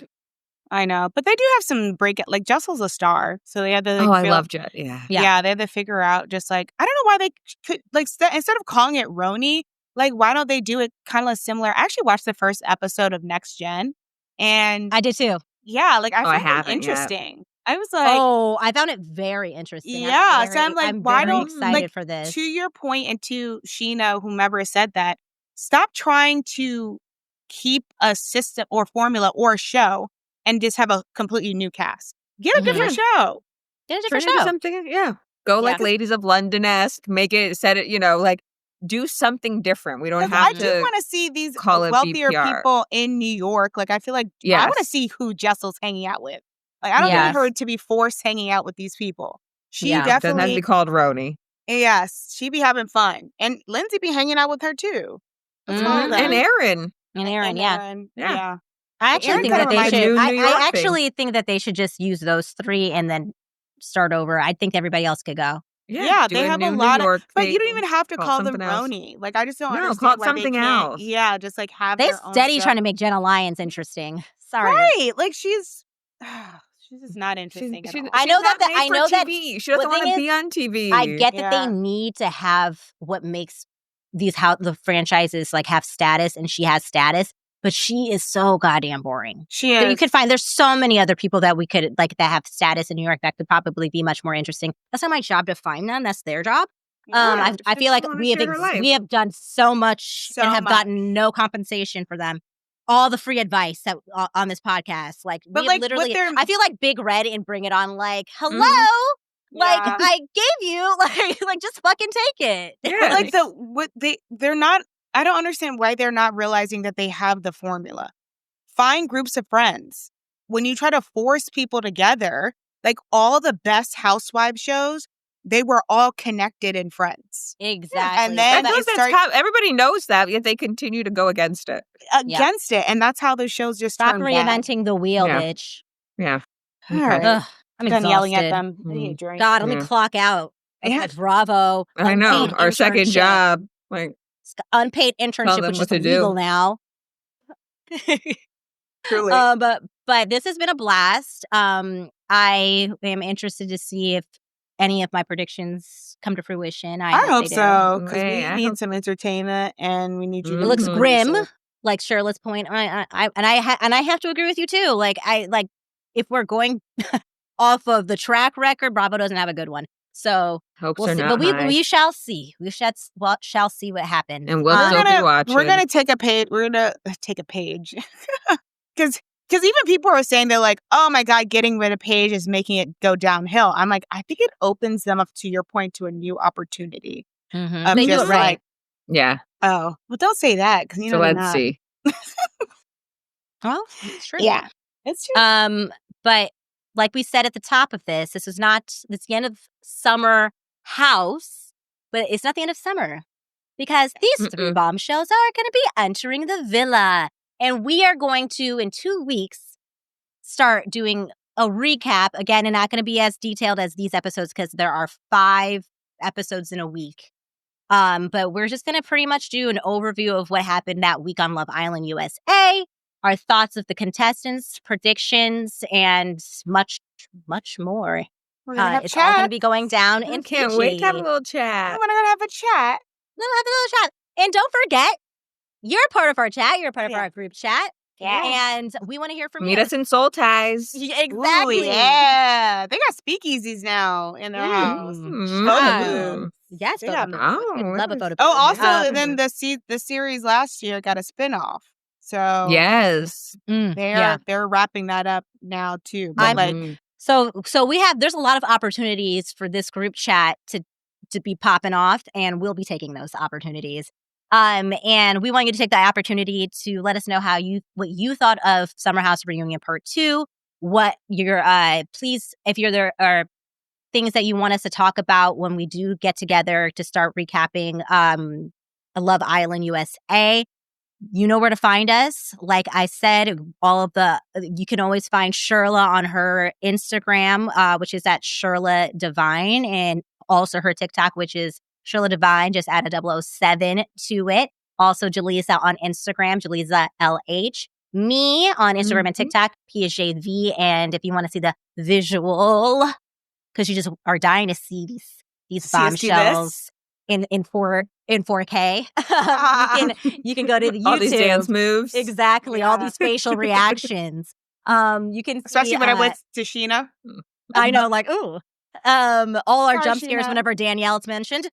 I know, but they do have some breakout. Like Jessel's a star, so they had to. Like, Oh, I feel- love Jet. Yeah. Yeah. They had to figure out just like I don't know why they could like instead of calling it Roni, like why don't they do it kind of similar? I actually watched the first episode of Next Gen, and I did too. yeah, like I Oh, I found it haven't yet. interesting. I was like, I found it very interesting. Yeah, so I'm like, why very don't- excited like, for this? to your point, and to Sheena, whomever said that, stop trying to keep a system or formula or a show and just have a completely new cast. Get a Mhm. different show. Get a Turn different into show. something. Yeah. Go like Yeah. Ladies of London-esque. Make it. Set it. Like do something different. We don't 'Cause have I do to. want to see these call it wealthier VPR. people in New York. Like I feel like I Yes. want to see who Jessel's hanging out with. Like I don't Yes. need her to be forced hanging out with these people. She Yeah. Doesn't have to definitely, be called Roni. yes, she be having fun, and Lindsay be hanging out with her too. That's all Mhm. of them. And Aaron. And Aaron, yeah. Aaron, Yeah. yeah. I actually Aaron think kinda that they reminds should. me of New York I thing. actually think that they should just use those three and then start over. I think everybody else could go. Yeah, do they a have a new lot New of, York but you don't thing. even have to Call it call them something else. Roni. Like I just don't No, understand call it why something they can't. else. Yeah, just like have They their own steady show. trying to make Jenna Lyons interesting. Sorry. Right, like she's She's just not interesting at all. I know that I know that TV. She doesn't want to be on TV. I get that they need to have what makes the franchises like have status, and she has status, but she is so goddamn boring. She is. So you could find there's so many other people that we could like that have status in New York that could probably be much more interesting. That's not my job to find them. That's their job. I feel like we have done so much and have gotten no compensation for them. All the free advice that on this podcast, like, but like literally, I feel like Big Red and Bring It On, like, hello, like I gave you, like just fucking take it. Yeah, like they're not. I don't understand why they're not realizing that they have the formula. Find groups of friends. When you try to force people together, like all the best housewives shows, they were all connected and friends. Exactly. And then everybody knows that, yet they continue to go against it. And that's how the shows just stop reinventing the wheel, bitch. Yeah. All right. Ugh, I'm exhausted. Yelling at them. God, let me clock out. At Bravo. I know. Our second job. Like unpaid internship, which is illegal now. Truly. But this has been a blast. I am interested to see if any of my predictions come to fruition. I hope so, because we need some entertainment, and we need you. It looks grim, like Shirla's point. I have to agree with you too. Like if we're going off of the track record, Bravo doesn't have a good one. So we'll see. But we shall see. We shall see what happens. And we'll still be watching. We're gonna take a page. We're gonna take a page because even people are saying they're like, oh my God, getting rid of Paige is making it go downhill. I'm like, I think it opens them up, to your point, to a new opportunity. They do it right. Yeah. Oh, well, don't say that, because so let's see. Well, it's true. Yeah, it's true. But like we said at the top of this is it's the end of Summer House, but it's not the end of summer, because these three bombshells are going to be entering the villa. And we are going to, in 2 weeks, start doing a recap. Again, and not going to be as detailed as these episodes, because there are 5 episodes in a week. But we're just going to pretty much do an overview of what happened that week on Love Island USA, our thoughts of the contestants, predictions, and much, much more. We're gonna have it's chat. all going to be going down in Can't Fiji. wait to have a little chat. We're gonna have a chat. And don't forget, you're a part of our chat. You're a part of our group chat. Yeah. And we want to hear from you. Meet us in Soul Ties. Exactly. Ooh, yeah. They got speakeasies now in their house. Photo booths. Yes. Love a photo booth. Oh, also, then the series last year got a spinoff. So yes, they're wrapping that up now too. But so there's a lot of opportunities for this group chat to be popping off, and we'll be taking those opportunities. And we want you to take that opportunity to let us know what you thought of Summer House Reunion Part 2. What your please, if there are things that you want us to talk about when we do get together to start recapping Love Island USA. You know where to find us. Like I said, you can always find Shirla on her Instagram, which is at Shirla Divine, and also her TikTok, which is Shirla Divine. Just add a 007 to it. Also, Jaleeza on Instagram, Jaleeza LH. Me on Instagram and TikTok, PSJV. And if you want to see the visual, because you just are dying to see these bombshells in 4K. you can go to the YouTube. All these dance moves. Exactly. All these facial reactions. You can especially see, when I went to Sheena. I know, like, ooh. All our jump scares Sheena. whenever Danielle's mentioned.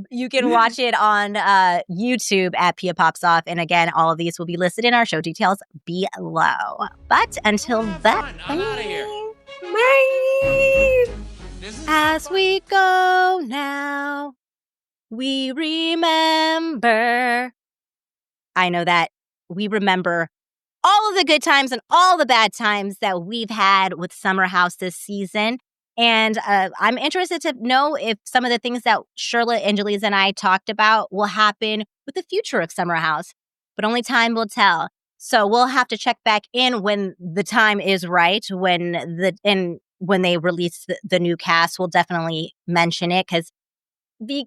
You can watch it on YouTube at Pia Pops Off. And again, all of these will be listed in our show details below. But until then, I'm out of here. Bye. As we go now, we remember. I know that we remember all of the good times and all the bad times that we've had with Summer House this season. And I'm interested to know if some of the things that Shirla and Jaleeza and I talked about will happen with the future of Summer House. But only time will tell. So we'll have to check back in when the time is right, when they release the new cast. We'll definitely mention it because the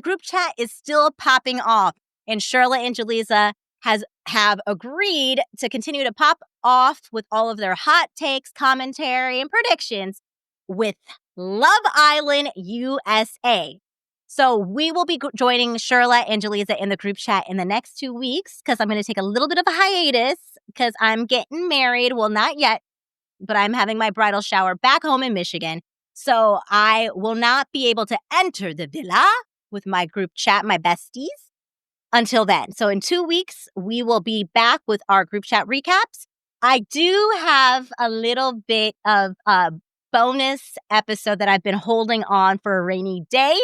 group chat is still popping off. And Shirla and Jaleeza has have agreed to continue to pop off with all of their hot takes, commentary, and predictions with Love Island USA. So we will be joining Shirla and Jaleeza in the group chat in the next 2 weeks because I'm going to take a little bit of a hiatus because I'm getting married. Well, not yet, but I'm having my bridal shower back home in Michigan. So I will not be able to enter the villa with my group chat, my besties, until then. So in 2 weeks, we will be back with our group chat recaps. I do have a little bit of a bonus episode that I've been holding on for a rainy day,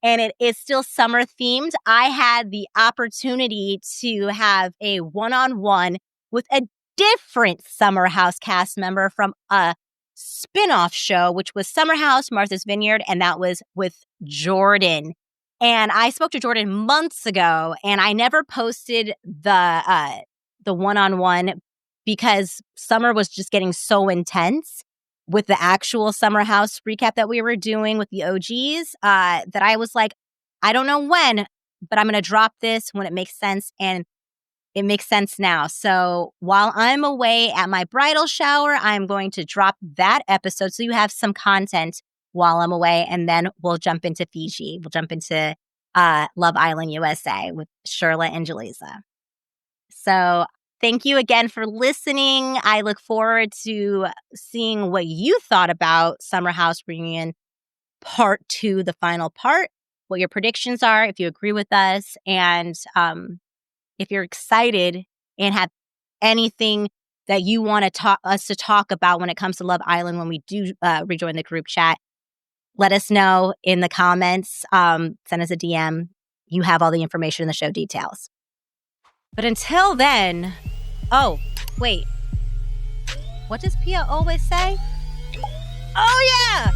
and it is still summer themed. I had the opportunity to have a one-on-one with a different Summer House cast member from a spin-off show, which was Summer House, Martha's Vineyard, and that was with Jordan. And I spoke to Jordan months ago, and I never posted the one-on-one because summer was just getting so intense with the actual Summer House recap that we were doing with the OGs that I was like, I don't know when, but I'm going to drop this when it makes sense, and it makes sense now. So while I'm away at my bridal shower, I'm going to drop that episode so you have some content while I'm away, and then we'll jump into Fiji. We'll jump into Love Island USA with Shirla and Jaleeza. So thank you again for listening. I look forward to seeing what you thought about Summer House Reunion Part 2, the final part, what your predictions are, if you agree with us, and if you're excited and have anything that you want us to talk about when it comes to Love Island when we do rejoin the group chat. Let us know in the comments. Send us a DM. You have all the information in the show details. But until then, oh, wait. What does Pia always say? Oh, yeah!